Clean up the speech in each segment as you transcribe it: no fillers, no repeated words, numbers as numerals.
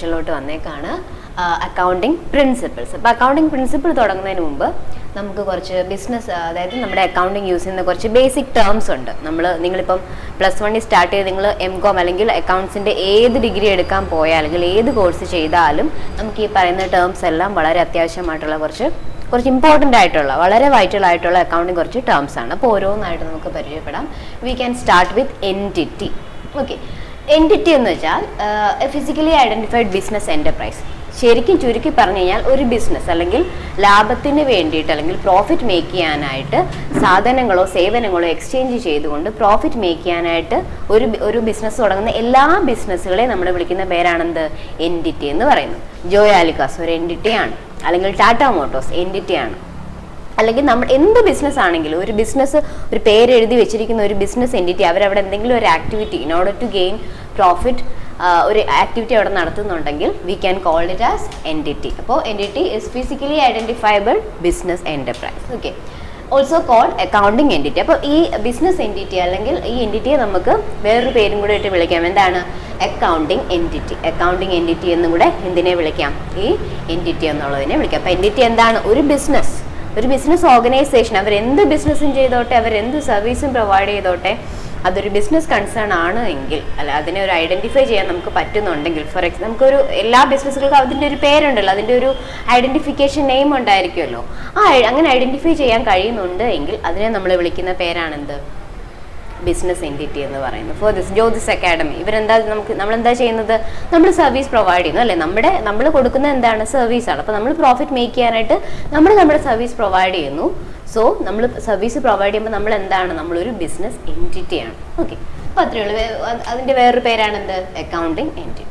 സെക്ഷനിലോട്ട് വന്നേക്കാണ് accounting principles. അപ്പോൾ accounting principle തുടങ്ങുന്നതിന് മുമ്പ് നമുക്ക് കുറച്ച് ബിസിനസ്, അതായത് നമ്മുടെ അക്കൗണ്ടിങ് യൂസ് ചെയ്യുന്ന കുറച്ച് ബേസിക് ടേംസ് ഉണ്ട്. നിങ്ങളിപ്പം +1 സ്റ്റാർട്ട് ചെയ്ത് നിങ്ങൾ MCOM അല്ലെങ്കിൽ അക്കൗണ്ട്സിൻ്റെ ഏത് ഡിഗ്രി എടുക്കാൻ പോയാൽ അല്ലെങ്കിൽ ഏത് കോഴ്സ് ചെയ്താലും നമുക്ക് ഈ പറയുന്ന ടേംസ് എല്ലാം വളരെ അത്യാവശ്യമായിട്ടുള്ള കുറച്ച് ഇമ്പോർട്ടൻ്റ് ആയിട്ടുള്ള വളരെ വൈറ്റൽ ആയിട്ടുള്ള അക്കൗണ്ടിങ് കുറച്ച് ടേംസ് ആണ്. അപ്പോൾ ഓരോന്നായിട്ട് നമുക്ക് പരിചയപ്പെടാം. We can start with entity. Okay, entity എന്ന് വെച്ചാൽ ഫിസിക്കലി ഐഡൻറ്റിഫൈഡ് ബിസിനസ് എൻ്റർപ്രൈസ്. ശരിക്കും ചുരുക്കി പറഞ്ഞു കഴിഞ്ഞാൽ ഒരു ബിസിനസ് അല്ലെങ്കിൽ ലാഭത്തിന് വേണ്ടിയിട്ട് അല്ലെങ്കിൽ പ്രോഫിറ്റ് മേക്ക് ചെയ്യാനായിട്ട് സാധനങ്ങളോ സേവനങ്ങളോ എക്സ്ചേഞ്ച് ചെയ്തുകൊണ്ട് പ്രോഫിറ്റ് മേക്ക് ചെയ്യാനായിട്ട് ഒരു ബിസിനസ് തുടങ്ങുന്ന എല്ലാ ബിസിനസ്സുകളെയും നമ്മൾ വിളിക്കുന്ന പേരാണെന്ത്? എൻറ്റിറ്റി എന്ന് പറയുന്നു. ജോയ് ആലുക്കാസ് ഒരു എൻറ്റിറ്റിയാണ്, അല്ലെങ്കിൽ ടാറ്റ മോട്ടോഴ്സ് എൻറ്റിറ്റിയാണ്. അല്ലെങ്കിൽ നമ്മൾ എന്ത് ബിസിനസ് ആണെങ്കിലും ഒരു ബിസിനസ് ഒരു പേരെഴുതി വെച്ചിരിക്കുന്ന ഒരു ബിസിനസ് എൻറ്റിറ്റി അവരവിടെ എന്തെങ്കിലും ഒരു activity in order to gain profit ഒരു ആക്ടിവിറ്റി അവിടെ നടത്തുന്നുണ്ടെങ്കിൽ we can call it as entity. അപ്പോൾ entity is physically identifiable business enterprise. Okay, also called accounting entity. അപ്പോൾ ഈ ബിസിനസ് എൻറ്റിറ്റി അല്ലെങ്കിൽ ഈ എൻറ്റിറ്റിയെ നമുക്ക് വേറൊരു പേരും കൂടെ ഇട്ട് വിളിക്കാം. എന്താണ്? Accounting entity. അക്കൗണ്ടിങ് എൻറ്റിറ്റി എന്നും കൂടെ എന്തിനെ വിളിക്കാം? ഈ എൻറ്റിറ്റി എന്നുള്ളതിനെ വിളിക്കാം. അപ്പോൾ എൻറ്റിറ്റി എന്താണ്? ഒരു ബിസിനസ് ഓർഗനൈസേഷൻ അവരെന്ത് ബിസിനസ്സും ചെയ്തോട്ടെ, അവരെന്ത് സർവീസും പ്രൊവൈഡ് ചെയ്തോട്ടെ, അതൊരു ബിസിനസ് കൺസേൺ ആണ് എങ്കിൽ, അല്ല അതിനെ ഒരു ഐഡൻറ്റിഫൈ ചെയ്യാൻ നമുക്ക് പറ്റുന്നുണ്ടെങ്കിൽ, ഫോർ എക്സാമ്പിൾ നമുക്കൊരു എല്ലാ ബിസിനസ്സുകൾക്കും അതിൻ്റെ ഒരു പേരുണ്ടല്ലോ, അതിൻ്റെ ഒരു ഐഡൻറ്റിഫിക്കേഷൻ നെയിം ഉണ്ടായിരിക്കുമല്ലോ. അങ്ങനെ ഐഡൻറ്റിഫൈ ചെയ്യാൻ കഴിയുന്നുണ്ട് എങ്കിൽ അതിനെ നമ്മൾ വിളിക്കുന്ന പേരാണെന്ത്? ബിസിനസ് എൻറ്റിറ്റി എന്ന് പറയുന്നത്. ഫോർ ദിസ് ജ്യോതിസ് അക്കാഡമി നമ്മളെന്താ ചെയ്യുന്നത്? നമ്മൾ സർവീസ് പ്രൊവൈഡ് ചെയ്യുന്നു അല്ലേ? നമ്മൾ കൊടുക്കുന്ന എന്താണ്? സർവീസാണ്. അപ്പോൾ നമ്മൾ പ്രോഫിറ്റ് മേക്ക് ചെയ്യാനായിട്ട് നമ്മുടെ സർവീസ് പ്രൊവൈഡ് ചെയ്യുന്നു. സോ നമ്മൾ സർവീസ് പ്രൊവൈഡ് ചെയ്യുമ്പോൾ നമ്മൾ എന്താണ്? നമ്മളൊരു ബിസിനസ് എൻറ്റിറ്റിയാണ്. ഓക്കെ, അപ്പോൾ അത്രയേ ഉള്ളൂ. അതിൻ്റെ വേറൊരു പേരാണെന്ത്? Accounting entity.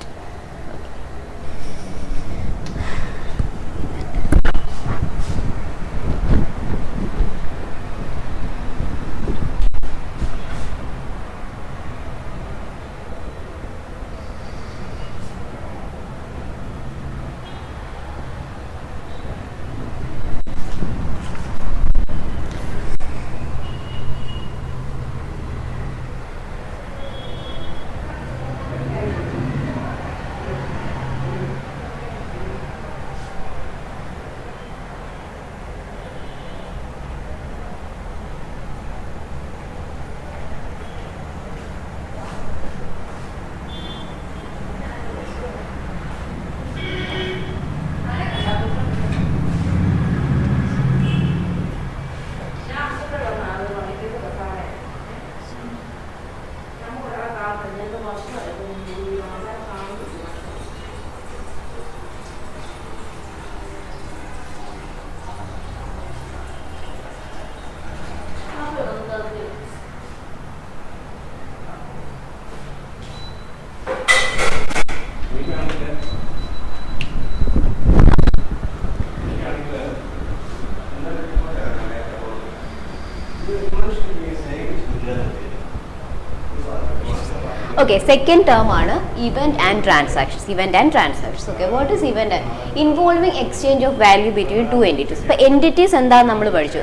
Okay, second term ആണ് event and transactions. Okay, what is event? Involving exchange of value between two entities. ഇപ്പോൾ entities എന്താണെന്ന് നമ്മൾ പഠിച്ചു.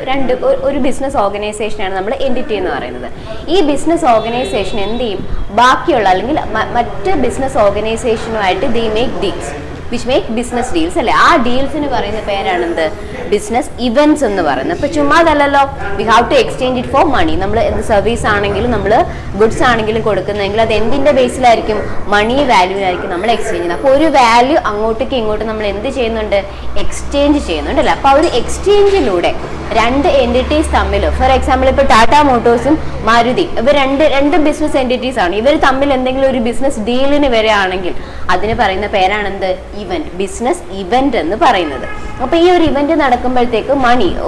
ഒരു ബിസിനസ് ഓർഗനൈസേഷനാണ് നമ്മൾ എൻറ്റിറ്റി എന്ന് പറയുന്നത്. ഈ ബിസിനസ് ഓർഗനൈസേഷൻ എന്ത് ചെയ്യും? ബാക്കിയുള്ള അല്ലെങ്കിൽ മറ്റ് business ഓർഗനൈസേഷനുമായിട്ട് they make deals, which make business deals അല്ലേ? ആ ഡീൽസിന് പറയുന്ന പേരാണെന്ത്? ബിസിനസ് ഇവൻറ്റ്സ് എന്ന് പറയുന്നത്. അപ്പോൾ ചുമ്മാതല്ലല്ലോ, we have to exchange it for money. നമ്മൾ എന്ത് സർവീസ് ആണെങ്കിലും നമ്മൾ ഗുഡ്സ് ആണെങ്കിലും കൊടുക്കുന്നതെങ്കിൽ അത് എന്തിൻ്റെ ബേസിലായിരിക്കും? മണി വാല്യൂവിലായിരിക്കും നമ്മൾ എക്സ്ചേഞ്ച് ചെയ്യുന്നത്. അപ്പോൾ ഒരു വാല്യൂ അങ്ങോട്ടേക്ക് ഇങ്ങോട്ടും നമ്മൾ എന്ത് ചെയ്യുന്നുണ്ട്? എക്സ്ചേഞ്ച് ചെയ്യുന്നുണ്ടല്ലോ. അപ്പോൾ ആ ഒരു എക്സ്ചേഞ്ചിലൂടെ രണ്ട് എൻറ്റിറ്റീസ് തമ്മിൽ, ഫോർ എക്സാമ്പിൾ ഇപ്പോൾ ടാറ്റ മോട്ടോഴ്സും മാരുതി, ഇവർ രണ്ട് ബിസിനസ് എൻറ്റിറ്റീസ് ആണ്. ഇവർ തമ്മിൽ എന്തെങ്കിലും ഒരു ബിസിനസ് ഡീലിന് വരികയാണെങ്കിൽ അതിന് പറയുന്ന പേരാണെന്ത്? ഇവന്റ്. ബിസിനസ് ഇവന്റ് എന്ന് പറയുന്നത്. അപ്പോൾ ഈ ഒരു ഇവന്റ് നടക്കുമ്പോഴത്തേക്ക്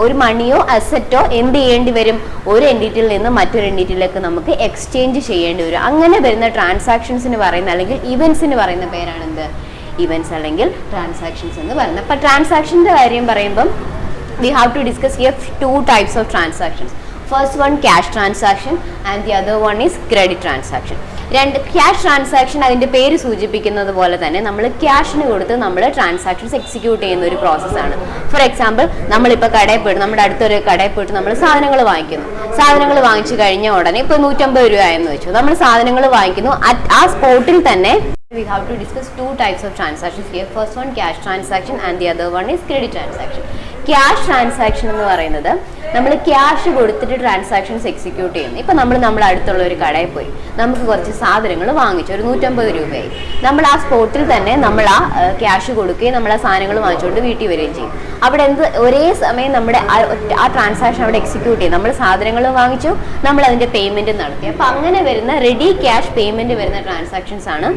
ഒരു മണിയോ അസറ്റോ എന്ത് ചെയ്യേണ്ടി വരും? ഒരു എൻറ്റിറ്റിയിൽ നിന്ന് മറ്റൊരു എൻറ്റിറ്റിയിലേക്ക് നമുക്ക് എക്സ്ചേഞ്ച് ചെയ്യേണ്ടി വരും. അങ്ങനെ വരുന്ന ട്രാൻസാക്ഷൻസിന് പറയുന്ന അല്ലെങ്കിൽ ഇവന്റ്സിന് പറയുന്ന പേരാണെന്ത്? ഇവന്റ്സ് അല്ലെങ്കിൽ ട്രാൻസാക്ഷൻസ് എന്ന് പറയുന്നത്. അപ്പോൾ ട്രാൻസാക്ഷൻ്റെ കാര്യം പറയുമ്പം we have to discuss here two types of transactions. First one, cash transaction, and the other one is credit transaction. Cash transaction അതിൻ്റെ പേര് സൂചിപ്പിക്കുന്നത് പോലെ തന്നെ നമ്മൾ ക്യാഷിന് കൊടുത്ത് നമ്മൾ ട്രാൻസാക്ഷൻസ് എക്സിക്യൂട്ട് ചെയ്യുന്ന ഒരു പ്രോസസ്സാണ്. ഫോർ എക്സാമ്പിൾ, നമ്മളിപ്പോൾ കടയിൽ പോയിട്ട് നമ്മുടെ അടുത്തൊരു കടയിൽ പോയിട്ട് നമ്മൾ സാധനങ്ങൾ വാങ്ങിക്കുന്നു. സാധനങ്ങൾ വാങ്ങിച്ചു കഴിഞ്ഞ ഉടനെ ഇപ്പോൾ 150 രൂപ എന്ന് വെച്ചു, നമ്മൾ സാധനങ്ങൾ വാങ്ങിക്കുന്നു. ആ സ്പോട്ടിൽ തന്നെ We have to discuss two types of transactions here. First one, cash transaction, and the other one is credit transaction. Cash transaction എന്ന് പറയുന്നത് നമ്മൾ ക്യാഷ് കൊടുത്തിട്ട് ട്രാൻസാക്ഷൻസ് എക്സിക്യൂട്ട് ചെയ്യുന്നു. ഇപ്പം നമ്മുടെ അടുത്തുള്ള ഒരു കടയിൽ പോയി നമുക്ക് കുറച്ച് സാധനങ്ങൾ വാങ്ങിച്ചു, ഒരു 150 രൂപയായി. നമ്മൾ ആ സ്പോട്ടിൽ തന്നെ നമ്മൾ ആ ക്യാഷ് കൊടുക്കുകയും നമ്മൾ ആ സാധനങ്ങൾ വാങ്ങിച്ചുകൊണ്ട് വീട്ടിൽ വരികയും ചെയ്യും. അവിടെ ഒരേ സമയം നമ്മുടെ ആ ട്രാൻസാക്ഷൻ അവിടെ എക്സിക്യൂട്ട് ചെയ്യും. നമ്മൾ സാധനങ്ങൾ വാങ്ങിച്ചു, നമ്മൾ അതിൻ്റെ പേയ്മെൻറ്റ് നടത്തി. അപ്പം അങ്ങനെ വരുന്ന റെഡി ക്യാഷ് പേയ്മെൻറ്റ് വരുന്ന ട്രാൻസാക്ഷൻസ് ആണ്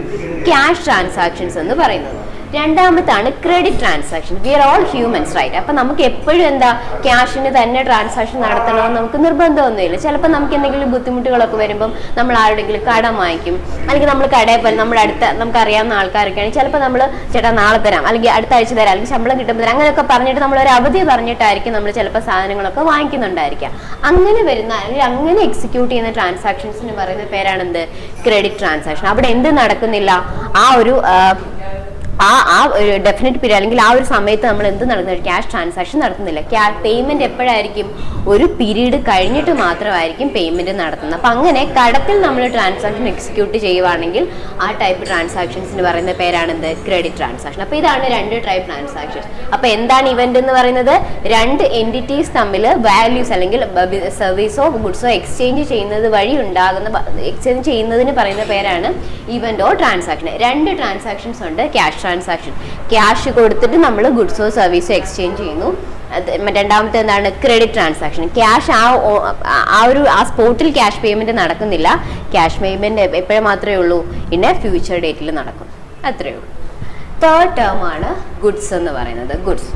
ക്യാഷ് ട്രാൻസാക്ഷൻസ് എന്ന് പറയുന്നത്. രണ്ടാമത്താണ് credit transaction. We are all humans, right? അപ്പം നമുക്ക് എപ്പോഴും എന്താ ക്യാഷിന് തന്നെ ട്രാൻസാക്ഷൻ നടത്തണമെന്ന് നമുക്ക് നിർബന്ധമൊന്നുമില്ല. ചിലപ്പോൾ നമുക്ക് എന്തെങ്കിലും ബുദ്ധിമുട്ടുകളൊക്കെ വരുമ്പം നമ്മൾ ആരുടെങ്കിലും കടം വാങ്ങിക്കും, അല്ലെങ്കിൽ നമ്മൾ കടയിൽ പോലും നമ്മുടെ നമുക്ക് അറിയാവുന്ന ആൾക്കാരൊക്കെയാണ് ചിലപ്പോൾ നമ്മൾ ചേട്ടാ നാളെ തരാം, അല്ലെങ്കിൽ അടുത്ത ആഴ്ച തരാം, അല്ലെങ്കിൽ ശമ്പളം കിട്ടുമ്പോൾ തരാം, അങ്ങനെയൊക്കെ പറഞ്ഞിട്ട് നമ്മളൊരു അവധി പറഞ്ഞിട്ടായിരിക്കും നമ്മൾ ചിലപ്പോൾ സാധനങ്ങളൊക്കെ വാങ്ങിക്കുന്നുണ്ടായിരിക്കാം. അങ്ങനെ വരുന്ന അല്ലെങ്കിൽ അങ്ങനെ എക്സിക്യൂട്ട് ചെയ്യുന്ന ട്രാൻസാക്ഷൻസിന് പറയുന്ന പേരാണെന്ത്? Credit transaction. അവിടെ എന്ത് നടക്കുന്നില്ല? ആ ഒരു ഒരു ഡെഫിനറ്റ് പീരീഡ് അല്ലെങ്കിൽ ആ ഒരു സമയത്ത് നമ്മൾ എന്ത് നടക്കുന്നില്ല? ക്യാഷ് ട്രാൻസാക്ഷൻ നടത്തുന്നില്ല. പേയ്മെന്റ് എപ്പോഴായിരിക്കും? ഒരു പീരീഡ് കഴിഞ്ഞിട്ട് മാത്രമായിരിക്കും പേയ്മെന്റ് നടത്തുന്നത്. അപ്പം അങ്ങനെ കടത്തിൽ നമ്മൾ ട്രാൻസാക്ഷൻ എക്സിക്യൂട്ട് ചെയ്യുവാണെങ്കിൽ ആ ടൈപ്പ് ട്രാൻസാക്ഷൻസിന് പറയുന്ന പേരാണെന്ത്? Credit transaction. അപ്പോൾ ഇതാണ് രണ്ട് ടൈപ്പ് ട്രാൻസാക്ഷൻസ്. അപ്പോൾ എന്താണ് ഇവന്റ് എന്ന് പറയുന്നത്? രണ്ട് എൻറ്റിറ്റീസ് തമ്മിൽ വാല്യൂസ് അല്ലെങ്കിൽ സർവീസോ ഗുഡ്സോ എക്സ്ചേഞ്ച് ചെയ്യുന്നത് വഴി എക്സ്ചേഞ്ച് ചെയ്യുന്നതിന് പറയുന്ന പേരാണ് ഇവന്റ് ഓ ട്രാൻസാക്ഷൻ. രണ്ട് ട്രാൻസാക്ഷൻസ് ഉണ്ട്. ക്യാഷ് ട്രാൻസാക്ഷൻ, ക്യാഷ് കൊടുത്തിട്ട് നമ്മൾ ഗുഡ്സോ സർവീസോ എക്സ്ചേഞ്ച് ചെയ്യുന്നു. രണ്ടാമത്തെ എന്താണ്? Credit transaction. ക്യാഷ് ആ സ്പോട്ടിൽ ക്യാഷ് പേയ്മെന്റ് നടക്കുന്നില്ല. ക്യാഷ് പേയ്മെന്റ് എപ്പോഴും മാത്രമേ ഉള്ളൂ? ഇൻ എ ഫ്യൂച്ചർ ഡേറ്റിൽ നടക്കും. അത്രയേ ഉള്ളൂ. തേർഡ് ടേം ആണ് ഗുഡ്സ് എന്ന് പറയുന്നത്. Goods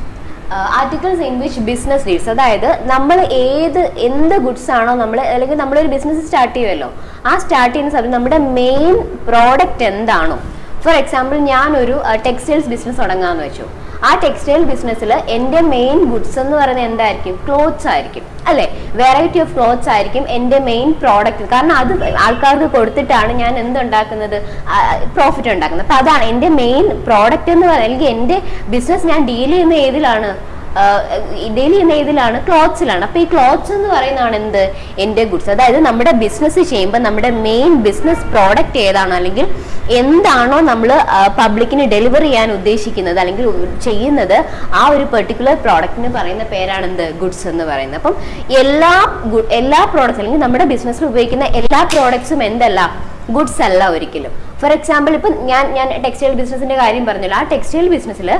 articles in which business deals. അതായത് നമ്മൾ എന്ത് ഗുഡ്സ് ആണോ അല്ലെങ്കിൽ നമ്മളൊരു ബിസിനസ് സ്റ്റാർട്ട് ചെയ്യുമല്ലോ, ആ സ്റ്റാർട്ട് ചെയ്യുന്ന സമയത്ത് നമ്മുടെ മെയിൻ പ്രോഡക്റ്റ് എന്താണോ. ഫോർ എക്സാമ്പിൾ ഞാനൊരു ടെക്സ്റ്റൈൽസ് ബിസിനസ് തുടങ്ങാമെന്ന് വെച്ചു. ആ ടെക്സ്റ്റൈൽ ബിസിനസ്സിൽ എൻ്റെ മെയിൻ ഗുഡ്സ് എന്ന് പറയുന്നത് എന്തായിരിക്കും? ക്ലോത്ത്സ് ആയിരിക്കും, അല്ലേ? വെറൈറ്റി ഓഫ് ക്ലോത്ത്സ് ആയിരിക്കും എൻ്റെ മെയിൻ പ്രോഡക്റ്റ്. കാരണം അത് ആൾക്കാർക്ക് കൊടുത്തിട്ടാണ് ഞാൻ എന്തുണ്ടാക്കുന്നത്? പ്രോഫിറ്റ് ഉണ്ടാക്കുന്നത്. അപ്പം അതാണ് എൻ്റെ മെയിൻ പ്രോഡക്റ്റ് എന്ന് പറയുന്നത്. അല്ലെങ്കിൽ എൻ്റെ ബിസിനസ് ഞാൻ ഡീൽ ചെയ്യുന്ന ഏതിലാണ്? ക്ലോത്ത്സിലാണ്. അപ്പൊ ഈ ക്ലോത്ത്സ് എന്ന് പറയുന്നതാണ് എന്ത്? എൻ്റെ ഗുഡ്സ്. അതായത് നമ്മുടെ ബിസിനസ് ചെയ്യുമ്പോൾ നമ്മുടെ മെയിൻ ബിസിനസ് പ്രോഡക്റ്റ് ഏതാണോ അല്ലെങ്കിൽ എന്താണോ നമ്മൾ പബ്ലിക്കിന് ഡെലിവർ ചെയ്യാൻ ഉദ്ദേശിക്കുന്നത് അല്ലെങ്കിൽ ചെയ്യുന്നത്, ആ ഒരു പെർട്ടിക്കുലർ പ്രോഡക്റ്റിന് പറയുന്ന പേരാണ് എന്ത്? ഗുഡ്സ് എന്ന് പറയുന്നത്. അപ്പം എല്ലാ പ്രോഡക്റ്റ്സ് അല്ലെങ്കിൽ നമ്മുടെ ബിസിനസ്സിൽ ഉപയോഗിക്കുന്ന എല്ലാ പ്രോഡക്ട്സും എന്തല്ല? ഗുഡ്സ് അല്ല ഒരിക്കലും. ഫോർ എക്സാമ്പിൾ ഇപ്പം ഞാൻ ടെക്സ്റ്റൈൽ ബിസിനസിന്റെ കാര്യം പറഞ്ഞല്ലോ. ആ ടെക്സ്റ്റൈൽ ബിസിനസ്സിൽ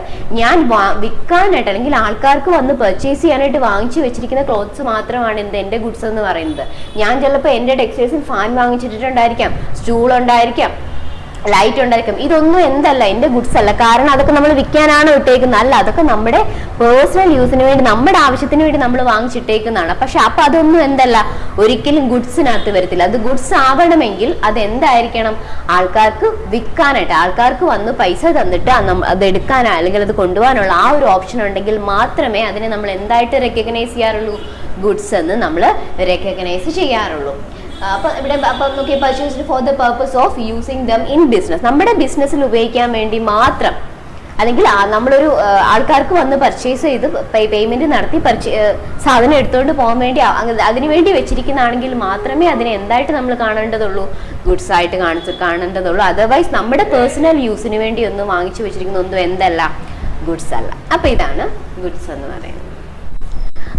ഞാൻ വിൽക്കാനായിട്ട് അല്ലെങ്കിൽ ആൾക്കാർക്ക് വന്ന് പർച്ചേസ് ചെയ്യാനായിട്ട് വാങ്ങിച്ചു വെച്ചിരിക്കുന്ന ക്ലോത്ത്സ് മാത്രമാണ് എൻ്റെ ഗുഡ്സ് എന്ന് പറയുന്നത്. ഞാൻ ചിലപ്പോൾ എൻ്റെ ടെക്സ്റ്റൈൽസിൽ ഫാൻ വാങ്ങിച്ചിട്ടുണ്ടായിരിക്കാം, സ്റ്റൂൾ ഉണ്ടായിരിക്കാം, ലൈറ്റ് ഉണ്ടായിരിക്കും. ഇതൊന്നും എന്തല്ല? എൻ്റെ ഗുഡ്സ് അല്ല. കാരണം അതൊക്കെ നമ്മൾ വിൽക്കാനാണ് ഇട്ടേക്കുന്നത്. അല്ല, അതൊക്കെ നമ്മുടെ പേഴ്സണൽ യൂസിന് വേണ്ടി, നമ്മുടെ ആവശ്യത്തിന് വേണ്ടി നമ്മൾ വാങ്ങിച്ചിട്ടേക്കുന്നതാണ്. പക്ഷെ അപ്പൊ അതൊന്നും എന്തല്ല? ഒരിക്കലും ഗുഡ്സിനകത്ത് വരത്തില്ല. അത് ഗുഡ്സ് ആവണമെങ്കിൽ അതെന്തായിരിക്കണം? ആൾക്കാർക്ക് വിൽക്കാനായിട്ട്, ആൾക്കാർക്ക് വന്ന് പൈസ തന്നിട്ട് അത് എടുക്കാനോ അല്ലെങ്കിൽ അത് കൊണ്ടുപോകാനുള്ള ആ ഒരു ഓപ്ഷൻ ഉണ്ടെങ്കിൽ മാത്രമേ അതിനെ നമ്മൾ എന്തായിട്ട് റെക്കഗ്നൈസ് ചെയ്യാറുള്ളൂ? ഗുഡ്സ് എന്ന് നമ്മൾ റെക്കഗ്നൈസ് ചെയ്യാറുള്ളൂ. അപ്പം ഇവിടെ നോക്കി, purchased for the purpose of using them in business. നമ്മുടെ ബിസിനസ്സിൽ ഉപയോഗിക്കാൻ വേണ്ടി മാത്രം, അല്ലെങ്കിൽ നമ്മളൊരു ആൾക്കാർക്ക് വന്ന് പർച്ചേസ് ചെയ്ത് പേയ്മെന്റ് നടത്തി സാധനം എടുത്തുകൊണ്ട് പോകാൻ വേണ്ടി അതിനുവേണ്ടി വെച്ചിരിക്കുന്നതാണെങ്കിൽ മാത്രമേ അതിനെ എന്തായിട്ട് നമ്മൾ കാണേണ്ടതുള്ളൂ? ഗുഡ്സ് ആയിട്ട് കാണേണ്ടതുള്ളൂ. അതർവൈസ് നമ്മുടെ പേഴ്സണൽ യൂസിന് വേണ്ടി ഒന്നും വാങ്ങിച്ചു വെച്ചിരിക്കുന്ന ഒന്നും എന്തല്ല? ഗുഡ്സ് അല്ല. അപ്പൊ ഇതാണ് ഗുഡ്സ് എന്ന് പറയുന്നത്.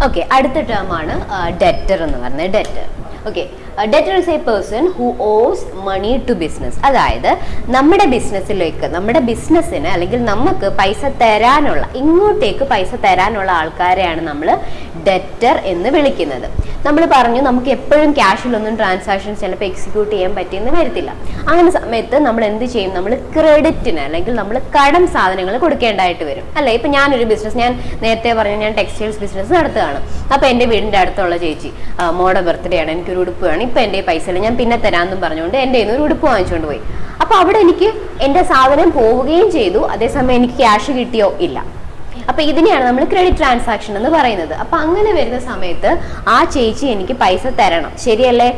ഓക്കെ, അടുത്ത ടേം ആണ് ഡെറ്റർ എന്ന് പറയുന്നത്. Debtor. Okay, debtor is a person who owes money to business. അതായത് നമ്മുടെ ബിസിനസ്സിന് അല്ലെങ്കിൽ നമുക്ക് പൈസ തരാനുള്ള, ഇങ്ങോട്ടേക്ക് പൈസ തരാനുള്ള ആൾക്കാരെയാണ് നമ്മൾ ഡെറ്റർ എന്ന് വിളിക്കുന്നത്. നമ്മൾ പറഞ്ഞു നമുക്ക് എപ്പോഴും ക്യാഷിലൊന്നും ട്രാൻസാക്ഷൻ ചിലപ്പോൾ എക്സിക്യൂട്ട് ചെയ്യാൻ പറ്റിയെന്ന് വരത്തില്ല. അങ്ങനെ സമയത്ത് നമ്മൾ എന്ത് ചെയ്യും? നമ്മൾ ക്രെഡിറ്റിന് അല്ലെങ്കിൽ നമ്മൾ കടം സാധനങ്ങൾ കൊടുക്കേണ്ടതായിട്ട് വരും, അല്ലേ? ഇപ്പം ഞാനൊരു ബിസിനസ്, ഞാൻ നേരത്തെ പറഞ്ഞു ഞാൻ ടെക്സ്റ്റൈൽസ് ബിസിനസ് നടത്തുകയാണ്. അപ്പോൾ എൻ്റെ വീടിൻ്റെ അടുത്തുള്ള ചേച്ചി മോടെ ബർത്ത്ഡേ ആണ്, എനിക്കൊരു ഉടുപ്പ് വേണം, ഇപ്പം എൻ്റെ പൈസ ഇല്ല, ഞാൻ പിന്നെ തരാമെന്നും പറഞ്ഞുകൊണ്ട് എൻ്റെ കയ്യിൽ നിന്ന് ഒരു ഉടുപ്പ് വാങ്ങിച്ചുകൊണ്ട് പോയി. അപ്പോൾ അവിടെ എനിക്ക് എൻ്റെ സാധനം പോവുകയും ചെയ്തു, അതേസമയം എനിക്ക് ക്യാഷ് കിട്ടിയോ? ഇല്ല. അപ്പൊ ഇതിനെയാണ് നമ്മൾ ക്രെഡിറ്റ് ട്രാൻസാക്ഷൻ എന്ന് പറയുന്നത്. അപ്പൊ അങ്ങനെ വരുന്ന സമയത്ത് ആ ചേച്ചി എനിക്ക് പൈസ തരണം, ശരിയല്ലേ?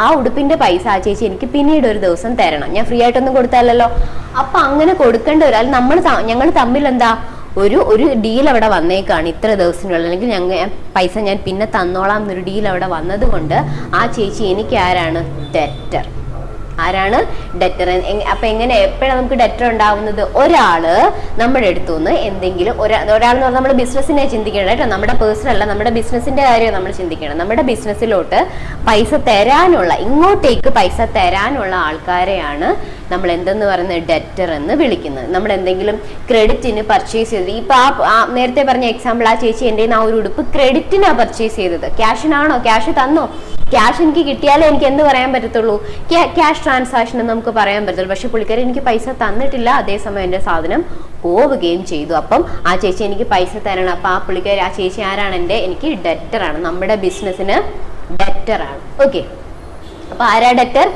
ആ ഉടുപ്പിന്റെ പൈസ ആ ചേച്ചി എനിക്ക് പിന്നീട് ഒരു ദിവസം തരണം. ഞാൻ ഫ്രീ ആയിട്ടൊന്നും കൊടുത്താലല്ലോ. അപ്പൊ അങ്ങനെ കൊടുക്കേണ്ട ഒരാൾ ഞങ്ങൾ തമ്മിൽ എന്താ ഒരു ഡീൽ അവിടെ വന്നേക്കാണ്, ഇത്ര ദിവസത്തിനുള്ളിൽ അല്ലെങ്കിൽ പൈസ ഞാൻ പിന്നെ തന്നോളാം എന്നൊരു ഡീൽ അവിടെ വന്നത് കൊണ്ട് ആ ചേച്ചി എനിക്ക് ആരാണ്? ഡെറ്റർ. ആരാണ്? ഡെറ്റർ. അപ്പൊ എങ്ങനെ എപ്പോഴാണ് നമുക്ക് ഡെറ്റർ ഉണ്ടാവുന്നത്? ഒരാള് നമ്മുടെ അടുത്തുനിന്ന് എന്തെങ്കിലും ഒരാളെന്ന് പറഞ്ഞാൽ നമ്മുടെ ബിസിനസ്സിനെ ചിന്തിക്കണം കേട്ടോ, നമ്മുടെ പേഴ്സണൽ അല്ല, നമ്മുടെ ബിസിനസിന്റെ കാര്യം നമ്മൾ ചിന്തിക്കണം. നമ്മുടെ ബിസിനസ്സിലോട്ട് പൈസ തരാനുള്ള, ഇങ്ങോട്ടേക്ക് പൈസ തരാനുള്ള ആൾക്കാരെയാണ് നമ്മൾ എന്തെന്ന് പറയുന്നത്? ഡെറ്റർ എന്ന് വിളിക്കുന്നത്. നമ്മൾ എന്തെങ്കിലും ക്രെഡിറ്റിന് പർച്ചേസ് ചെയ്തത്, ഇപ്പൊ നേരത്തെ പറഞ്ഞ എക്സാമ്പിൾ, ആ ചേച്ചി എൻ്റെ ആ ഒരു ഉടുപ്പ് ക്രെഡിറ്റിനാ പർച്ചേസ് ചെയ്തത്, ക്യാഷിനാണോ? ക്യാഷ് തന്നോ? ക്യാഷ് എനിക്ക് കിട്ടിയാലേ എനിക്ക് എന്ത് പറയാൻ പറ്റത്തുള്ളൂ? ക്യാഷ് ട്രാൻസാക്ഷൻ എന്ന് നമുക്ക് പറയാൻ പറ്റത്തുള്ളൂ. പക്ഷെ പുള്ളിക്കാരി എനിക്ക് പൈസ തന്നിട്ടില്ല, അതേസമയം എൻ്റെ സാധനം പോവുകയും ചെയ്തു. അപ്പം ആ ചേച്ചി എനിക്ക് പൈസ തരണം. അപ്പൊ ആ പുള്ളിക്കാരി, ആ ചേച്ചി ആരാണ്? എനിക്ക് ഡെറ്റർ ആണ്, നമ്മുടെ ബിസിനസ്സിന് ഡെറ്റർ ആണ്. ഓക്കെ, അപ്പൊ ആരാ ഡെറ്റർ?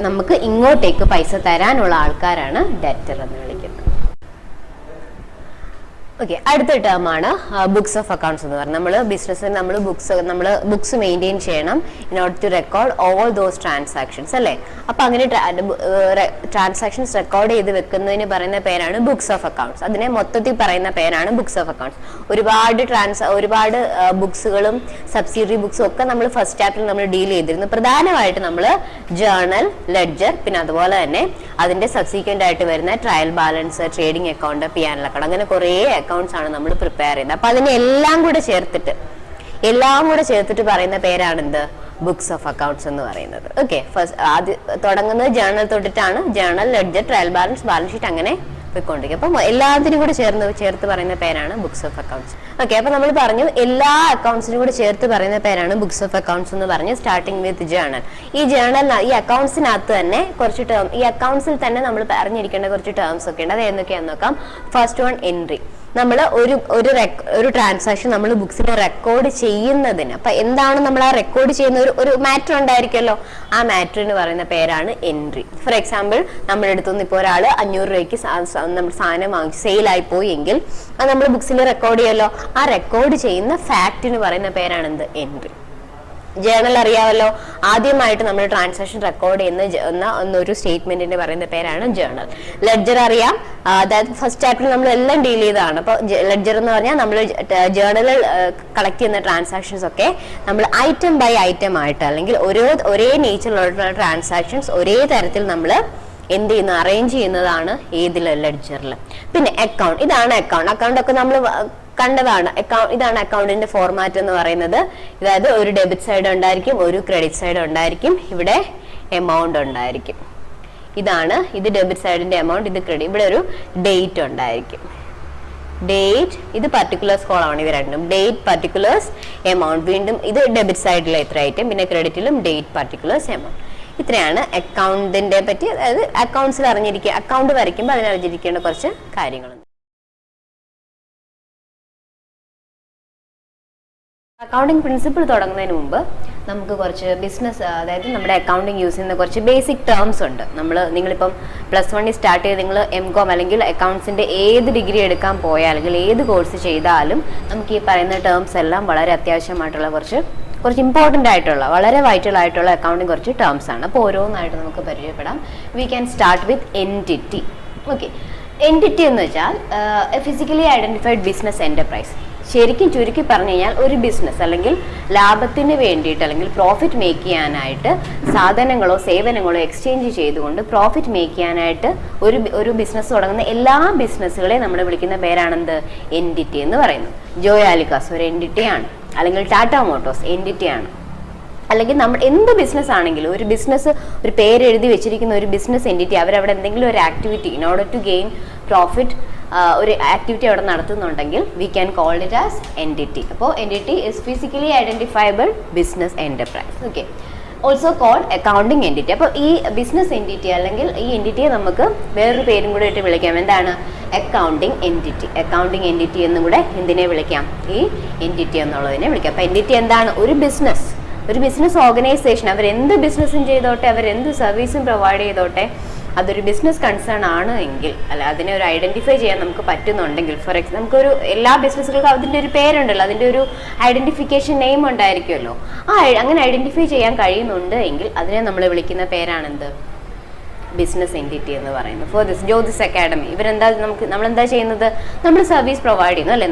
നമുക്ക് ഇങ്ങോട്ടേക്ക് പൈസ തരാനുള്ള ആൾക്കാരാണ് ഡെറ്റർ എന്ന് വിളിക്കുന്നത്. ഓക്കെ, അടുത്ത ടേം ആണ് ബുക്സ് ഓഫ് അക്കൗണ്ട്സ് എന്ന് പറയുന്നത്. നമ്മൾ ബിസിനസ്സിൽ നമ്മൾ ബുക്സ് മെയിൻറ്റെയിൻ ചെയ്യണം in order to record all those transactions അല്ലേ. അപ്പൊ അങ്ങനെ ട്രാൻസാക്ഷൻസ് റെക്കോർഡ് ചെയ്ത് വെക്കുന്നതിന് പറയുന്ന പേരാണ് ബുക്സ് ഓഫ് അക്കൗണ്ട്സ്. അതിനെ മൊത്തത്തിൽ പറയുന്ന പേരാണ് ബുക്സ് ഓഫ് അക്കൗണ്ട്സ്. ഒരുപാട് ബുക്സുകളും സബ്സിഡറി ബുക്സും ഒക്കെ നമ്മൾ ഫസ്റ്റ് ചാപ്റ്ററിൽ നമ്മൾ ഡീൽ ചെയ്തിരുന്നു. പ്രധാനമായിട്ട് നമ്മൾ ജേർണൽ, ലെഡ്ജർ, പിന്നെ അതുപോലെ തന്നെ അതിന്റെ സബ്സിക്വന്റ് ആയിട്ട് വരുന്ന trial balance, trading account, P&L account, അങ്ങനെ കുറേ അക്കൗണ്ട്സ് ആണ് നമ്മൾ പ്രിപ്പയർ ചെയ്യുന്നത്. അപ്പൊ അതിനെല്ലാം കൂടെ ചേർത്തിട്ട് പറയുന്ന പേരാണ് എന്ത്? ബുക്സ് ഓഫ് അക്കൗണ്ട്സ് എന്ന് പറയുന്നത്. ഓക്കെ, ഫസ്റ്റ് തുടങ്ങുന്നത് ജേർണൽ തൊട്ടിട്ടാണ്. Journal, ledger, trial balance, balance sheet, അങ്ങനെ പോയിക്കൊണ്ടിരിക്കും. അപ്പം എല്ലാത്തിനും കൂടെ ചേർത്ത് പറയുന്ന പേരാണ് ബുക്സ് ഓഫ് അക്കൗണ്ട്സ്. ഓക്കെ, അപ്പൊ നമ്മൾ പറഞ്ഞു എല്ലാ അക്കൗണ്ട്സിനും കൂടെ ചേർത്ത് പറയുന്ന പേരാണ് ബുക്സ് ഓഫ് അക്കൗണ്ട്സ് എന്ന് പറഞ്ഞു. Starting with journal. ഈ അക്കൗണ്ട്സിനകത്ത് തന്നെ കുറച്ച് ഈ അക്കൗണ്ട്സിൽ തന്നെ നമ്മൾ അറിഞ്ഞിരിക്കേണ്ട കുറച്ച് ടേംസ് ഒക്കെ ഉണ്ട്. അത് എന്തൊക്കെയാന്ന് നോക്കാം. First one, entry. നമ്മൾ ഒരു ട്രാൻസാക്ഷൻ നമ്മൾ ബുക്സിൽ റെക്കോർഡ് ചെയ്യുന്നതിന്, അപ്പൊ എന്താണ് നമ്മൾ ആ റെക്കോർഡ് ചെയ്യുന്ന ഒരു മാറ്റർ ഉണ്ടായിരിക്കുമല്ലോ, ആ മാറ്ററിന് പറയുന്ന പേരാണ് എൻട്രി. ഫോർ എക്സാമ്പിൾ, നമ്മുടെ അടുത്തുനിന്ന് ഇപ്പോൾ ഒരാൾ 500 രൂപയ്ക്ക് നമ്മൾ സാധനം വാങ്ങിച്ച് സെയിലായി പോയി എങ്കിൽ അത് നമ്മൾ ബുക്സിൽ റെക്കോർഡ് ചെയ്യുമല്ലോ. ആ റെക്കോർഡ് ചെയ്യുന്ന ഫാക്ടിന് പറയുന്ന പേരാണ് എന്ത്? എൻട്രി. ജേർണൽ അറിയാമല്ലോ, ആദ്യമായിട്ട് നമ്മൾ ട്രാൻസാക്ഷൻ റെക്കോർഡ് ചെയ്യുന്ന ഒരു സ്റ്റേറ്റ്മെന്റിന്റെ പറയുന്ന പേരാണ് ജേർണൽ. ലെഡ്ജർ അറിയാം, അതായത് ഫസ്റ്റ് ചാപ്റ്ററിൽ നമ്മൾ എല്ലാം ഡീൽ ചെയ്തതാണ്. അപ്പൊ ലെഡ്ജർ എന്ന് പറഞ്ഞാൽ നമ്മൾ ജേർണലിൽ കളക്ട് ചെയ്യുന്ന ട്രാൻസാക്ഷൻസ് ഒക്കെ നമ്മൾ ഐറ്റം ബൈ ഐറ്റം ആയിട്ട്, അല്ലെങ്കിൽ ഒരേ നേച്ചറിലുള്ള ട്രാൻസാക്ഷൻസ് ഒരേ തരത്തിൽ നമ്മൾ എന്ത് ചെയ്യുന്നു? അറേഞ്ച് ചെയ്യുന്നതാണ് ഏതിൽ? ലെഡ്ജറിൽ. പിന്നെ അക്കൗണ്ട്, ഇതാണ് അക്കൗണ്ട് ഒക്കെ നമ്മൾ കണ്ടതാണ്. ഇതാണ് അക്കൗണ്ടിന്റെ ഫോർമാറ്റ് എന്ന് പറയുന്നത്. അതായത് ഒരു ഡെബിറ്റ് സൈഡ് ഉണ്ടായിരിക്കും, ഒരു ക്രെഡിറ്റ് സൈഡ് ഉണ്ടായിരിക്കും, ഇവിടെ എമൗണ്ട് ഉണ്ടായിരിക്കും. ഇത് ഡെബിറ്റ് സൈഡിന്റെ എമൗണ്ട്, ഇത് ക്രെഡിറ്റ്. ഇവിടെ ഒരു ഡേറ്റ് ഉണ്ടായിരിക്കും. ഡേറ്റ്, ഇത് പർട്ടിക്കുലേഴ്സ് കോളമാണ്. ഇത് രണ്ടും ഡേറ്റ്, പർട്ടിക്കുലേഴ്സ്, എമൗണ്ട്. വീണ്ടും ഇത് ഡെബിറ്റ് സൈഡിലെ എത്ര ഐറ്റം, പിന്നെ ക്രെഡിറ്റിലും ഡേറ്റ്, പർട്ടിക്കുലേഴ്സ്, എമൗണ്ട്. ഇത്രയാണ് അക്കൗണ്ടിന്റെ പറ്റി. അതായത് അക്കൗണ്ട്സിൽ അറിഞ്ഞിരിക്കുക, അക്കൗണ്ട് വരയ്ക്കുമ്പോൾ അതിനറിഞ്ഞിരിക്കേണ്ട കുറച്ച് കാര്യങ്ങളുണ്ട്. അക്കൗണ്ടിങ് പ്രിൻസിപ്പിൾ തുടങ്ങുന്നതിന് മുമ്പ് നമുക്ക് കുറച്ച് ബിസിനസ്, അതായത് നമ്മുടെ അക്കൗണ്ടിങ് യൂസ് ചെയ്യുന്ന കുറച്ച് ബേസിക് ടേംസ് ഉണ്ട്. നിങ്ങളിപ്പം +1 സ്റ്റാർട്ട് ചെയ്ത് നിങ്ങൾ M.Com അല്ലെങ്കിൽ അക്കൗണ്ട്സിന്റെ ഏത് ഡിഗ്രി എടുക്കാൻ പോയാൽ, അല്ലെങ്കിൽ ഏത് കോഴ്സ് ചെയ്താലും നമുക്ക് ഈ പറയുന്ന ടേംസ് എല്ലാം വളരെ അത്യാവശ്യമായിട്ടുള്ള കുറച്ച് ഇമ്പോർട്ടൻ്റ് ആയിട്ടുള്ള, വളരെ വൈറ്റൽ ആയിട്ടുള്ള അക്കൗണ്ടിങ് കുറച്ച് ടേംസ് ആണ്. അപ്പോൾ ഓരോന്നായിട്ട് നമുക്ക് പരിചയപ്പെടാം. We can start with entity. Okay, entity എന്ന് വെച്ചാൽ ഫിസിക്കലി ഐഡന്റിഫൈഡ് ബിസിനസ് എന്റർപ്രൈസ്. ശരിക്കും ചുരുക്കി പറഞ്ഞു കഴിഞ്ഞാൽ ഒരു ബിസിനസ് അല്ലെങ്കിൽ ലാഭത്തിന് വേണ്ടിയിട്ട് അല്ലെങ്കിൽ പ്രോഫിറ്റ് മേക്ക് ചെയ്യാനായിട്ട് സാധനങ്ങളോ സേവനങ്ങളോ എക്സ്ചേഞ്ച് ചെയ്തുകൊണ്ട് പ്രോഫിറ്റ് മേക്ക് ചെയ്യാനായിട്ട് ഒരു ബിസിനസ് തുടങ്ങുന്ന എല്ലാ ബിസിനസ്സുകളെയും നമ്മൾ വിളിക്കുന്ന പേരാണെന്ത്? എൻറ്റിറ്റി എന്ന് പറയുന്നത്. ജോയ് ആലുക്കാസ് ഒരു എൻറ്റിറ്റിയാണ്, അല്ലെങ്കിൽ ടാറ്റ മോട്ടോഴ്സ് എൻറ്റിറ്റിയാണ്. അല്ലെങ്കിൽ നമ്മൾ എന്ത് ബിസിനസ് ആണെങ്കിലും ഒരു പേര് എഴുതി വെച്ചിരിക്കുന്ന ഒരു ബിസിനസ് എൻറ്റിറ്റി, അവരവിടെ എന്തെങ്കിലും ഒരു activity in order to gain profit ഒരു ആക്ടിവിറ്റി അവിടെ നടത്തുന്നുണ്ടെങ്കിൽ we can call it as entity. അപ്പോൾ entity is physically identifiable business enterprise. Okay, also called accounting entity. അപ്പോൾ ഈ ബിസിനസ് എൻറ്റിറ്റി അല്ലെങ്കിൽ ഈ എൻറ്റിറ്റിയെ നമുക്ക് വേറൊരു പേരും കൂടെ ഇട്ട് വിളിക്കാം. എന്താണ്? Accounting entity. അക്കൗണ്ടിങ് എൻറ്റിറ്റി എന്നും കൂടെ എന്തിനെ വിളിക്കാം? ഈ എൻറ്റിറ്റി എന്നുള്ളതിനെ വിളിക്കാം. അപ്പോൾ എൻറ്റിറ്റി എന്താണ്? ഒരു ബിസിനസ് ഓർഗനൈസേഷൻ. അവരെന്ത് ബിസിനസ്സും ചെയ്തോട്ടെ, അവരെന്ത് സർവീസും പ്രൊവൈഡ് ചെയ്തോട്ടെ, അതൊരു ബിസിനസ് കൺസേൺ ആണ് എങ്കിൽ, അല്ല അതിനെ ഒരു ഐഡന്റിഫൈ ചെയ്യാൻ നമുക്ക് പറ്റുന്നുണ്ടെങ്കിൽ, ഫോർ എക്സാമ്പിൾ നമുക്കൊരു എല്ലാ ബിസിനസ്സുകൾക്കും അതിൻ്റെ ഒരു പേരുണ്ടല്ലോ, അതിൻ്റെ ഒരു ഐഡന്റിഫിക്കേഷൻ നെയിം ഉണ്ടായിരിക്കുമല്ലോ. അങ്ങനെ ഐഡന്റിഫൈ ചെയ്യാൻ കഴിയുന്നുണ്ട് എങ്കിൽ അതിനെ നമ്മൾ വിളിക്കുന്ന പേരാണെന്ത്? ബിസിനസ് എൻറ്റിറ്റി എന്ന് പറയുന്നത്. ഫോർ ദിസ് ജ്യോതിസ് അക്കാഡമി നമ്മളെന്താ ചെയ്യുന്നത്, നമ്മൾ സർവീസ് പ്രൊവൈഡ് ചെയ്യുന്നു അല്ലേ.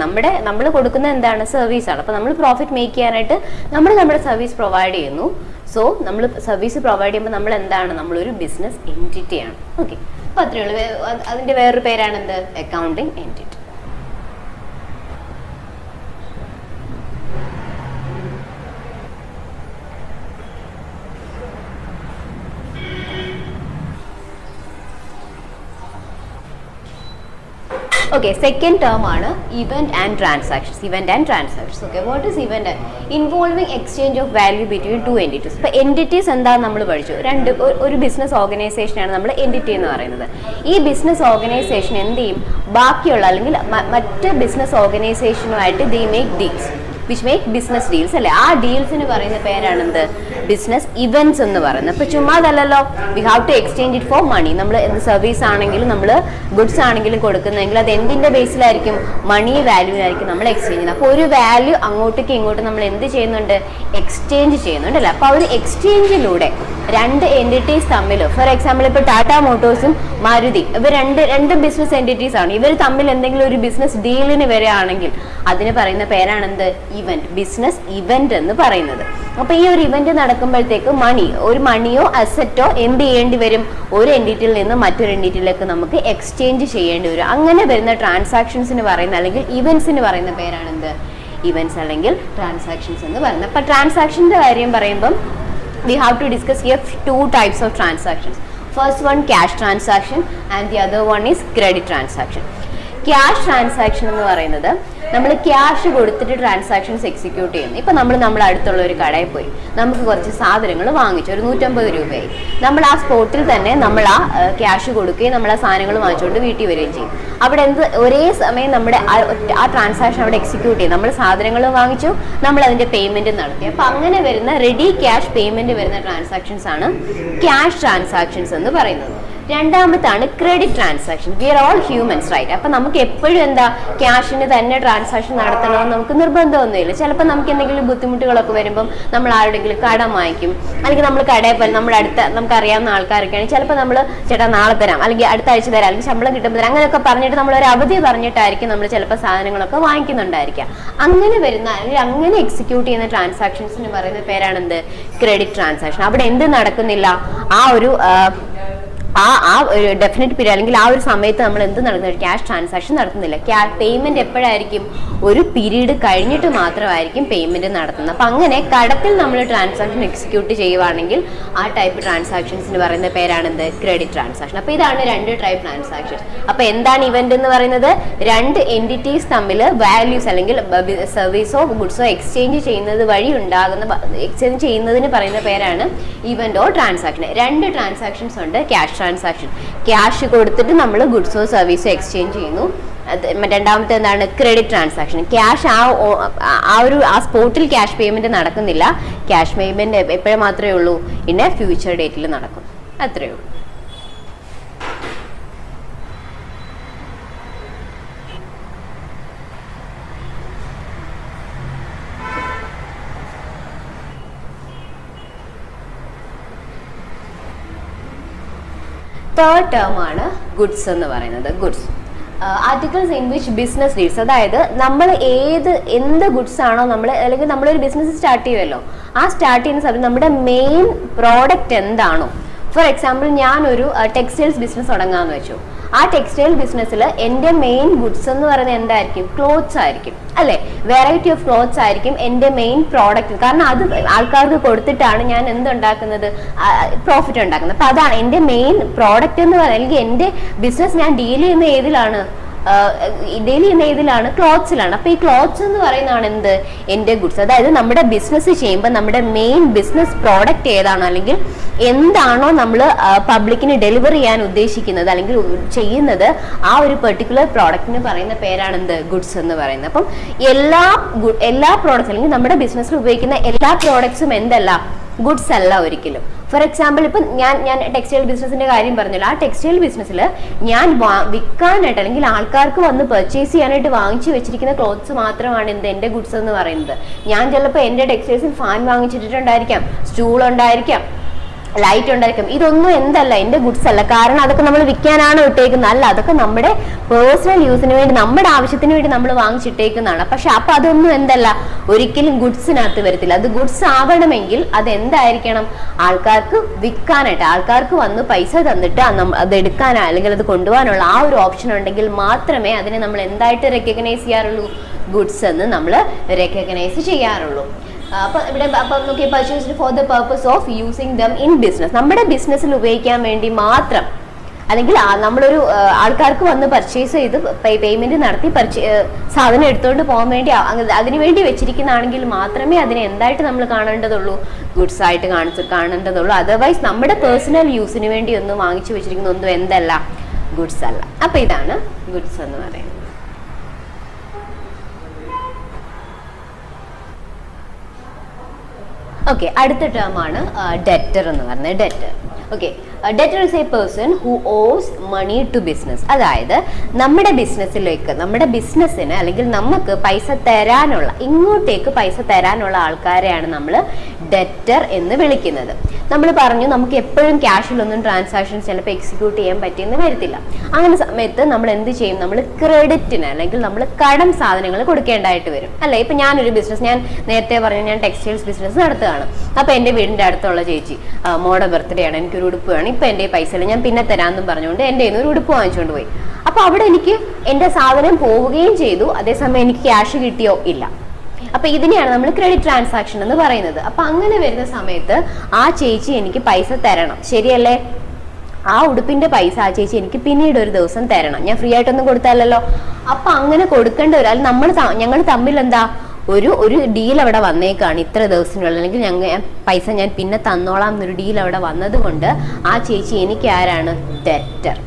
നമ്മൾ കൊടുക്കുന്ന എന്താണ്, സർവീസാണ്. അപ്പോൾ നമ്മൾ പ്രോഫിറ്റ് മേക്ക് ചെയ്യാനായിട്ട് നമ്മുടെ സർവീസ് പ്രൊവൈഡ് ചെയ്യുന്നു. സോ നമ്മൾ സർവീസ് പ്രൊവൈഡ് ചെയ്യുമ്പോൾ നമ്മൾ എന്താണ്, നമ്മളൊരു ബിസിനസ് എൻറ്റിറ്റിയാണ്. ഓക്കെ, അപ്പോൾ അത്രയേ ഉള്ളൂ. അതിൻ്റെ വേറൊരു പേരാണ് എന്ത്, accounting entity. Okay, second term ആണ് event and transactions. Okay, what is event? Involving exchange of value between two entities. ഇപ്പോൾ entities എന്താണെന്ന് നമ്മൾ പഠിച്ചു. ഒരു ബിസിനസ് ഓർഗനൈസേഷനാണ് നമ്മൾ എൻറ്റിറ്റി എന്ന് പറയുന്നത്. ഈ ബിസിനസ് ഓർഗനൈസേഷൻ എന്ത് ചെയ്യും, ബാക്കിയുള്ള അല്ലെങ്കിൽ മറ്റ് business ഓർഗനൈസേഷനുമായിട്ട് they make deals. which make business deals അല്ലേ. ആ ഡീൽസിന് പറയുന്ന പേരാണ് എന്ത്, ബിസിനസ് ഇവന്റ്സ് എന്ന് പറയുന്നത്. അപ്പോൾ ചുമ്മാതല്ലല്ലോ, we have to exchange it for money. നമ്മൾ എന്ത് സർവീസ് ആണെങ്കിലും നമ്മൾ ഗുഡ്സ് ആണെങ്കിലും കൊടുക്കുന്നതെങ്കിൽ അത് എന്തിൻ്റെ ബേസിലായിരിക്കും, മണി വാല്യൂവിലായിരിക്കും നമ്മൾ എക്സ്ചേഞ്ച് ചെയ്യുന്നത്. അപ്പോൾ ഒരു വാല്യൂ അങ്ങോട്ടേക്ക് ഇങ്ങോട്ട് നമ്മൾ എന്ത് ചെയ്യുന്നുണ്ട്, എക്സ്ചേഞ്ച് ചെയ്യുന്നുണ്ടല്ലോ. അപ്പോൾ ആ ഒരു എക്സ്ചേഞ്ചിലൂടെ രണ്ട് എൻറ്റിറ്റീസ് തമ്മിൽ, ഫോർ എക്സാമ്പിൾ ഇപ്പോൾ ടാറ്റ മോട്ടോഴ്സും മാരുതി, ഇവർ രണ്ട് ബിസിനസ് എൻറ്റിറ്റീസ് ആണ്. ഇവർ തമ്മിൽ എന്തെങ്കിലും ഒരു ബിസിനസ് ഡീലിന് വരികയാണെങ്കിൽ അതിന് പറയുന്ന പേരാണ് എന്ത്, ഇവന്റ്, ബിസിനസ് ഇവന്റ് എന്ന് പറയുന്നത്. അപ്പൊ ഈ ഒരു ഇവന്റ് നടക്കുമ്പോഴത്തേക്ക് ഒരു മണിയോ അസറ്റോ എന്ത് ചെയ്യേണ്ടി വരും, ഒരു എൻറ്റിറ്റിയിൽ നിന്ന് മറ്റൊരു എൻറ്റിറ്റിയിലേക്ക് നമുക്ക് എക്സ്ചേഞ്ച് ചെയ്യേണ്ടി വരും. അങ്ങനെ വരുന്ന ട്രാൻസാക്ഷൻസിന് പറയുന്ന അല്ലെങ്കിൽ ഇവന്റ്സിന് പറയുന്ന പേരാണ് എന്ത്, ഇവന്റ്സ് അല്ലെങ്കിൽ ട്രാൻസാക്ഷൻസ് എന്ന് പറയുന്നത്. അപ്പൊ ട്രാൻസാക്ഷന്റെ കാര്യം പറയുമ്പം we have to discuss here two types of transactions. First one, cash transaction, and the other one is credit transaction. Cash transaction എന്ന് പറയുന്നത് നമ്മൾ ക്യാഷ് കൊടുത്തിട്ട് ട്രാൻസാക്ഷൻസ് എക്സിക്യൂട്ട് ചെയ്യുന്നു. ഇപ്പം നമ്മൾ അടുത്തുള്ള ഒരു കടയിൽ പോയി നമുക്ക് കുറച്ച് സാധനങ്ങൾ വാങ്ങിച്ചു, ഒരു 150 രൂപയായി. നമ്മൾ ആ സ്പോട്ടിൽ തന്നെ നമ്മൾ ആ ക്യാഷ് കൊടുക്കുകയും നമ്മൾ ആ സാധനങ്ങൾ വാങ്ങിച്ചുകൊണ്ട് വീട്ടിൽ വരികയും ചെയ്യും. അവിടെ ഒരേ സമയം നമ്മുടെ ആ ട്രാൻസാക്ഷൻ അവിടെ എക്സിക്യൂട്ട് ചെയ്യും. നമ്മൾ സാധനങ്ങൾ വാങ്ങിച്ചു, നമ്മൾ അതിൻ്റെ പേയ്മെൻറ്റ് നടത്തി. അപ്പം അങ്ങനെ വരുന്ന റെഡി ക്യാഷ് പേയ്മെൻറ്റ് വരുന്ന ട്രാൻസാക്ഷൻസ് ആണ് ക്യാഷ് ട്രാൻസാക്ഷൻസ് എന്ന് പറയുന്നത്. രണ്ടാമത്താണ് credit transaction. We are all humans, right? അപ്പം നമുക്ക് എപ്പോഴും എന്താ ക്യാഷിന് തന്നെ ട്രാൻസാക്ഷൻ നടത്തണമെന്ന് നമുക്ക് നിർബന്ധമൊന്നുമില്ല. ചിലപ്പോൾ നമുക്ക് എന്തെങ്കിലും ബുദ്ധിമുട്ടുകളൊക്കെ വരുമ്പം നമ്മൾ ആരുടെങ്കിലും കടം വാങ്ങിക്കും, അല്ലെങ്കിൽ നമ്മൾ കടയിൽ പോയി നമുക്ക് അറിയാവുന്ന ആൾക്കാരൊക്കെയാണ് ചിലപ്പോൾ നമ്മൾ ചേട്ടാ നാളെ തരാം, അല്ലെങ്കിൽ അടുത്ത ആഴ്ച തരാം, അല്ലെങ്കിൽ ശമ്പളം കിട്ടുമ്പോൾ തരാം, അങ്ങനെയൊക്കെ പറഞ്ഞിട്ട് നമ്മളൊരു അവധി പറഞ്ഞിട്ടായിരിക്കും നമ്മൾ ചിലപ്പോൾ സാധനങ്ങളൊക്കെ വാങ്ങിക്കുന്നുണ്ടായിരിക്കാം. അങ്ങനെ വരുന്ന അല്ലെങ്കിൽ അങ്ങനെ എക്സിക്യൂട്ട് ചെയ്യുന്ന ട്രാൻസാക്ഷൻസിന് പറയുന്ന പേരാണെന്ത്, ക്രെഡിറ്റ് ട്രാൻസാക്ഷൻ. അവിടെ എന്ത് നടക്കുന്നില്ല, ആ ഒരു ഡെഫിനറ്റ് പീരീഡ് അല്ലെങ്കിൽ ആ ഒരു സമയത്ത് നമ്മൾ എന്ത് നടക്കുന്നില്ല, ക്യാഷ് ട്രാൻസാക്ഷൻ നടത്തുന്നില്ല. പേയ്മെന്റ് എപ്പോഴായിരിക്കും, ഒരു പീരീഡ് കഴിഞ്ഞിട്ട് മാത്രമായിരിക്കും പേയ്മെന്റ് നടത്തുന്നത്. അപ്പം അങ്ങനെ കടത്തിൽ നമ്മൾ ട്രാൻസാക്ഷൻ എക്സിക്യൂട്ട് ചെയ്യുവാണെങ്കിൽ ആ ടൈപ്പ് ട്രാൻസാക്ഷൻസിന് പറയുന്ന പേരാണെന്ത്, ക്രെഡിറ്റ് ട്രാൻസാക്ഷൻ. അപ്പോൾ ഇതാണ് രണ്ട് ടൈപ്പ് ട്രാൻസാക്ഷൻസ്. അപ്പോൾ എന്താണ് ഇവന്റ് എന്ന് പറയുന്നത്, രണ്ട് എൻറ്റിറ്റീസ് തമ്മിൽ വാല്യൂസ് അല്ലെങ്കിൽ സർവീസോ ഗുഡ്സോ എക്സ്ചേഞ്ച് ചെയ്യുന്നത് വഴി എക്സ്ചേഞ്ച് ചെയ്യുന്നതിന് പറയുന്ന പേരാണ് ഇവന്റ് ഓ ട്രാൻസാക്ഷൻ. രണ്ട് ട്രാൻസാക്ഷൻസ് ഉണ്ട്. ക്യാഷ് ട്രാൻസാക്ഷൻ, ക്യാഷ് കൊടുത്തിട്ട് നമ്മൾ ഗുഡ്സോ സർവീസോ എക്സ്ചേഞ്ച് ചെയ്യുന്നു. രണ്ടാമത്തെ എന്താണ്, ക്രെഡിറ്റ് ട്രാൻസാക്ഷൻ. ക്യാഷ് ആ സ്പോട്ടിൽ ക്യാഷ് പേയ്മെന്റ് നടക്കുന്നില്ല. ക്യാഷ് പേയ്മെന്റ് എപ്പോഴും മാത്രമേ ഉള്ളൂ, പിന്നെ ഫ്യൂച്ചർ ഡേറ്റിൽ നടക്കും. അത്രയേ ഉള്ളൂ. തേർഡ് ടേം ആണ് ഗുഡ്സ് എന്ന് പറയുന്നത്. Goods articles in which business deals, അതായത് നമ്മൾ എന്ത് ഗുഡ്സ് ആണോ അല്ലെങ്കിൽ നമ്മളൊരു ബിസിനസ് സ്റ്റാർട്ട് ചെയ്യുമല്ലോ, ആ സ്റ്റാർട്ട് ചെയ്യുന്ന സമയത്ത് നമ്മുടെ മെയിൻ പ്രോഡക്റ്റ് എന്താണോ, ഫോർ എക്സാമ്പിൾ ഞാനൊരു ടെക്സ്റ്റൈൽസ് ബിസിനസ് തുടങ്ങാമെന്ന് വെച്ചു. ആ ടെക്സ്റ്റൈൽ ബിസിനസ്സിൽ എൻ്റെ മെയിൻ ഗുഡ്സ് എന്ന് പറയുന്നത് എന്തായിരിക്കും, ക്ലോത്ത്സ് ആയിരിക്കും അല്ലേ. വെറൈറ്റി ഓഫ് ക്ലോത്ത്സ് ആയിരിക്കും എൻ്റെ മെയിൻ പ്രോഡക്റ്റ്. കാരണം അത് ആൾക്കാർക്ക് കൊടുത്തിട്ടാണ് ഞാൻ എന്തുണ്ടാക്കുന്നത്, പ്രോഫിറ്റ് ഉണ്ടാക്കുന്നത്. അപ്പം അതാണ് എൻ്റെ മെയിൻ പ്രോഡക്റ്റ് എന്ന് പറയുന്നത്. അല്ലെങ്കിൽ എൻ്റെ ബിസിനസ് ഞാൻ ഡീൽ ചെയ്യുന്ന ഏതിലാണ്, ക്ലോത്ത്സിലാണ്. അപ്പൊ ഈ ക്ലോത്ത്സ് എന്ന് പറയുന്നതാണ് എന്ത്, എൻ്റെ ഗുഡ്സ്. അതായത് നമ്മുടെ ബിസിനസ് ചെയ്യുമ്പോൾ നമ്മുടെ മെയിൻ ബിസിനസ് പ്രോഡക്റ്റ് ഏതാണോ അല്ലെങ്കിൽ എന്താണോ നമ്മൾ പബ്ലിക്കിന് ഡെലിവർ ചെയ്യാൻ ഉദ്ദേശിക്കുന്നത് അല്ലെങ്കിൽ ചെയ്യുന്നത്, ആ ഒരു പെർട്ടിക്കുലർ പ്രോഡക്റ്റിന് പറയുന്ന പേരാണ് എന്ത്, ഗുഡ്സ് എന്ന് പറയുന്നത്. അപ്പം എല്ലാ പ്രോഡക്റ്റ്സ് അല്ലെങ്കിൽ നമ്മുടെ ബിസിനസ്സിൽ ഉപയോഗിക്കുന്ന എല്ലാ പ്രോഡക്ട്സും എന്തല്ല, ഗുഡ്സ് അല്ല ഒരിക്കലും. ഫോർ എക്സാമ്പിൾ ഇപ്പം ഞാൻ ടെക്സ്റ്റൈൽ ബിസിനസിന്റെ കാര്യം പറഞ്ഞല്ലോ. ആ ടെക്സ്റ്റൈൽ ബിസിനസ്സിൽ ഞാൻ വിൽക്കാനായിട്ട് അല്ലെങ്കിൽ ആൾക്കാർക്ക് വന്ന് പർച്ചേസ് ചെയ്യാനായിട്ട് വാങ്ങിച്ചു വെച്ചിരിക്കുന്ന ക്ലോത്ത്സ് മാത്രമാണ് എൻ്റെ ഗുഡ്സ് എന്ന് പറയുന്നത്. ഞാൻ ചിലപ്പോൾ എൻ്റെ ടെക്സ്റ്റൈൽസിൽ ഫാൻ വാങ്ങിച്ചിട്ടുണ്ടായിരിക്കാം, സ്റ്റൂൾ ഉണ്ടായിരിക്കാം, ലൈറ്റ് ഉണ്ടായിരിക്കും. ഇതൊന്നും എന്തല്ല, എന്റെ ഗുഡ്സ് അല്ല. കാരണം അതൊക്കെ നമ്മൾ വിൽക്കാനാണോ ഇട്ടേക്കുന്നത്? അല്ല, അതൊക്കെ നമ്മുടെ പേഴ്സണൽ യൂസിന് വേണ്ടി, നമ്മുടെ ആവശ്യത്തിന് വേണ്ടി നമ്മൾ വാങ്ങിച്ചിട്ടേക്കുന്നതാണ്. പക്ഷെ അപ്പൊ അതൊന്നും എന്തല്ല, ഒരിക്കലും ഗുഡ്സിനകത്ത് വരത്തില്ല. അത് ഗുഡ്സ് ആവണമെങ്കിൽ അത് എന്തായിരിക്കണം, ആൾക്കാർക്ക് വിൽക്കാനായിട്ട്, ആൾക്കാർക്ക് വന്ന് പൈസ തന്നിട്ട് അത് എടുക്കാനോ അല്ലെങ്കിൽ അത് കൊണ്ടുപോകാനുള്ള ആ ഒരു ഓപ്ഷൻ ഉണ്ടെങ്കിൽ മാത്രമേ അതിനെ നമ്മൾ എന്തായിട്ട് റെക്കഗ്നൈസ് ചെയ്യാറുള്ളൂ, ഗുഡ്സ് എന്ന് നമ്മൾ റെക്കഗ്നൈസ് ചെയ്യാറുള്ളൂ. അപ്പൊ ഇവിടെ നോക്കി, purchased for the purpose of using them in business, നമ്മുടെ ബിസിനസ്സിൽ ഉപയോഗിക്കാൻ വേണ്ടി മാത്രം, അല്ലെങ്കിൽ നമ്മളൊരു ആൾക്കാർക്ക് വന്ന് പർച്ചേസ് ചെയ്ത് പേയ്മെന്റ് നടത്തി സാധനം എടുത്തുകൊണ്ട് പോകാൻ വേണ്ടി അതിനുവേണ്ടി വെച്ചിരിക്കുന്നതാണെങ്കിൽ മാത്രമേ അതിനെ എന്തായിട്ട് നമ്മൾ കാണേണ്ടതുള്ളൂ, ഗുഡ്സ് ആയിട്ട് കാണേണ്ടതുള്ളൂ. അതർവൈസ് നമ്മുടെ പേഴ്സണൽ യൂസിന് വേണ്ടി ഒന്നും വാങ്ങിച്ചു വെച്ചിരിക്കുന്ന ഒന്നും എന്തല്ല, ഗുഡ്സ് അല്ല. അപ്പൊ ഇതാണ് ഗുഡ്സ് എന്ന് പറയുന്നത്. ഓക്കെ, അടുത്ത ടേം ആണ് ഡെറ്റർ എന്ന് പറയുന്നത്. Debtor, okay, debtor is a person who owes money to business. അതായത് നമ്മുടെ ബിസിനസ്സിലേക്ക്, നമ്മുടെ ബിസിനസ്സിന് അല്ലെങ്കിൽ നമുക്ക് പൈസ തരാനുള്ള, ഇങ്ങോട്ടേക്ക് പൈസ തരാനുള്ള ആൾക്കാരെയാണ് നമ്മൾ ഡെറ്റർ എന്ന് വിളിക്കുന്നത്. നമ്മൾ പറഞ്ഞു, നമുക്ക് എപ്പോഴും ക്യാഷിലൊന്നും ട്രാൻസാക്ഷൻസ് ചിലപ്പോൾ എക്സിക്യൂട്ട് ചെയ്യാൻ പറ്റിയെന്ന് വരത്തില്ല. അങ്ങനെ സമയത്ത് നമ്മൾ എന്ത് ചെയ്യും, നമ്മൾ ക്രെഡിറ്റിന് അല്ലെങ്കിൽ നമ്മൾ കടം സാധനങ്ങൾ കൊടുക്കേണ്ടതായിട്ട് വരും, അല്ലെ? ഇപ്പൊ ഞാനൊരു ബിസിനസ്, ഞാൻ നേരത്തെ പറഞ്ഞു ഞാൻ ടെക്സ്റ്റൈൽസ് ബിസിനസ് നടത്തുകയാണ്. അപ്പൊ എന്റെ വീടിന്റെ അടുത്തുള്ള ചേച്ചി മോടെ ബർത്ത്ഡേ ആണ്, എനിക്കൊരു ഉടുപ്പ് വേണം, ഇപ്പൊ എന്റെ പൈസ ഇല്ല, ഞാൻ പിന്നെ തരാമെന്നും പറഞ്ഞുകൊണ്ട് എന്റെ ഒരു ഉടുപ്പ് വാങ്ങിച്ചുകൊണ്ട് പോയി. അപ്പൊ അവിടെ എനിക്ക് എന്റെ സാധനം പോവുകയും ചെയ്തു, അതേസമയം എനിക്ക് ക്യാഷ് കിട്ടിയോ ഇല്ല. അപ്പൊ ഇതിനെയാണ് നമ്മൾ ക്രെഡിറ്റ് ട്രാൻസാക്ഷൻ എന്ന് പറയുന്നത്. അപ്പൊ അങ്ങനെ വരുന്ന സമയത്ത് ആ ചേച്ചി എനിക്ക് പൈസ തരണം, ശരിയല്ലേ? ആ ഉടുപ്പിന്റെ പൈസ ആ ചേച്ചി എനിക്ക് പിന്നീട് ഒരു ദിവസം തരണം, ഞാൻ ഫ്രീ ആയിട്ടൊന്നും കൊടുത്താലല്ലോ. അപ്പൊ അങ്ങനെ കൊടുക്കേണ്ട ഒരു, ഞങ്ങൾ തമ്മിൽ എന്താ, ഒരു ഡീൽ അവിടെ വന്നേക്കാണ്, ഇത്ര ദിവസത്തിനുള്ളിൽ, അല്ലെങ്കിൽ പൈസ ഞാൻ പിന്നെ തന്നോളാം എന്നൊരു ഡീൽ അവിടെ വന്നത് കൊണ്ട് ആ ചേച്ചി എനിക്ക് ആരാണ്, ഡെറ്റർ.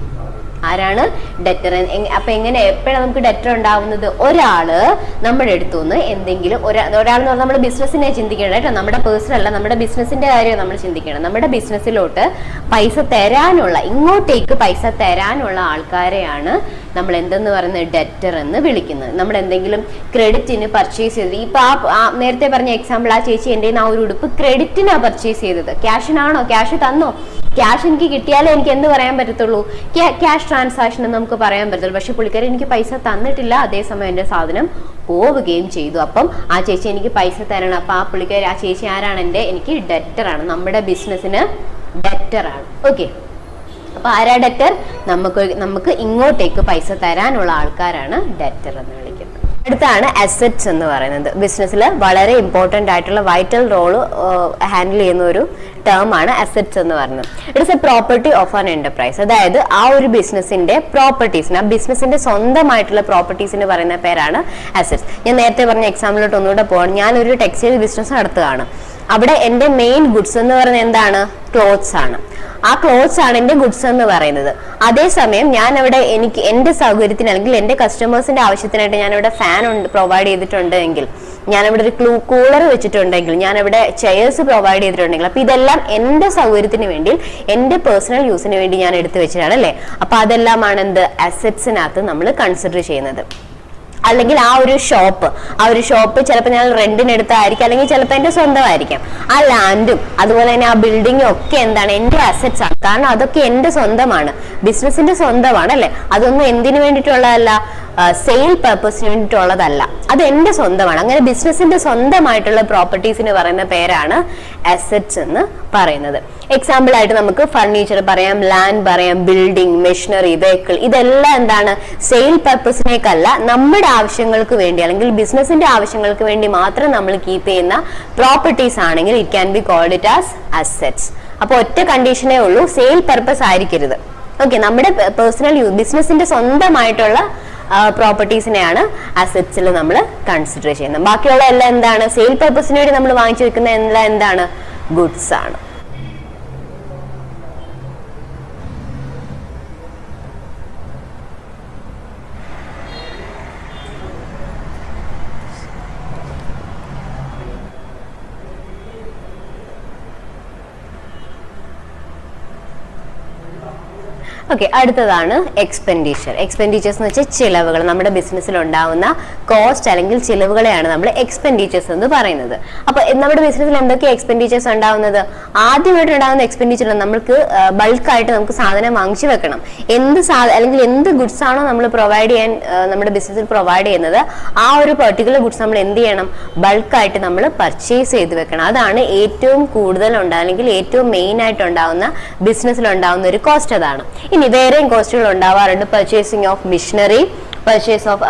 ആരാണ്, ഡെറ്റർ. അപ്പൊ എങ്ങനെ, എപ്പോഴാണ് നമുക്ക് ഡെറ്റർ ഉണ്ടാവുന്നത്? ഒരാള് നമ്മുടെ അടുത്തുനിന്ന് എന്തെങ്കിലും, ഒരാളെന്ന് പറഞ്ഞാൽ നമ്മുടെ ബിസിനസ്സിനെ ചിന്തിക്കണം കേട്ടോ, നമ്മുടെ പേഴ്സണൽ അല്ല, നമ്മുടെ ബിസിനസിന്റെ കാര്യം നമ്മൾ ചിന്തിക്കണം. നമ്മുടെ ബിസിനസ്സിലോട്ട് പൈസ തരാനുള്ള, ഇങ്ങോട്ടേക്ക് പൈസ തരാനുള്ള ആൾക്കാരെയാണ് നമ്മൾ എന്തെന്ന് പറയുന്നത്, ഡെറ്റർ എന്ന് വിളിക്കുന്നത്. നമ്മൾ എന്തെങ്കിലും ക്രെഡിറ്റിന് പർച്ചേസ് ചെയ്തത്, ഇപ്പൊ ആ നേരത്തെ പറഞ്ഞ എക്സാമ്പിൾ, ആ ചേച്ചി എന്റെ ആ ഒരു ഉടുപ്പ് ക്രെഡിറ്റിനാണ് പർച്ചേസ് ചെയ്തത്, ക്യാഷിനാണോ, ക്യാഷ് തന്നോ? ക്യാഷ് എനിക്ക് കിട്ടിയാലേ എനിക്ക് എന്ത് പറയാൻ പറ്റത്തുള്ളൂ, ക്യാഷ് ട്രാൻസാക്ഷൻ എന്ന് നമുക്ക് പറയാൻ പറ്റത്തുള്ളൂ. പക്ഷെ പുള്ളിക്കാരി എനിക്ക് പൈസ തന്നിട്ടില്ല, അതേസമയം എന്റെ സാധനം പോവുകയും ചെയ്തു. അപ്പം ആ ചേച്ചി എനിക്ക് പൈസ തരണം. അപ്പൊ ആ പുള്ളിക്കാരി, ആ ചേച്ചി ആരാണ്, എനിക്ക് ഡെറ്റർ ആണ്, നമ്മുടെ ബിസിനസ്സിന് ഡെറ്റർ ആണ്. ഓക്കെ, അപ്പൊ ആരാ ഡെറ്റർ? നമുക്ക് ഇങ്ങോട്ടേക്ക് പൈസ തരാനുള്ള ആൾക്കാരാണ് ഡെറ്റർ എന്ന് വിളിക്കുന്നത്. അടുത്താണ് അസറ്റ്സ് എന്ന് പറയുന്നത്. ബിസിനസ്സിൽ വളരെ ഇമ്പോർട്ടൻ്റ് ആയിട്ടുള്ള വൈറ്റൽ റോള് ഹാൻഡിൽ ചെയ്യുന്ന ഒരു ടേം ആണ് അസറ്റ്സ് എന്ന് പറയുന്നത്. It's A property of an enterprise. അതായത് ആ ഒരു ബിസിനസിന്റെ പ്രോപ്പർട്ടീസിന്, ആ ബിസിനസിന്റെ സ്വന്തമായിട്ടുള്ള പ്രോപ്പർട്ടീസിന് പറയുന്ന പേരാണ് അസറ്റ്സ്. ഞാൻ നേരത്തെ പറഞ്ഞ എക്സാമ്പിളിലോട്ട് ഒന്നുകൂടെ പോകണം. ഞാനൊരു ടെക്സ്റ്റൈൽ ബിസിനസ് നടത്തുകയാണ്. അവിടെ എൻ്റെ മെയിൻ ഗുഡ്സ് എന്ന് പറയുന്നത് എന്താണ്? ക്ലോത്ത്സ് ആണ്. ആ ക്ലോത്ത്സ് ആണ് എൻ്റെ ഗുഡ്സ് എന്ന് പറയുന്നത്. അതേസമയം ഞാൻ അവിടെ എനിക്ക് എൻ്റെ സൗകര്യത്തിന് അല്ലെങ്കിൽ എൻ്റെ കസ്റ്റമേഴ്സിന്റെ ആവശ്യത്തിനായിട്ട് ഞാനിവിടെ ഫാൻ പ്രൊവൈഡ് ചെയ്തിട്ടുണ്ടെങ്കിൽ, ഞാനിവിടെ ഒരു കൂളർ വെച്ചിട്ടുണ്ടെങ്കിൽ, ഞാനിവിടെ ചെയർസ് പ്രൊവൈഡ് ചെയ്തിട്ടുണ്ടെങ്കിൽ, അപ്പൊ ഇതെല്ലാം എൻ്റെ സൗകര്യത്തിന് വേണ്ടി, എൻ്റെ പേഴ്സണൽ യൂസിന് വേണ്ടി ഞാൻ എടുത്തു വെച്ചിട്ടാണ്, അല്ലേ? അപ്പൊ അതെല്ലാമാണ് എന്ത്, അസറ്റ്സിനകത്ത് നമ്മൾ കൺസിഡർ ചെയ്യുന്നത്. അല്ലെങ്കിൽ ആ ഒരു ഷോപ്പ് ചിലപ്പോൾ ഞാൻ റെന്റിന് എടുത്തായിരിക്കും, അല്ലെങ്കിൽ ചിലപ്പോൾ എൻ്റെ സ്വന്തമായിരിക്കാം. ആ ലാൻഡും അതുപോലെ തന്നെ ആ ബിൽഡിങ്ങും ഒക്കെ എന്താണ്, എൻ്റെ അസറ്റ്സ് ആണ്. കാരണം അതൊക്കെ എൻ്റെ സ്വന്തമാണ്, ബിസിനസിന്റെ സ്വന്തമാണ്, അല്ലെ? അതൊന്നും എന്തിനു വേണ്ടിയിട്ടുള്ളതല്ല, സെയിൽ പർപ്പസിന് വേണ്ടിയിട്ടുള്ളതല്ല, അത് എൻ്റെ സ്വന്തമാണ്. അങ്ങനെ ബിസിനസിന്റെ സ്വന്തമായിട്ടുള്ള പ്രോപ്പർട്ടീസിന് പറയുന്ന പേരാണ് അസറ്റ്സ് എന്ന് പറയുന്നത്. എക്സാമ്പിൾ ആയിട്ട് നമുക്ക് ഫർണിച്ചർ പറയാം, ലാൻഡ് പറയാം, ബിൽഡിംഗ്, മെഷീനറി, വെഹിക്കിൾ, ഇതെല്ലാം എന്താണ്, സെയിൽ പർപ്പസിനേക്കല്ല, നമ്മുടെ ആവശ്യങ്ങൾക്ക് വേണ്ടി അല്ലെങ്കിൽ ബിസിനസിന്റെ ആവശ്യങ്ങൾക്ക് വേണ്ടി മാത്രം നമ്മൾ കീപ്പ് ചെയ്യുന്ന പ്രോപ്പർട്ടീസ് ആണെങ്കിൽ it can be called it as assets. അപ്പൊ ഒറ്റ കണ്ടീഷനേ ഉള്ളൂ, സെയിൽ പർപ്പസ് ആയിരിക്കരുത്. ഓക്കെ, നമ്മുടെ പേഴ്സണൽ ബിസിനസിന്റെ സ്വന്തമായിട്ടുള്ള പ്രോപ്പർട്ടീസിനെയാണ് അസറ്റ്സിൽ നമ്മൾ കൺസിഡർ ചെയ്യുന്നത്. ബാക്കിയുള്ള എല്ലാം എന്താണ്, സെയിൽ പർപ്പസിന് വേണ്ടി നമ്മൾ വാങ്ങിച്ചു വെക്കുന്ന എല്ലാം എന്താണ്, ഗുഡ്സ് ആണ്. ഓക്കെ, അടുത്തതാണ് എക്സ്പെൻഡിച്ചർ. എക്സ്പെൻഡിച്ചേഴ്സ് എന്ന് വെച്ചാൽ ചിലവുകൾ, നമ്മുടെ ബിസിനസ്സിൽ ഉണ്ടാവുന്ന കോസ്റ്റ് അല്ലെങ്കിൽ ചിലവുകളെയാണ് നമ്മൾ എക്സ്പെൻഡിച്ചേഴ്സ് എന്ന് പറയുന്നത്. അപ്പൊ നമ്മുടെ ബിസിനസ്സിൽ എന്തൊക്കെ എക്സ്പെൻഡിച്ചേഴ്സ് ഉണ്ടാവുന്നത്? ആദ്യമായിട്ട് ഉണ്ടാകുന്ന എക്സ്പെൻഡിച്ചർ നമുക്ക് ബൾക്കായിട്ട് നമുക്ക് സാധനം വാങ്ങിച്ചു വെക്കണം. അല്ലെങ്കിൽ എന്ത് ഗുഡ്സ് ആണോ നമ്മൾ പ്രൊവൈഡ് ചെയ്യാൻ നമ്മുടെ ബിസിനസ്സിൽ പ്രൊവൈഡ് ചെയ്യുന്നത്, ആ ഒരു പെർട്ടിക്കുലർ ഗുഡ്സ് നമ്മൾ എന്ത് ചെയ്യണം? ബൾക്കായിട്ട് നമ്മൾ പർച്ചേസ് ചെയ്ത് വെക്കണം. അതാണ് ഏറ്റവും കൂടുതൽ അല്ലെങ്കിൽ ഏറ്റവും മെയിൻ ആയിട്ട് ഉണ്ടാവുന്ന ബിസിനസ്സിൽ ഉണ്ടാവുന്ന ഒരു കോസ്റ്റ്. അതാണ്. ഇനി വേറെയും കോസ്റ്റുകൾ ഉണ്ടാവാറുണ്ട്. Purchasing of machinery, purchase of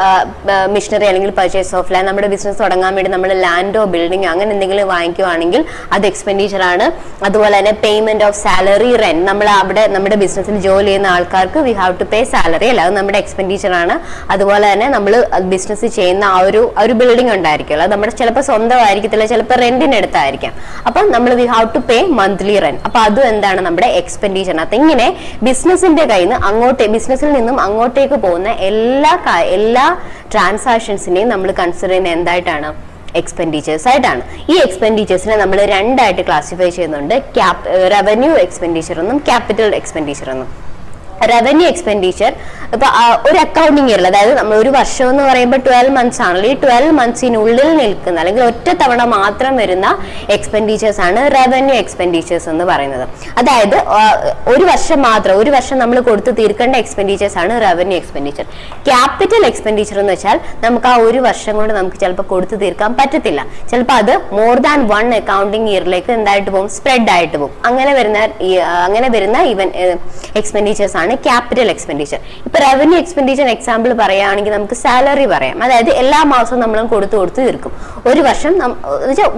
machinery അല്ലെങ്കിൽ പർച്ചേസ് ഓഫ് ലാൻഡ്. നമ്മുടെ ബിസിനസ് തുടങ്ങാൻ വേണ്ടി നമ്മൾ ലാൻഡോ ബിൽഡിങ്ങോ അങ്ങനെ എന്തെങ്കിലും വാങ്ങിക്കുവാണെങ്കിൽ അത് എക്സ്പെൻഡിച്ചർ ആണ്. അതുപോലെ തന്നെ പേയ്മെന്റ് ഓഫ് സാലറി, റെന്റ്. നമ്മൾ അവിടെ നമ്മുടെ ബിസിനസ്സിൽ ജോലി ചെയ്യുന്ന ആൾക്കാർക്ക് we have to pay salary അല്ല, അത് നമ്മുടെ എക്സ്പെൻഡിച്ചർ ആണ്. അതുപോലെ തന്നെ നമ്മൾ ബിസിനസ് ചെയ്യുന്ന ആ ഒരു ബിൽഡിംഗ് ഉണ്ടായിരിക്കുമല്ലോ, അത് നമ്മുടെ ചിലപ്പോൾ സ്വന്തമായിരിക്കത്തില്ല, ചിലപ്പോൾ റെന്റിന് എടുത്തായിരിക്കാം. അപ്പം നമ്മൾ we have to pay monthly rent. അപ്പൊ അതും എന്താണ്? നമ്മുടെ എക്സ്പെൻഡിച്ചർ. ഇങ്ങനെ ബിസിനസിന്റെ കയ്യിൽ നിന്ന് ബിസിനസ്സിൽ നിന്നും അങ്ങോട്ടേക്ക് പോകുന്ന എല്ലാ ട്രാൻസാക്ഷൻസിനെയും നമ്മൾ കൺസിഡർ ചെയ്യുന്ന എന്തായിട്ടാണ്? എക്സ്പെൻഡിച്ചേഴ്സ് ആയിട്ടാണ്. ഈ എക്സ്പെൻഡിച്ചേഴ്സിനെ നമ്മൾ രണ്ടായിട്ട് ക്ലാസിഫൈ ചെയ്യുന്നുണ്ട്. റവന്യൂ എക്സ്പെൻഡിച്ചർ എന്നും ക്യാപിറ്റൽ എക്സ്പെൻഡിച്ചർ എന്നും. റവന്യൂ എക്സ്പെൻഡിച്ചർ ഇപ്പൊ ഒരു അക്കൗണ്ടിങ് ഇയറിൽ, അതായത് നമ്മൾ ഒരു വർഷം എന്ന് പറയുമ്പോൾ 12 months ആണല്ലോ, ഈ 12 monthsനുള്ളിൽ നിൽക്കുന്ന അല്ലെങ്കിൽ ഒറ്റ തവണ മാത്രം വരുന്ന എക്സ്പെൻഡിച്ചേഴ്സ് ആണ് റവന്യൂ എക്സ്പെൻഡിച്ചേഴ്സ് എന്ന് പറയുന്നത്. അതായത് ഒരു വർഷം നമ്മൾ കൊടുത്തു തീർക്കേണ്ട എക്സ്പെൻഡിച്ചേഴ്സ് ആണ് റവന്യൂ എക്സ്പെൻഡിച്ചർ. ക്യാപിറ്റൽ എക്സ്പെൻഡിച്ചർ എന്ന് വെച്ചാൽ നമുക്ക് ആ ഒരു വർഷം കൊണ്ട് നമുക്ക് ചിലപ്പോൾ കൊടുത്തു തീർക്കാൻ പറ്റത്തില്ല. ചിലപ്പോൾ അത് മോർ ദാൻ 1 അക്കൗണ്ടിങ് ഇയറിലേക്ക് എന്തായിട്ട് പോകും? സ്പ്രെഡ് ആയിട്ട് പോകും. അങ്ങനെ വരുന്ന ഈവൻ എക്സ്പെൻഡിച്ചേഴ്സ് ആണ് ക്യാപിറ്റൽ എക്സ്പെൻഡിച്ചർ. ഇപ്പൊ റവന്യൂ എക്സ്പെൻഡിച്ചർ എക്സാമ്പിൾ പറയുകയാണെങ്കിൽ നമുക്ക് സാലറി പറയാം. അതായത് എല്ലാ മാസവും നമ്മൾ കൊടുത്തു തീർക്കും. ഒരു വർഷം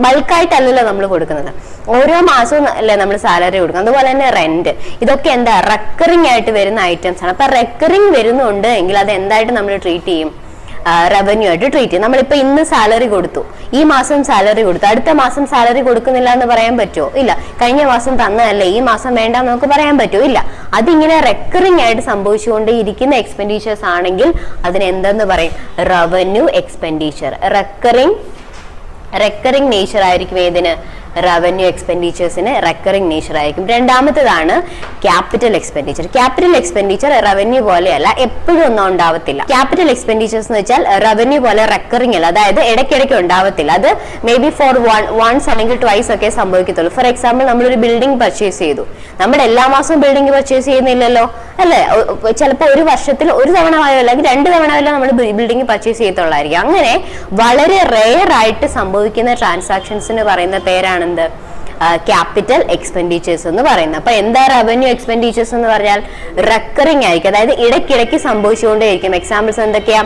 ബൾക്കായിട്ടല്ലല്ലോ നമ്മൾ കൊടുക്കുന്നത്, ഓരോ മാസവും അല്ലേ നമ്മൾ സാലറി കൊടുക്കും. അതുപോലെ തന്നെ റെന്റ്, ഇതൊക്കെ എന്താ? റെക്കറിംഗ് ആയിട്ട് വരുന്ന ഐറ്റംസ് ആണ്. അപ്പൊ റെക്കറിംഗ് വരുന്നുണ്ട് എങ്കിൽ അത് എന്തായിട്ട് നമ്മൾ ട്രീറ്റ് ചെയ്യും? റവന്യൂ ആയിട്ട് ട്രീറ്റ് ചെയ്യും. നമ്മളിപ്പോ ഇന്ന് സാലറി കൊടുത്തു, ഈ മാസം സാലറി കൊടുത്തു, അടുത്ത മാസം സാലറി കൊടുക്കുന്നില്ല എന്ന് പറയാൻ പറ്റുമോ? ഇല്ല. കഴിഞ്ഞ മാസം തന്നതല്ലേ, ഈ മാസം വേണ്ട നമുക്ക് പറയാൻ പറ്റുമോ? ഇല്ല. അതിങ്ങനെ റെക്കറിംഗ് ആയിട്ട് സംഭവിച്ചുകൊണ്ട് ഇരിക്കുന്ന എക്സ്പെൻഡിച്ചേഴ്സ് ആണെങ്കിൽ അതിന് എന്തെന്ന് പറയും? Revenue expenditure. റെക്കറിംഗ് നേച്ചർ ആയിരിക്കും ഏതിന്? റവന്യൂ എക്സ്പെൻഡിച്ചേഴ്സിന് റെക്കറിംഗ് നേച്ചർ ആയിരിക്കും. രണ്ടാമത്തേതാണ് capital expenditure. Capital expenditure revenue പോലെയല്ല, എപ്പോഴും ഒന്നും ഉണ്ടാവത്തില്ല. ക്യാപിറ്റൽ എക്സ്പെൻഡിച്ചേഴ്സ് എന്ന് വെച്ചാൽ റവന്യൂ പോലെ റെക്കറിംഗ് അല്ല, അതായത് ഇടയ്ക്കിടയ്ക്ക് ഉണ്ടാവത്തില്ല. അത് മേ ബി ഫോർ വൺസ് അല്ലെങ്കിൽ ട്വൈസ് ഒക്കെ സംഭവിക്കത്തുള്ളൂ. ഫോർ എക്സാമ്പിൾ, നമ്മളൊരു ബിൽഡിംഗ് പർച്ചേസ് ചെയ്തു. നമ്മുടെ എല്ലാ മാസവും ബിൽഡിംഗ് പർച്ചേസ് ചെയ്യുന്നില്ലല്ലോ, അല്ലേ? ചിലപ്പോൾ ഒരു വർഷത്തിൽ ഒരു തവണ ആയോ അല്ലെങ്കിൽ 2 തവണ ആയല്ലോ നമ്മൾ ബിൽഡിംഗ് പർച്ചേസ് ചെയ്യത്തുള്ളായിരിക്കും. അങ്ങനെ വളരെ റെയർ ആയിട്ട് സംഭവിക്കുന്ന ട്രാൻസാക്ഷൻസിന് പറയുന്ന പേരാണ് ക്യാപിറ്റൽ എക്സ്പെൻഡിച്ചേഴ്സ് എന്ന് പറയുന്നത്. അപ്പൊ എന്താ റവന്യൂ എക്സ്പെൻഡിച്ചേഴ്സ് എന്ന് പറഞ്ഞാൽ? റെക്കറിംഗ് ആയിരിക്കും, അതായത് ഇടയ്ക്കിടയ്ക്ക് സംഭവിച്ചുകൊണ്ടേയിരിക്കും. എക്സാമ്പിൾസ് എന്തൊക്കെയാ?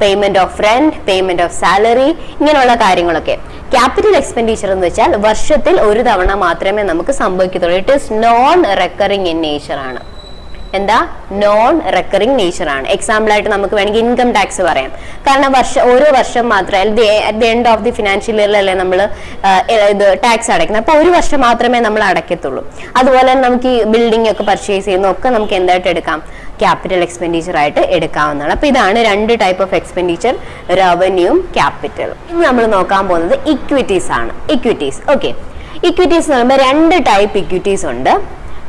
Payment of rent, payment of salary, ഇങ്ങനെയുള്ള കാര്യങ്ങളൊക്കെ. ക്യാപിറ്റൽ എക്സ്പെൻഡിച്ചർ എന്ന് വെച്ചാൽ വർഷത്തിൽ ഒരു തവണ മാത്രമേ നമുക്ക് സംഭവിക്കത്തുള്ളൂ. It is non recurring in nature ആണ്. എന്താ? നോൺ റെക്കറിംഗ് നേച്ചർ ആണ്. എക്സാമ്പിൾ ആയിട്ട് നമുക്ക് വേണമെങ്കിൽ ഇൻകം ടാക്സ് പറയാം. കാരണം ഓരോ വർഷം മാത്രമേ at the end of the financial ഇയറിലല്ലേ നമ്മൾ ഇത് ടാക്സ് അടയ്ക്കുന്നത്. അപ്പൊ ഒരു വർഷം മാത്രമേ നമ്മൾ അടയ്ക്കത്തുള്ളൂ. അതുപോലെ തന്നെ നമുക്ക് ഈ ബിൽഡിംഗ് ഒക്കെ പർച്ചേസ് ചെയ്യുന്നതൊക്കെ നമുക്ക് എന്തായിട്ട് എടുക്കാം? ക്യാപിറ്റൽ എക്സ്പെൻഡിച്ചർ ആയിട്ട് എടുക്കാവുന്നതാണ്. അപ്പൊ ഇതാണ് 2 ടൈപ്പ് ഓഫ് എക്സ്പെൻഡിച്ചർ, റവന്യൂവും ക്യാപിറ്റലും. ഇനി നമ്മൾ നോക്കാൻ പോകുന്നത് ഇക്വിറ്റീസ് ആണ്. ഇക്വിറ്റീസ്. ഓക്കെ, ഇക്വിറ്റീസ് എന്ന് പറയുമ്പോൾ 2 ടൈപ്പ് ഇക്വിറ്റീസ് ഉണ്ട്.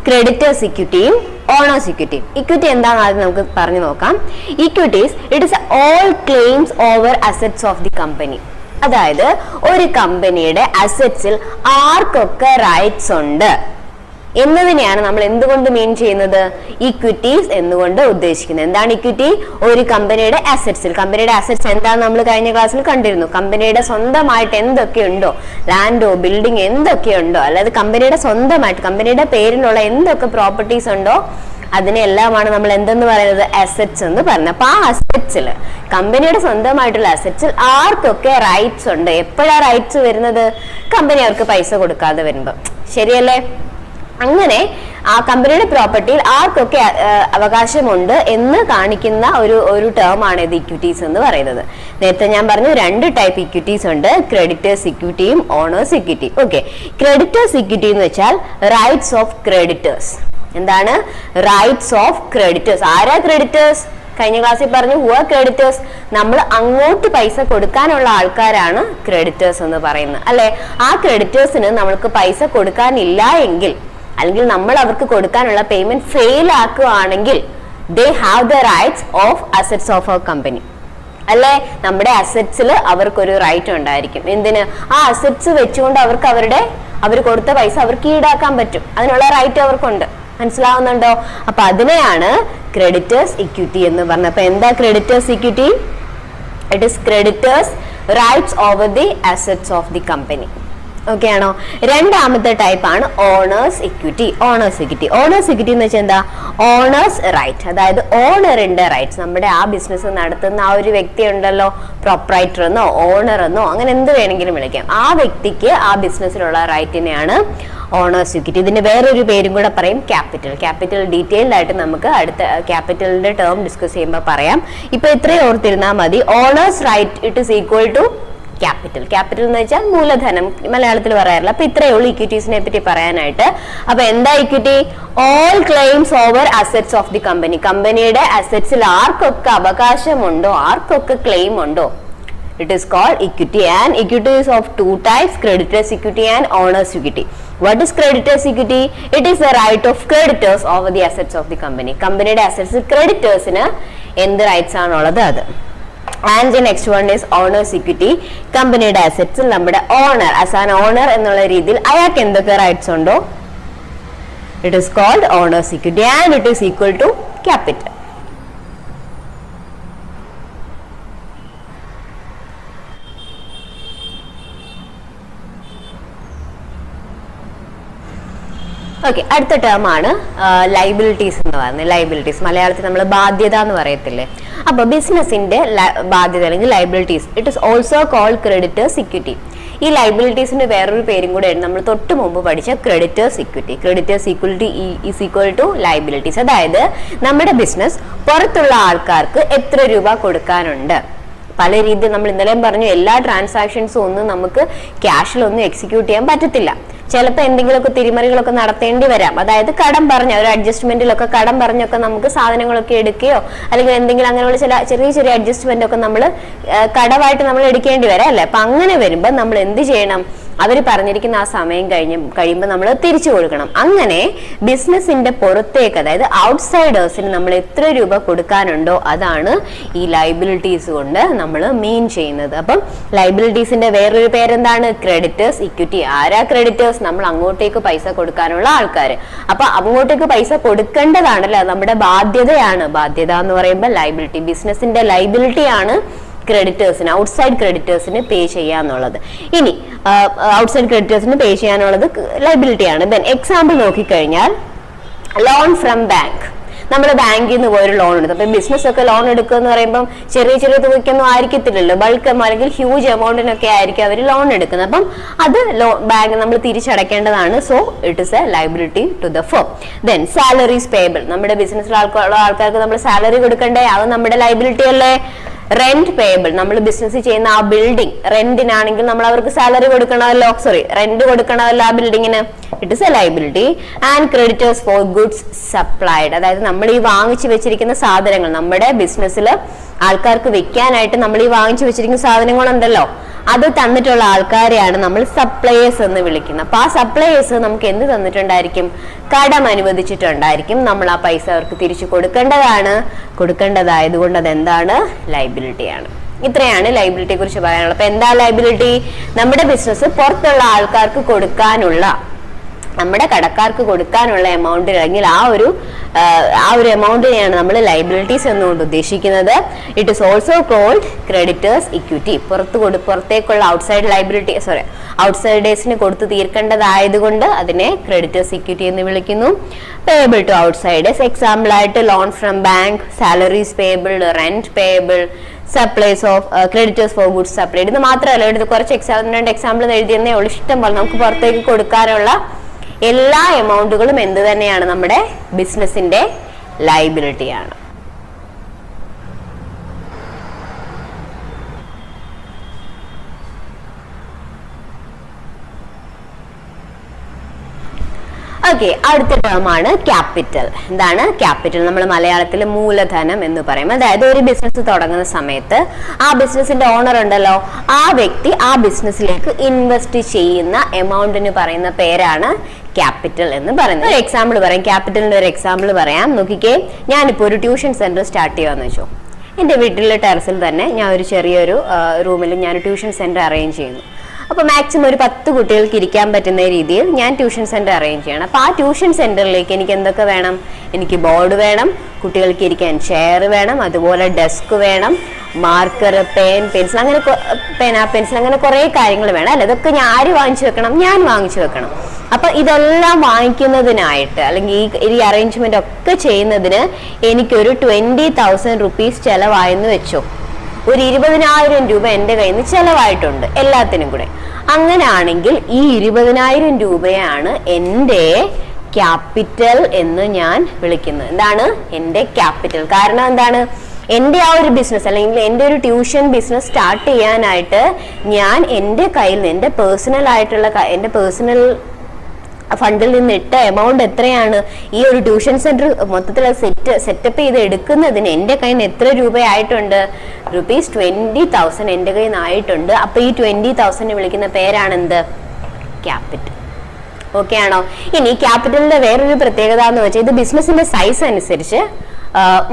ക്രെഡിറ്റേഴ്സ് ഇക്വിറ്റിയും ഓണേഴ്സ് ഇക്വിറ്റിയും. ഇക്വിറ്റി എന്താണെന്ന് ആദ്യം നമുക്ക് പറഞ്ഞു നോക്കാം. Equities it is all claims over assets of the company. അതായത് ഒരു കമ്പനിയുടെ അസറ്റ്സിൽ ആർക്കൊക്കെ റൈറ്റ്സ് ഉണ്ട് എന്നതിനെയാണ് നമ്മൾ എന്തുകൊണ്ട് മീൻ ചെയ്യുന്നത്? ഇക്വിറ്റീസ് എന്നുകൊണ്ട് ഉദ്ദേശിക്കുന്നത്. എന്താണ് ഇക്വിറ്റി? ഒരു കമ്പനിയുടെ അസറ്റ്സിൽ. കമ്പനിയുടെ അസറ്റ്സ് എന്താണെന്ന് നമ്മൾ കഴിഞ്ഞ ക്ലാസ്സിൽ കണ്ടിരുന്നു. കമ്പനിയുടെ സ്വന്തമായിട്ട് എന്തൊക്കെയുണ്ടോ, ലാൻഡോ ബിൽഡിംഗ് എന്തൊക്കെയുണ്ടോ, അല്ലാതെ കമ്പനിയുടെ സ്വന്തമായിട്ട് കമ്പനിയുടെ പേരിലുള്ള എന്തൊക്കെ പ്രോപ്പർട്ടീസ് ഉണ്ടോ അതിനെല്ലാമാണ് നമ്മൾ എന്തെന്ന് പറയുന്നത്? അസറ്റ്സ് എന്ന് പറയുന്നത്. അപ്പൊ ആ അസറ്റ്സിൽ, കമ്പനിയുടെ സ്വന്തമായിട്ടുള്ള അസറ്റ്സിൽ ആർക്കൊക്കെ റൈറ്റ്സ് ഉണ്ട്? എപ്പോഴാണ് റൈറ്റ്സ് വരുന്നത്? കമ്പനി അവർക്ക് പൈസ കൊടുക്കാതെ വരുമ്പോ, ശരിയല്ലേ? അങ്ങനെ ആ കമ്പനിയുടെ പ്രോപ്പർട്ടിയിൽ ആർക്കൊക്കെ അവകാശമുണ്ട് എന്ന് കാണിക്കുന്ന ഒരു ടേം ആണ് ഇത് ഇക്വിറ്റീസ് എന്ന് പറയുന്നത്. നേരത്തെ ഞാൻ പറഞ്ഞു 2 ടൈപ്പ് ഇക്വിറ്റീസ് ഉണ്ട്, ക്രെഡിറ്റേഴ്സ് ഇക്വിറ്റിയും owners equity. Okay, creditors equity എന്ന് വെച്ചാൽ റൈറ്റ്സ് ഓഫ് ക്രെഡിറ്റേഴ്സ്. എന്താണ്? Rights of creditors. ആരാ ക്രെഡിറ്റേഴ്സ്? കഴിഞ്ഞ ക്ലാസ്സിൽ പറഞ്ഞു ഹു ആർ ക്രെഡിറ്റേഴ്സ്? നമ്മൾ അങ്ങോട്ട് പൈസ കൊടുക്കാനുള്ള ആൾക്കാരാണ് ക്രെഡിറ്റേഴ്സ് എന്ന് പറയുന്നത്, അല്ലെ? ആ ക്രെഡിറ്റേഴ്സിന് നമ്മൾക്ക് പൈസ കൊടുക്കാനില്ല എങ്കിൽ, അല്ലെങ്കിൽ നമ്മൾ അവർക്ക് കൊടുക്കാനുള്ള പേയ്മെന്റ് ഫെയിൽ ആക്കുകയാണെങ്കിൽ they have the rights of assets of our company. അല്ലെ, നമ്മുടെ അസറ്റ്സിൽ അവർക്കൊരു റൈറ്റ് ഉണ്ടായിരിക്കും. എന്തിന്? ആ അസറ്റ്സ് വെച്ചുകൊണ്ട് അവർ കൊടുത്ത പൈസ അവർക്ക് ഈടാക്കാൻ പറ്റും. അതിനുള്ള റൈറ്റ് അവർക്കുണ്ട്. മനസ്സിലാവുന്നുണ്ടോ? അപ്പൊ അതിനെയാണ് ക്രെഡിറ്റേഴ്സ് ഇക്വിറ്റി എന്ന് പറഞ്ഞത്. അപ്പൊ എന്താ creditors equity? It is creditors rights over the assets of the company. Okay ആണോ? രണ്ടാമത്തെ ടൈപ്പ് ആണ് ഓണേഴ്സ് ഇക്വിറ്റി. ഓണേഴ്സ് ഇക്വിറ്റി എന്ന് വെച്ചാൽ എന്താ? ഓണേഴ്സ് റൈറ്റ്, അതായത് ഓണറിന്റെ റൈറ്റ്സ്. നമ്മുടെ ആ ബിസിനസ് നടത്തുന്ന ആ ഒരു വ്യക്തി ഉണ്ടല്ലോ, പ്രൊപ്രൈറ്റർ എന്നോ ഓണർ എന്നോ അങ്ങനെ എന്ത് വേണമെങ്കിലും വിളിക്കാം. ആ വ്യക്തിക്ക് ആ ബിസിനസ്സിലുള്ള റൈറ്റിനെയാണ് ഓണേഴ്സ് ഇക്വിറ്റി. ഇതിന്റെ വേറൊരു പേരും കൂടെ പറയും, ക്യാപിറ്റൽ. ഡീറ്റെയിൽഡ് ആയിട്ട് നമുക്ക് അടുത്ത ക്യാപിറ്റലിന്റെ ടേം ഡിസ്കസ് ചെയ്യുമ്പോൾ പറയാം. ഇപ്പൊ ഇത്രയും ഓർത്തിരുന്നാൽ മതി. Owners right it is equal to capital എന്ന് വെച്ചാൽ മൂലധനം, മലയാളത്തിൽ പറയാറില്ല. അപ്പൊ ഇത്രയേ ഉള്ളൂ ഇക്വിറ്റീസിനെ പറ്റി പറയാനായിട്ട്. അപ്പൊ എന്താ equity? All claims over assets of the company. കമ്പനിയുടെ അസറ്റ്സിൽ ആർക്കൊക്കെ അവകാശമുണ്ടോ, ആർക്കൊക്കെ ക്ലെയിം ഉണ്ടോ, it is called equity. And equity is of two types, creditors equity and owners equity. What is creditors equity? It is the right of creditors over the assets of the company. കമ്പനിയുടെ assets ക്രെഡിറ്റേഴ്സിന് എന്ത് rights ആണുള്ളത് അത്. And the next one is owners equity. കമ്പനിയുടെ അസറ്റ്സിൽ നമ്മുടെ owner, as an owner എന്നുള്ള രീതിയിൽ അയാൾക്ക് എന്തൊക്കെ റൈറ്റ്സ് ഉണ്ടോ, it is called owners equity and it is equal to capital. Okay, അടുത്ത ടേം ആണ് ലൈബിലിറ്റീസ് എന്ന് പറയുന്നത്. ലൈബിലിറ്റീസ് മലയാളത്തിൽ നമ്മൾ ബാധ്യത എന്ന് പറയത്തില്ലേ. അപ്പൊ ബിസിനസിന്റെ ബാധ്യത അല്ലെങ്കിൽ liabilities, it is also called creditors equity. ഈ ലൈബിലിറ്റീസിന്റെ വേറൊരു പേരും കൂടെ നമ്മൾ തൊട്ട് മുമ്പ് പഠിച്ച creditors equity. Creditors equity is equal to liabilities. അതായത് നമ്മുടെ ബിസിനസ് പുറത്തുള്ള ആൾക്കാർക്ക് എത്ര രൂപ കൊടുക്കാനുണ്ട്. പല രീതിയിൽ നമ്മൾ ഇന്നലെയും പറഞ്ഞു, എല്ലാ ട്രാൻസാക്ഷൻസും ഒന്നും നമുക്ക് ക്യാഷിലൊന്നും എക്സിക്യൂട്ട് ചെയ്യാൻ പറ്റത്തില്ല. ചിലപ്പോൾ എന്തെങ്കിലുമൊക്കെ തിരിമറികളൊക്കെ നടത്തേണ്ടി വരാം. അതായത് കടം പറഞ്ഞ ഒരു അഡ്ജസ്റ്റ്മെന്റിലൊക്കെ കടം പറഞ്ഞൊക്കെ നമുക്ക് സാധനങ്ങളൊക്കെ എടുക്കുകയോ അല്ലെങ്കിൽ എന്തെങ്കിലും അങ്ങനെയുള്ള ചെറിയ ചെറിയ അഡ്ജസ്റ്റ്മെന്റ് ഒക്കെ നമ്മൾ കടമായിട്ട് നമ്മൾ എടുക്കേണ്ടി വരാം അല്ലെ. അപ്പൊ അങ്ങനെ വരുമ്പോൾ നമ്മൾ എന്ത് ചെയ്യണം? അവർ പറഞ്ഞിരിക്കുന്ന ആ സമയം കഴിയുമ്പോൾ നമ്മൾ തിരിച്ചു കൊടുക്കണം. അങ്ങനെ ബിസിനസിന്റെ പുറത്തേക്ക്, അതായത് ഔട്ട്സൈഡേഴ്സിന് നമ്മൾ എത്ര രൂപ കൊടുക്കാനുണ്ടോ അതാണ് ഈ ലൈബിലിറ്റീസ് കൊണ്ട് നമ്മൾ മീൻ ചെയ്യുന്നത്. അപ്പം ലൈബിലിറ്റീസിന്റെ വേറൊരു പേരെന്താണ്? Creditors equity. ആരാ ക്രെഡിറ്റേഴ്സ്? നമ്മൾ അങ്ങോട്ടേക്ക് പൈസ കൊടുക്കാനുള്ള ആൾക്കാർ. അപ്പൊ അങ്ങോട്ടേക്ക് പൈസ കൊടുക്കേണ്ടതാണല്ലോ, നമ്മുടെ ബാധ്യതയാണ്. ബാധ്യത എന്ന് പറയുമ്പോൾ ലൈബിലിറ്റി, ബിസിനസിന്റെ ലൈബിലിറ്റി ആണ് ക്രെഡിറ്റേഴ്സിന്, ഔട്ട്സൈഡ് ക്രെഡിറ്റേഴ്സിന് പേ ചെയ്യാന്നുള്ളത്. ഇനി ഔട്ട്സൈഡ് ക്രെഡിറ്റേഴ്സിന് പേ ചെയ്യാനുള്ളത് ലൈബിലിറ്റി ആണ്. ദെൻ എക്സാമ്പിൾ നോക്കിക്കഴിഞ്ഞാൽ ലോൺ ഫ്രം ബാങ്ക്. നമ്മൾ ബാങ്കിൽ നിന്ന് പോയൊരു ലോൺ എടുത്തു. അപ്പൊ ബിസിനസ് ഒക്കെ ലോൺ എടുക്കുക എന്ന് പറയുമ്പോൾ ചെറിയ ചെറിയ തുകയ്ക്കൊന്നും ആയിരിക്കത്തില്ലല്ലോ, ബൾക്ക് അല്ലെങ്കിൽ ഹ്യൂജ് എമൗണ്ടിനൊക്കെ ആയിരിക്കും അവർ ലോൺ എടുക്കുന്നത്. അപ്പം അത് ബാങ്ക് നമ്മൾ തിരിച്ചടയ്ക്കേണ്ടതാണ്. So it is a liability to the firm. Then salaries payable. നമ്മുടെ ബിസിനസ്സിലുള്ള ആൾക്കാർക്ക് നമ്മൾ സാലറി കൊടുക്കണ്ടേ, അത് നമ്മുടെ ലൈബിലിറ്റി അല്ലേ. Rent payable. നമ്മൾ ബിസിനസ് ചെയ്യുന്ന ആ ബിൽഡിംഗ് റെന്റിനാണെങ്കിൽ നമ്മൾ അവർക്ക് സാലറി കൊടുക്കണമല്ലോ, റെന്റ് കൊടുക്കണമല്ലോ ആ ബിൽഡിങ്ങിന്. It is a liability. And creditors for goods supplied. അതായത് നമ്മൾ ഈ വാങ്ങിച്ചു വെച്ചിരിക്കുന്ന സാധനങ്ങൾ, നമ്മുടെ ബിസിനസ്സിൽ ആൾക്കാർക്ക് വെക്കാനായിട്ട് നമ്മൾ ഈ വാങ്ങിച്ചു വെച്ചിരിക്കുന്ന സാധനങ്ങളുണ്ടല്ലോ, അത് തന്നിട്ടുള്ള ആൾക്കാരെയാണ് നമ്മൾ സപ്ലയേഴ്സ് എന്ന് വിളിക്കുന്നത്. അപ്പൊ ആ സപ്ലയേഴ്സ് നമുക്ക് എന്ത് തന്നിട്ടുണ്ടായിരിക്കും? കടം അനുവദിച്ചിട്ടുണ്ടായിരിക്കും. നമ്മൾ ആ പൈസ അവർക്ക് തിരിച്ചു കൊടുക്കേണ്ടതായതുകൊണ്ട് അതെന്താണ്? ലൈബിലിറ്റിയാണ്. ഇത്രയാണ് ലൈബിലിറ്റിയെ കുറിച്ച് പറയാനുള്ളത്. അപ്പൊ എന്താ ലൈബിലിറ്റി? നമ്മുടെ ബിസിനസ് പുറത്തുള്ള ആൾക്കാർക്ക് കൊടുക്കാനുള്ള, നമ്മുടെ കടക്കാർക്ക് കൊടുക്കാനുള്ള എമൗണ്ട് അല്ലെങ്കിൽ ആ ഒരു എമൗണ്ടിനെയാണ് നമ്മൾ ലൈബിലിറ്റീസ് എന്നുകൊണ്ട് ഉദ്ദേശിക്കുന്നത്. It is also called creditors equity. പുറത്തേക്കുള്ള ഔട്ട്സൈഡേഴ്സിന് കൊടുത്തു തീർക്കേണ്ടതായതുകൊണ്ട് അതിനെ ക്രെഡിറ്റേഴ്സ് ഇക്വിറ്റി എന്ന് വിളിക്കുന്നു. പേബിൾ ടു ഔട്ട്സൈഡേഴ്സ്, എക്സാമ്പിൾ ആയിട്ട് loan from bank, salaries payable, rent payable, supplies of creditors for goods supplied. ഇത് മാത്രമല്ല, ഇത് കുറച്ച് രണ്ട് എക്സാമ്പിൾ എഴുതിയെന്നേ ഉള്ളൂ. ഇഷ്ടം പോലെ നമുക്ക് പുറത്തേക്ക് കൊടുക്കാനുള്ള എല്ലാ എമൗണ്ടുകളും എന്ത് തന്നെയാണ്? നമ്മുടെ ബിസിനസിന്റെ ലൈബിലിറ്റിയാണ്. ഓക്കെ, അടുത്ത ടേമാണ് ക്യാപിറ്റൽ. എന്താണ് ക്യാപിറ്റൽ? നമ്മൾ മലയാളത്തിൽ മൂലധനം എന്ന് പറയും. അതായത് ഒരു ബിസിനസ് തുടങ്ങുന്ന സമയത്ത് ആ ബിസിനസിന്റെ ഓണർ ഉണ്ടല്ലോ, ആ വ്യക്തി ആ ബിസിനസ്സിലേക്ക് ഇൻവെസ്റ്റ് ചെയ്യുന്ന എമൗണ്ടിന് പറയുന്ന പേരാണ് ക്യാപിറ്റൽ എന്ന് പറയുന്നത്. ഒരു എക്സാമ്പിൾ പറയാം, ക്യാപിറ്റലിന്റെ ഒരു എക്സാമ്പിൾ പറയാം. നോക്കിക്കേ, ഞാനിപ്പോൾ ഒരു ട്യൂഷൻ സെന്റർ സ്റ്റാർട്ട് ചെയ്യാന്ന് വെച്ചോ. എൻ്റെ വീട്ടിലെ ടെറസിൽ തന്നെ ഞാൻ ഒരു ചെറിയൊരു റൂമിൽ ഞാൻ ട്യൂഷൻ സെന്റർ അറേഞ്ച് ചെയ്യുന്നു. അപ്പോൾ മാക്സിമം ഒരു 10 കുട്ടികൾക്ക് ഇരിക്കാൻ പറ്റുന്ന രീതിയിൽ ഞാൻ ട്യൂഷൻ സെന്റർ അറേഞ്ച് ചെയ്യണം. അപ്പോൾ ആ ട്യൂഷൻ സെന്ററിലേക്ക് എനിക്ക് എന്തൊക്കെ വേണം? എനിക്ക് ബോർഡ് വേണം, കുട്ടികൾക്ക് ഇരിക്കാൻ ചെയർ വേണം, അതുപോലെ ഡെസ്ക് വേണം, മാർക്കർ, പെൻസിൽ, അങ്ങനെ പെൻസിൽ, അങ്ങനെ കുറേ കാര്യങ്ങൾ വേണം അല്ലെ. ഇതൊക്കെ ഞാൻ ആര് വാങ്ങിച്ചു വെക്കണം? ഞാൻ വാങ്ങിച്ചു വെക്കണം. അപ്പൊ ഇതെല്ലാം വാങ്ങിക്കുന്നതിനായിട്ട് അല്ലെങ്കിൽ ഈ അറേഞ്ച്മെന്റ് ഒക്കെ ചെയ്യുന്നതിന് എനിക്കൊരു 20,000 റുപ്പീസ് ചെലവായെന്ന് വെച്ചോ. ഒരു 20,000 രൂപ എൻ്റെ കയ്യിൽ നിന്ന് ചെലവായിട്ടുണ്ട് എല്ലാത്തിനും കൂടെ. അങ്ങനെയാണെങ്കിൽ ഈ 20,000 രൂപയാണ് എൻ്റെ ക്യാപിറ്റൽ എന്ന് ഞാൻ വിളിക്കുന്നത്. എന്താണ് എൻ്റെ ക്യാപിറ്റൽ? കാരണം എന്താണ്? എൻ്റെ ആ ഒരു ബിസിനസ് അല്ലെങ്കിൽ എൻ്റെ ഒരു ട്യൂഷൻ ബിസിനസ് സ്റ്റാർട്ട് ചെയ്യാനായിട്ട് ഞാൻ എൻ്റെ കയ്യിൽ നിന്ന് എൻ്റെ പേഴ്സണൽ ആയിട്ടുള്ള എൻ്റെ പേഴ്സണൽ ഫണ്ടിൽ നിന്ന് ഇട്ട എമൗണ്ട് എത്രയാണ്? ഈ ഒരു ട്യൂഷൻ സെന്റർ മൊത്തത്തിൽ സെറ്റപ്പ് ചെയ്ത് എടുക്കുന്നതിന് എൻ്റെ കയ്യിൽ നിന്ന് എത്ര രൂപയായിട്ടുണ്ട്? റുപ്പീസ് 20,000 എൻ്റെ കയ്യിൽ നിന്ന് ആയിട്ടുണ്ട്. അപ്പൊ ഈ 20,000 വിളിക്കുന്ന പേരാണെന്ത്? ക്യാപിറ്റൽ. ഓക്കെ ആണോ? ഇനി ക്യാപിറ്റലിന്റെ വേറൊരു പ്രത്യേകത എന്ന് വെച്ചാൽ ഇത് ബിസിനസിന്റെ സൈസ് അനുസരിച്ച്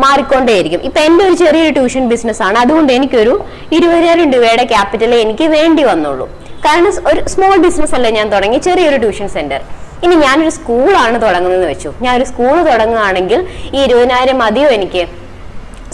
മാറിക്കൊണ്ടേയിരിക്കും. ഇപ്പൊ എൻ്റെ ഒരു ചെറിയൊരു ട്യൂഷൻ ബിസിനസ് ആണ്, അതുകൊണ്ട് എനിക്കൊരു 20,000 രൂപയുടെ ക്യാപിറ്റൽ എനിക്ക് വേണ്ടി വന്നുള്ളൂ. കാരണം ഒരു സ്മോൾ ബിസിനസ് അല്ലേ ഞാൻ തുടങ്ങി, ചെറിയൊരു ട്യൂഷൻ സെന്റർ. ഇനി ഞാനൊരു സ്കൂളാണ് തുടങ്ങുന്നതെന്ന് വെച്ചു. ഞാൻ ഒരു സ്കൂൾ തുടങ്ങുകയാണെങ്കിൽ ഈ 20,000 മതിയോ എനിക്ക്?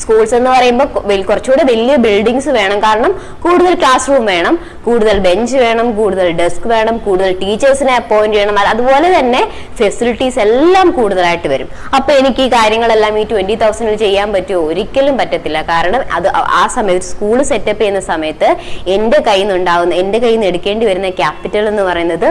സ്കൂൾസ് എന്ന് പറയുമ്പോൾ കുറച്ചുകൂടെ വലിയ ബിൽഡിങ്സ് വേണം. കാരണം കൂടുതൽ ക്ലാസ് റൂം വേണം, കൂടുതൽ ബെഞ്ച് വേണം, കൂടുതൽ ഡെസ്ക് വേണം, കൂടുതൽ ടീച്ചേഴ്സിനെ അപ്പോയിന്റ് ചെയ്യണം. അതുപോലെ തന്നെ ഫെസിലിറ്റീസ് എല്ലാം കൂടുതലായിട്ട് വരും. അപ്പൊ എനിക്ക് ഈ കാര്യങ്ങളെല്ലാം ഈ 20,000 ചെയ്യാൻ പറ്റുമോ? ഒരിക്കലും പറ്റത്തില്ല. കാരണം അത് ആ സമയത്ത് സ്കൂൾ സെറ്റപ്പ് ചെയ്യുന്ന സമയത്ത് എൻ്റെ കയ്യിൽ നിന്ന് എടുക്കേണ്ടി വരുന്ന ക്യാപിറ്റൽ എന്ന് പറയുന്നത്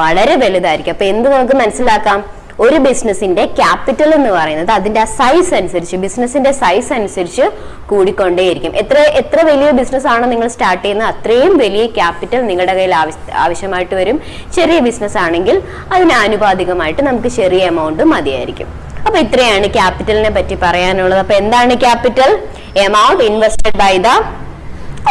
വളരെ വലുതായിരിക്കും. അപ്പൊ എന്ത് നമുക്ക് മനസ്സിലാക്കാം? ഒരു ബിസിനസിന്റെ ക്യാപിറ്റൽ എന്ന് പറയുന്നത് അതിന്റെ ആ സൈസ് അനുസരിച്ച്, ബിസിനസിന്റെ സൈസ് അനുസരിച്ച് കൂടിക്കൊണ്ടേയിരിക്കും. എത്ര വലിയ ബിസിനസ് ആണോ നിങ്ങൾ സ്റ്റാർട്ട് ചെയ്യുന്നത് അത്രയും വലിയ ക്യാപിറ്റൽ നിങ്ങളുടെ കയ്യിൽ ആവശ്യമായിട്ട് വരും. ചെറിയ ബിസിനസ് ആണെങ്കിൽ അതിന് ആനുപാതികമായിട്ട് നമുക്ക് ചെറിയ എമൗണ്ട് മതിയായിരിക്കും. അപ്പൊ ഇത്രയാണ് ക്യാപിറ്റലിനെ പറ്റി പറയാനുള്ളത്. അപ്പൊ എന്താണ് capital? Amount invested by the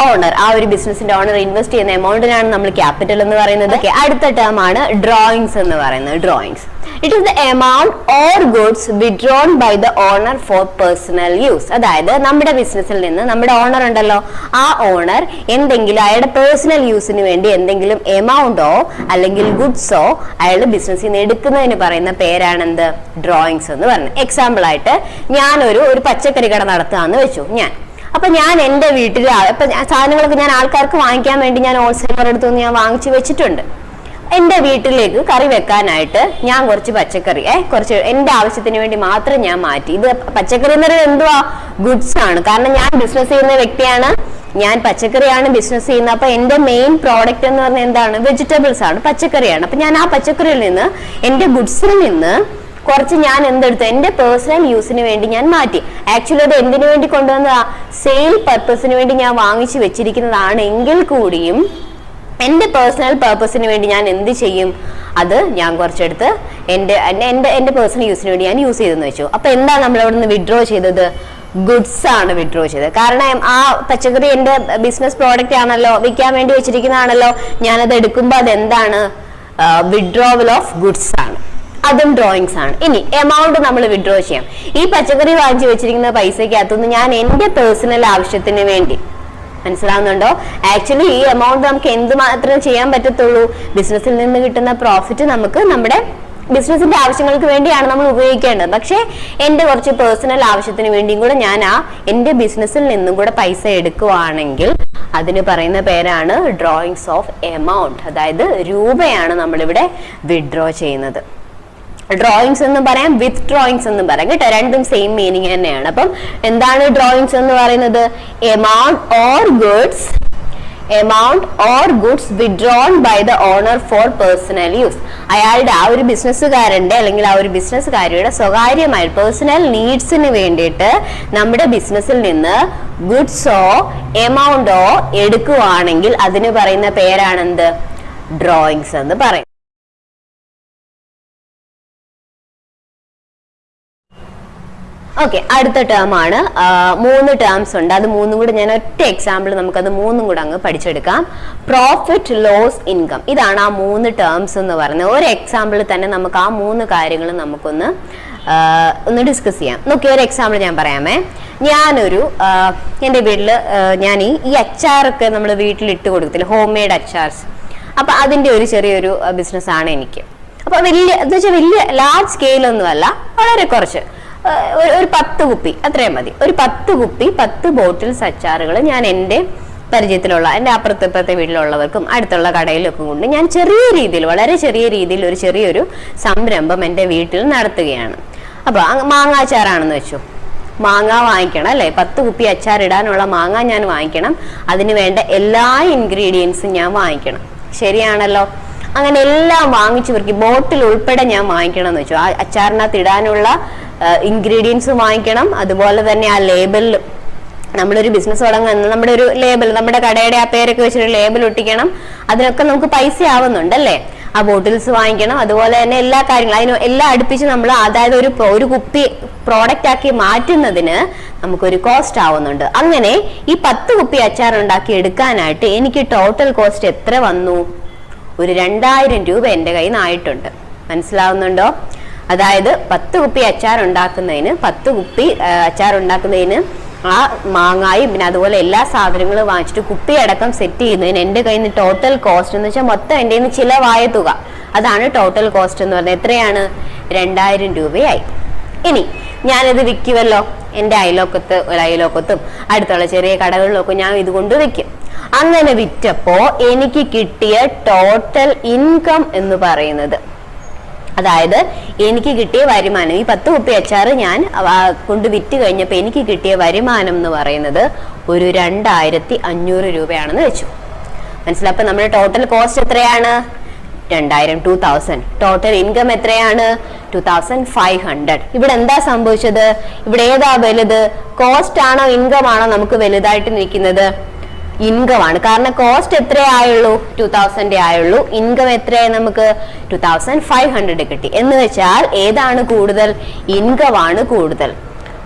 owner. ആ ഒരു ബിസിനസിന്റെ ഓണർ ഇൻവെസ്റ്റ് ചെയ്യുന്ന എമൗണ്ടിനാണ് നമ്മൾ ക്യാപിറ്റൽ എന്ന് പറയുന്നത്. അടുത്ത ടേം ആണ് ഡ്രോയിങ്സ് എന്ന് പറയുന്നത്. Drawings, it is the amount or goods withdrawn by the owner for personal use. അതായത് നമ്മുടെ ബിസിനസ്സിൽ നിന്ന് നമ്മുടെ ഓണർ ഉണ്ടല്ലോ, ആ ഓണർ എന്തെങ്കിലും അയാളുടെ പേഴ്സണൽ യൂസിന് വേണ്ടി എന്തെങ്കിലും എമൗണ്ടോ അല്ലെങ്കിൽ ഗുഡ്സോ അയാളുടെ ബിസിനസ്സിൽ നിന്ന് എടുക്കുന്നതിന് പറയുന്ന പേരാണെന്ത്? ഡ്രോയിങ്സ് എന്ന് പറയുന്നത്. എക്സാമ്പിൾ ആയിട്ട് ഞാനൊരു പച്ചക്കറി കട നടത്തുകയെന്ന് വെച്ചു. അപ്പൊ ഞാൻ എൻ്റെ വീട്ടിൽ ഇപ്പൊ സാധനങ്ങളൊക്കെ ഞാൻ ആൾക്കാർക്ക് വാങ്ങിക്കാൻ വേണ്ടി ഞാൻ ഹോൾസെയിലർ അടുത്തുനിന്ന് ഞാൻ വാങ്ങിച്ചു വെച്ചിട്ടുണ്ട്. എൻ്റെ വീട്ടിലേക്ക് കറി വെക്കാനായിട്ട് ഞാൻ കുറച്ച് പച്ചക്കറി കുറച്ച് എൻ്റെ ആവശ്യത്തിന് വേണ്ടി മാത്രം ഞാൻ മാറ്റി. ഇത് പച്ചക്കറി എന്ന് പറയുന്നത് എന്തുവാ? ഗുഡ്സ് ആണ്. കാരണം ഞാൻ ബിസിനസ് ചെയ്യുന്ന വ്യക്തിയാണ്, ഞാൻ പച്ചക്കറിയാണ് ബിസിനസ് ചെയ്യുന്നത്. അപ്പൊ എൻ്റെ മെയിൻ പ്രോഡക്റ്റ് എന്ന് പറഞ്ഞാൽ എന്താണ്? വെജിറ്റബിൾസ് ആണ്, പച്ചക്കറിയാണ്. അപ്പൊ ഞാൻ ആ പച്ചക്കറിയിൽ നിന്ന്, എൻ്റെ ഗുഡ്സിൽ നിന്ന് കുറച്ച് ഞാൻ എന്തെടുത്തു? എൻ്റെ പേഴ്സണൽ യൂസിന് വേണ്ടി ഞാൻ മാറ്റി. ആക്ച്വലി അത് എന്തിനു വേണ്ടി കൊണ്ടുവന്നതാ? സെയിൽ പർപ്പസിന് വേണ്ടി ഞാൻ വാങ്ങിച്ചു വെച്ചിരിക്കുന്നതാണെങ്കിൽ കൂടിയും എൻ്റെ പേഴ്സണൽ പർപ്പസിന് വേണ്ടി ഞാൻ എന്ത് ചെയ്യും? അത് ഞാൻ കുറച്ചെടുത്ത് എൻ്റെ പേഴ്സണൽ യൂസിന് വേണ്ടി ഞാൻ യൂസ് ചെയ്തെന്ന് വെച്ചു. അപ്പൊ എന്താ നമ്മൾ അവിടെ നിന്ന് വിഡ്രോ ചെയ്തത്? ഗുഡ്സ് ആണ് വിഡ്രോ ചെയ്തത്. കാരണം ആ പച്ചക്കറി എൻ്റെ ബിസിനസ് പ്രോഡക്റ്റ് ആണല്ലോ, വിൽക്കാൻ വേണ്ടി വെച്ചിരിക്കുന്നതാണല്ലോ. ഞാനത് എടുക്കുമ്പോൾ അതെന്താണ്? വിഡ്രോവൽ ഓഫ് ഗുഡ്സ് ആണ്. അതും ഡ്രോയിങ്സ് ആണ്. ഇനി എമൗണ്ട് നമ്മൾ വിഡ്രോ ചെയ്യാം. ഈ പച്ചക്കറി വാങ്ങിച്ചു വെച്ചിരിക്കുന്ന പൈസക്കകത്തുനിന്ന് ഞാൻ എൻ്റെ പേഴ്സണൽ ആവശ്യത്തിന് വേണ്ടി, മനസ്സിലാവുന്നുണ്ടോ? ആക്ച്വലി ഈ എമൗണ്ട് നമുക്ക് എന്തുമാത്രം ചെയ്യാൻ പറ്റത്തുള്ളൂ? ബിസിനസ്സിൽ നിന്ന് കിട്ടുന്ന പ്രോഫിറ്റ് നമുക്ക് നമ്മുടെ ബിസിനസിന്റെ ആവശ്യങ്ങൾക്ക് വേണ്ടിയാണ് നമ്മൾ ഉപയോഗിക്കേണ്ടത്. പക്ഷെ എൻ്റെ കുറച്ച് പേഴ്സണൽ ആവശ്യത്തിന് വേണ്ടിയും കൂടെ ഞാൻ എൻ്റെ ബിസിനസ്സിൽ നിന്നും കൂടെ പൈസ എടുക്കുവാണെങ്കിൽ അതിന് പറയുന്ന പേരാണ് ഡ്രോയിങ്സ് ഓഫ് എമൗണ്ട്. അതായത് രൂപയാണ് നമ്മളിവിടെ വിഡ്രോ ചെയ്യുന്നത്. ഡ്രോയിങ്സ് എന്ന് പറയാം, വിത്ത് ഡ്രോയിങ്സ് എന്ന് പറയാം കേട്ടോ. രണ്ടും സെയിം മീനിങ് തന്നെയാണ്. അപ്പം എന്താണ് ഡ്രോയിങ്സ് എന്ന് പറയുന്നത്? Amount or goods withdrawn by the owner for personal use. അയാളുടെ ആ ഒരു ബിസിനസ്സുകാരന്റെ അല്ലെങ്കിൽ ആ ഒരു ബിസിനസ്സുകാരിയുടെ സ്വകാര്യമായ പേഴ്സണൽ നീഡ്സിന് വേണ്ടിയിട്ട് നമ്മുടെ ബിസിനസ്സിൽ നിന്ന് ഗുഡ്സോ എമൗണ്ടോ എടുക്കുവാണെങ്കിൽ അതിന് പറയുന്ന പേരാണെന്ത്? ഡ്രോയിങ്സ് എന്ന് പറയും. ഓക്കെ, അടുത്ത ടേം ആണ്. 3 ടേംസ് ഉണ്ട്. അത് 3 കൂടെ ഞാൻ ഒറ്റ എക്സാമ്പിൾ നമുക്കത് 3 കൂടെ അങ്ങ് പഠിച്ചെടുക്കാം. പ്രോഫിറ്റ്, ലോസ്, ഇൻകം, ഇതാണ് ആ 3 ടേംസ് എന്ന് പറയുന്നത്. ഒരു എക്സാമ്പിൾ തന്നെ നമുക്ക് ആ 3 കാര്യങ്ങൾ നമുക്കൊന്ന് ഡിസ്കസ് ചെയ്യാം. നോക്കി, ഒരു എക്സാമ്പിൾ ഞാൻ പറയാമേ. ഞാനൊരു എൻ്റെ വീട്ടിൽ ഞാൻ ഈ അച്ചാറൊക്കെ നമ്മൾ വീട്ടിൽ ഇട്ട് കൊടുക്കത്തില്ല, ഹോം മെയ്ഡ് അച്ചാർസ്. അപ്പൊ അതിന്റെ ഒരു ചെറിയൊരു ബിസിനസ് ആണ് എനിക്ക്. അപ്പൊ വലിയ എന്ന് വെച്ചാൽ വലിയ ലാർജ് സ്കെയിലൊന്നും അല്ല, വളരെ കുറച്ച്, ഒരു 10 കുപ്പി അത്രയും മതി. ഒരു 10 കുപ്പി 10 ബോട്ടിൽസ് അച്ചാറുകൾ ഞാൻ എൻ്റെ പരിചയത്തിലുള്ള എൻ്റെ അപ്പുറത്തെ വീട്ടിലുള്ളവർക്കും അടുത്തുള്ള കടയിലൊക്കെ കൊണ്ട് ഞാൻ ചെറിയ രീതിയിൽ, വളരെ ചെറിയ രീതിയിൽ ഒരു ചെറിയൊരു സംരംഭം എൻ്റെ വീട്ടിൽ നടത്തുകയാണ്. അപ്പൊ മാങ്ങാച്ചാറാണെന്ന് വെച്ചു, മാങ്ങ വാങ്ങിക്കണം അല്ലെ, 10 കുപ്പി അച്ചാറിടാനുള്ള മാങ്ങ ഞാൻ വാങ്ങിക്കണം. അതിന് വേണ്ട എല്ലാ ഇൻഗ്രീഡിയൻസും ഞാൻ വാങ്ങിക്കണം. ശരിയാണല്ലോ? അങ്ങനെ എല്ലാം വാങ്ങിച്ചു പെറുക്കി, ബോട്ടിൽ ഉൾപ്പെടെ ഞാൻ വാങ്ങിക്കണം എന്ന് വെച്ചു. ആ അച്ചാറിനകത്ത് ഇടാനുള്ള ഇൻഗ്രീഡിയൻസ് വാങ്ങിക്കണം. അതുപോലെ തന്നെ ആ ലേബലിൽ, നമ്മളൊരു ബിസിനസ് തുടങ്ങുന്ന നമ്മുടെ ഒരു ലേബൽ, നമ്മുടെ കടയുടെ ആ പേരൊക്കെ വെച്ചൊരു ലേബൽ ഒട്ടിക്കണം. അതിനൊക്കെ നമുക്ക് പൈസ ആവുന്നുണ്ടല്ലേ. ആ ബോട്ടിൽസ് വാങ്ങിക്കണം. അതുപോലെ തന്നെ എല്ലാ കാര്യങ്ങളും അതിന് എല്ലാം അടുപ്പിച്ച് നമ്മൾ, അതായത് ഒരു കുപ്പി പ്രോഡക്റ്റ് ആക്കി മാറ്റുന്നതിന് നമുക്കൊരു കോസ്റ്റ് ആവുന്നുണ്ട്. അങ്ങനെ ഈ 10 കുപ്പി അച്ചാർ ഉണ്ടാക്കി എടുക്കാനായിട്ട് എനിക്ക് ടോട്ടൽ കോസ്റ്റ് എത്ര വന്നു? ഒരു 2000 രൂപ എൻ്റെ കയ്യിൽ നിന്ന് ആയിട്ടുണ്ട്. മനസ്സിലാവുന്നുണ്ടോ? അതായത് 10 കുപ്പി അച്ചാർ ഉണ്ടാക്കുന്നതിന്, 10 കുപ്പി അച്ചാർ ഉണ്ടാക്കുന്നതിന് ആ മാങ്ങായും പിന്നെ അതുപോലെ എല്ലാ സാധനങ്ങളും വാങ്ങിച്ചിട്ട് കുപ്പി അടക്കം സെറ്റ് ചെയ്യുന്നതിന് എൻ്റെ കയ്യിൽ നിന്ന് ടോട്ടൽ കോസ്റ്റ് എന്ന് വെച്ചാൽ മൊത്തം എൻ്റെ കയ്യിൽ നിന്ന് ചിലവായ തുക, അതാണ് ടോട്ടൽ കോസ്റ്റ് എന്ന് പറഞ്ഞാൽ. എത്രയാണ്? 2000 രൂപയായി. ഇനി ഞാനിത് വിൽക്കുമല്ലോ, എൻ്റെ അയലോക്കത്തും അടുത്തുള്ള ചെറിയ കടകളിലൊക്കെ ഞാൻ ഇത് കൊണ്ട് വിൽക്കും. അങ്ങനെ വിറ്റപ്പോ എനിക്ക് കിട്ടിയ ടോട്ടൽ ഇൻകം എന്ന് പറയുന്നത്, അതായത് എനിക്ക് കിട്ടിയ വരുമാനം, ഈ 10 കുപ്പി അച്ചാറ് ഞാൻ കൊണ്ട് വിറ്റ് കഴിഞ്ഞപ്പോൾ എനിക്ക് കിട്ടിയ വരുമാനം എന്ന് പറയുന്നത് ഒരു 2500 രൂപയാണെന്ന് വെച്ചു. മനസ്സിലായി? അപ്പൊ നമ്മുടെ ടോട്ടൽ കോസ്റ്റ് എത്രയാണ്? 2000. ടോട്ടൽ ഇൻകം എത്രയാണ്? 2500. ഇവിടെ എന്താ സംഭവിച്ചത്? ഇവിടെ ഏതാ വലുത്? കോസ്റ്റ് ആണോ ഇൻകം ആണോ നമുക്ക് വലുതായിട്ട് നിൽക്കുന്നത്? ഇൻകം ആണ്. കാരണം കോസ്റ്റ് എത്രയായുള്ളൂ? 2000 ആയുള്ളൂ. ഇൻകം എത്രയായി? നമുക്ക് 2500 കിട്ടി. എന്ന് വെച്ചാൽ ഏതാണ് കൂടുതൽ? ഇൻകം ആണ് കൂടുതൽ.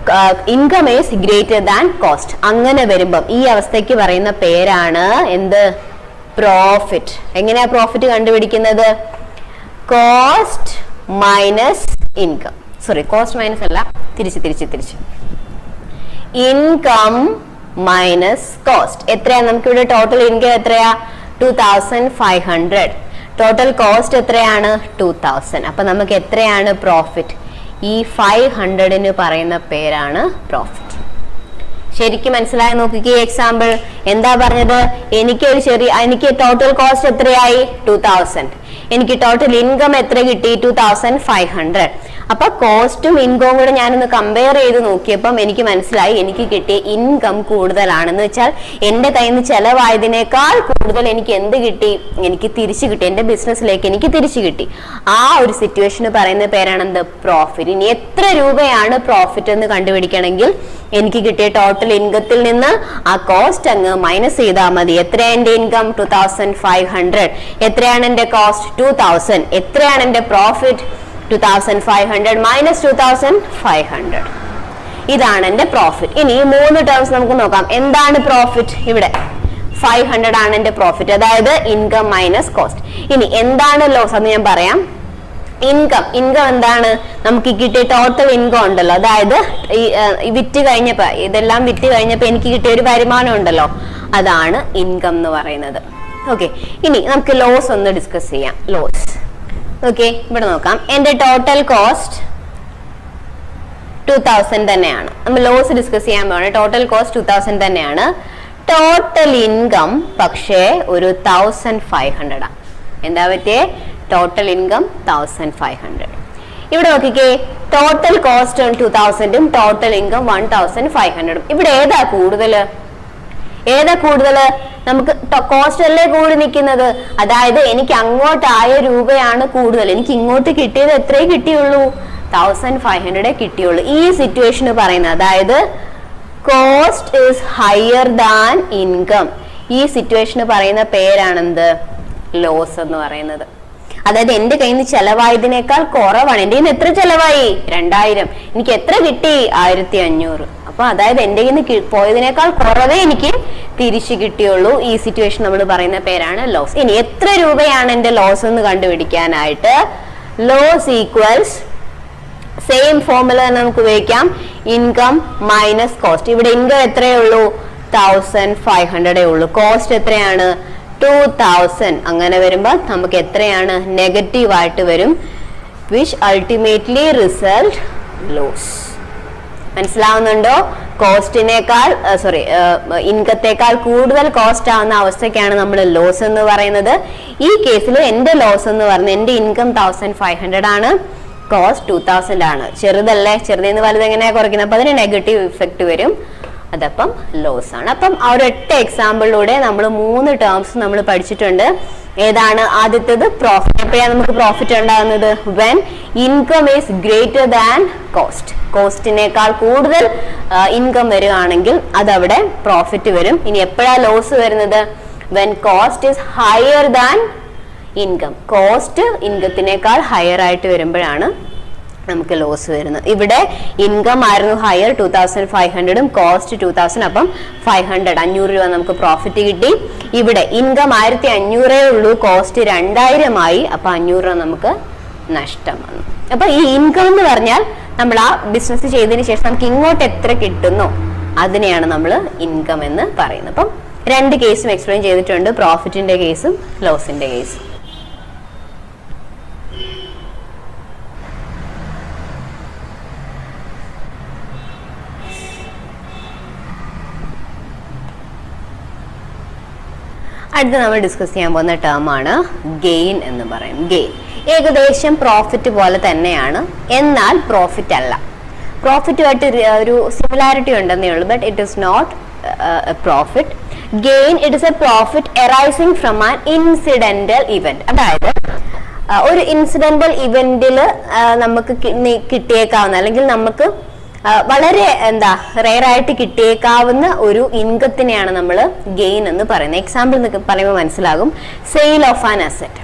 Income is greater than cost. അങ്ങനെ വരുമ്പം ഈ അവസ്ഥയ്ക്ക് പറയുന്ന പേരാണ് എന്ത്? പ്രോഫിറ്റ്. എങ്ങനെയാ പ്രോഫിറ്റ് കണ്ടുപിടിക്കുന്നത്? Cost minus income. Sorry, cost minus അല്ല, തിരിച്ച് ഇൻകം മൈനസ് കോസ്റ്റ്. എത്രയാ നമുക്ക് ഇവിടെ ടോട്ടൽ ഇൻകം? എത്രയാ? 2500. ടോട്ടൽ കോസ്റ്റ് എത്രയാണ്? 2000. അപ്പൊ നമുക്ക് എത്രയാണ് പ്രോഫിറ്റ്? ഈ 500 പറയുന്ന പേരാണ് പ്രോഫിറ്റ്. ശരിക്കും മനസ്സിലായി? നോക്കിക്കേ, എക്സാമ്പിൾ എന്താ പറഞ്ഞത്? എനിക്ക് ടോട്ടൽ കോസ്റ്റ് എത്രയായി? 2000. എനിക്ക് ടോട്ടൽ ഇൻകം എത്ര കിട്ടി? 2500. അപ്പൊ കോസ്റ്റും ഇൻകവും കൂടെ ഞാനൊന്ന് കമ്പയർ ചെയ്ത് നോക്കിയപ്പം എനിക്ക് മനസ്സിലായി എനിക്ക് കിട്ടിയ ഇൻകം കൂടുതലാണെന്ന്. വെച്ചാൽ എന്റെ കയ്യിൽ നിന്ന് ചെലവായതിനേക്കാൾ കൂടുതൽ എനിക്ക് എന്ത് കിട്ടി? എനിക്ക് തിരിച്ചു കിട്ടി. എന്റെ ബിസിനസ്സിലേക്ക് എനിക്ക് തിരിച്ചു കിട്ടി. ആ ഒരു സിറ്റുവേഷന് പറയുന്ന പേരാണ് എന്ത്? പ്രോഫിറ്റ്. ഇനി എത്ര രൂപയാണ് പ്രോഫിറ്റ് എന്ന് കണ്ടുപിടിക്കണമെങ്കിൽ എനിക്ക് കിട്ടിയ ടോട്ടൽ ഇൻകത്തിൽ നിന്ന് ആ കോസ്റ്റ് അങ്ങ് മൈനസ് ചെയ്താൽ മതി. എത്രയാണ് എന്റെ ഇൻകം? 2500. എത്രയാണ് എന്റെ കോസ്റ്റ്? 2000. എത്രയാണ് എന്റെ പ്രോഫിറ്റ്? 2500 മൈനസ് 2500. ഇതാണ് എന്റെ പ്രോഫിറ്റ്. ഇനി 3 ടേംസ് നമുക്ക് നോക്കാം. എന്താണ് പ്രോഫിറ്റ്? ഇവിടെ 500 ആണ് എന്റെ പ്രോഫിറ്റ്, അതായത് ഇൻകം മൈനസ് കോസ്റ്റ്. ഇനി എന്താണ് ലോസ് എന്ന് ഞാൻ പറയാം. ഇൻകം എന്താണ്? നമുക്ക് കിട്ടിയ ടോട്ടൽ ഇൻകം ഉണ്ടല്ലോ, അതായത് വിറ്റ് കഴിഞ്ഞപ്പോ, ഇതെല്ലാം വിറ്റ് കഴിഞ്ഞപ്പോ എനിക്ക് കിട്ടിയ ഒരു വരുമാനം ഉണ്ടല്ലോ, അതാണ് ഇൻകം എന്ന് പറയുന്നത്. ഓക്കെ, ഇനി നമുക്ക് ലോസ് ഒന്ന് ഡിസ്കസ് ചെയ്യാം. ലോസ്. ഓക്കെ, ഇവിടെ നോക്കാം. എന്റെ ടോട്ടൽ കോസ്റ്റ് 2000 തന്നെയാണ്. നമ്മൾ ലോസ് ഡിസ്കസ് ചെയ്യാൻ പോവാണ്. ടോട്ടൽ കോസ്റ്റ് 2000 തന്നെയാണ്. ടോട്ടൽ ഇൻകം പക്ഷേ ഒരു 1500 ആണ്. എന്താ പറ്റിയേ? Total income 1500. ഇവിടെ നോക്കിക്കേ, ടോട്ടൽ കോസ്റ്റ് 2000 ടോട്ടൽ ഇൻകം 1500. ഇവിടെ ഏതാ കൂടുതല്? നമുക്ക് കോസ്റ്റ് അല്ലേ കൂടി നിൽക്കുന്നത്. അതായത് എനിക്ക് അങ്ങോട്ടായ രൂപയാണ് കൂടുതൽ. എനിക്ക് ഇങ്ങോട്ട് കിട്ടിയത് എത്രയേ കിട്ടിയുള്ളൂ? 1500 കിട്ടിയുള്ളൂ. ഈ സിറ്റുവേഷന് പറയുന്നത്, അതായത് cost is higher than income, ഈ സിറ്റുവേഷന് പറയുന്ന പേരാണെന്ത്? ലോസ് എന്ന് പറയുന്നത്. അതായത് എന്റെ കയ്യിൽ നിന്ന് ചെലവായതിനേക്കാൾ കുറവാണ്. എന്റെ കയ്യിൽ നിന്ന് എത്ര ചെലവായി? 2000. എനിക്ക് എത്ര കിട്ടി? 1500. അപ്പൊ അതായത് എന്റെ കയ്യിൽ നിന്ന് പോയതിനേക്കാൾ കുറവേ എനിക്ക് തിരിച്ചു കിട്ടിയുള്ളൂ. ഈ സിറ്റുവേഷൻ നമ്മൾ പറയുന്ന പേരാണ് ലോസ്. ഇനി എത്ര രൂപയാണ് എന്റെ ലോസ് എന്ന് കണ്ടുപിടിക്കാനായിട്ട് ലോസ് ഈക്വൽസ് സെയിം ഫോർമുല തന്നെ നമുക്ക് ഉപയോഗിക്കാം. Income minus cost. ഇവിടെ ഇൻകം എത്രയേ ഉള്ളൂ? 1500 ഉള്ളൂ. കോസ്റ്റ് എത്രയാണ്? 2000. അങ്ങനെ വരുമ്പോ നമുക്ക് എത്രയാണ്? നെഗറ്റീവ് ആയിട്ട് വരും. Which ultimately result loss. മനസ്സിലാവുന്നുണ്ടോ? കോസ്റ്റിനേക്കാൾ ഇൻകത്തേക്കാൾ കൂടുതൽ കോസ്റ്റ് ആവുന്ന അവസ്ഥയ്ക്കാണ് നമ്മൾ ലോസ് എന്ന് പറയുന്നത്. ഈ കേസിൽ എന്റെ ലോസ് എന്ന് പറഞ്ഞ എന്റെ ഇൻകം 1500 ആണ്, കോസ്റ്റ് 2000 ആണ്. ചെറുതല്ലേ? ചെറുതെന്ന് വലുത് എങ്ങനെയാ കുറയ്ക്കുന്നത്? അപ്പൊ അതിന് നെഗറ്റീവ് ഇഫക്റ്റ് വരും. അതപ്പം ലോസ് ആണ്. അപ്പം ആ ഒരു 8 എക്സാമ്പിളിലൂടെ നമ്മൾ 3 ടേംസ് നമ്മൾ പഠിച്ചിട്ടുണ്ട്. ഏതാണ്? ആദ്യത്തേത് പ്രോഫിറ്റ്. എപ്പോഴാണ് നമുക്ക് പ്രോഫിറ്റ് ഉണ്ടാകുന്നത്? When income is greater than cost. കോസ്റ്റിനേക്കാൾ കൂടുതൽ ഇൻകം വരികയാണെങ്കിൽ അതവിടെ പ്രോഫിറ്റ് വരും. ഇനി എപ്പോഴാണ് ലോസ് വരുന്നത്? When cost is higher than income. Cost ഇൻകത്തിനേക്കാൾ ഹയർ ആയിട്ട് വരുമ്പോഴാണ് നമുക്ക് ലോസ് വരുന്നത്. ഇവിടെ ഇൻകം ആയിരുന്നു ഹയർ 2500ഉം കോസ്റ്റ് 2000. അപ്പം 500 രൂപ നമുക്ക് പ്രോഫിറ്റ് കിട്ടി. ഇവിടെ ഇൻകം 1500 ഉള്ളൂ, കോസ്റ്റ് 2000 ആയി. അപ്പൊ 500 രൂപ നമുക്ക് നഷ്ടം വന്നു. അപ്പൊ ഈ ഇൻകം എന്ന് പറഞ്ഞാൽ നമ്മൾ ആ ബിസിനസ് ചെയ്തതിന് ശേഷം നമുക്ക് ഇങ്ങോട്ട് എത്ര കിട്ടുന്നോ അതിനെയാണ് നമ്മൾ ഇൻകം എന്ന് പറയുന്നത്. അപ്പം 2 കേസും എക്സ്പ്ലെയിൻ ചെയ്തിട്ടുണ്ട്, പ്രോഫിറ്റിന്റെ കേസും ലോസിന്റെ കേസും. അടുത്ത നമ്മൾ ഡിസ്കസ് ചെയ്യാൻ പോകുന്ന ടേം ആണ് ഗെയിൻ എന്ന് പറയും. ഗെയിൻ ഏകദേശം പ്രോഫിറ്റ് പോലെ തന്നെയാണ്, എന്നാൽ പ്രോഫിറ്റ് അല്ല. പ്രോഫിറ്റുമായിട്ട് ഒരു സിമിലാരിറ്റി ഉണ്ടെന്നേ ഉള്ളൂ, but it is not a profit. Gain it is a profit arising from an incidental event. അതായത് ഒരു ഇൻസിഡന്റൽ ഇവന്റിൽ നമുക്ക് കിട്ടിയേക്കാവുന്ന അല്ലെങ്കിൽ നമുക്ക് വളരെ റെയർ ആയിട്ട് കിട്ടിയേക്കാവുന്ന ഒരു ഇൻകത്തിനെയാണ് നമ്മൾ ഗെയിൻ എന്ന് പറയുന്നത്. എക്സാമ്പിൾ പറയുമ്പോൾ മനസ്സിലാകും. Sale of an asset.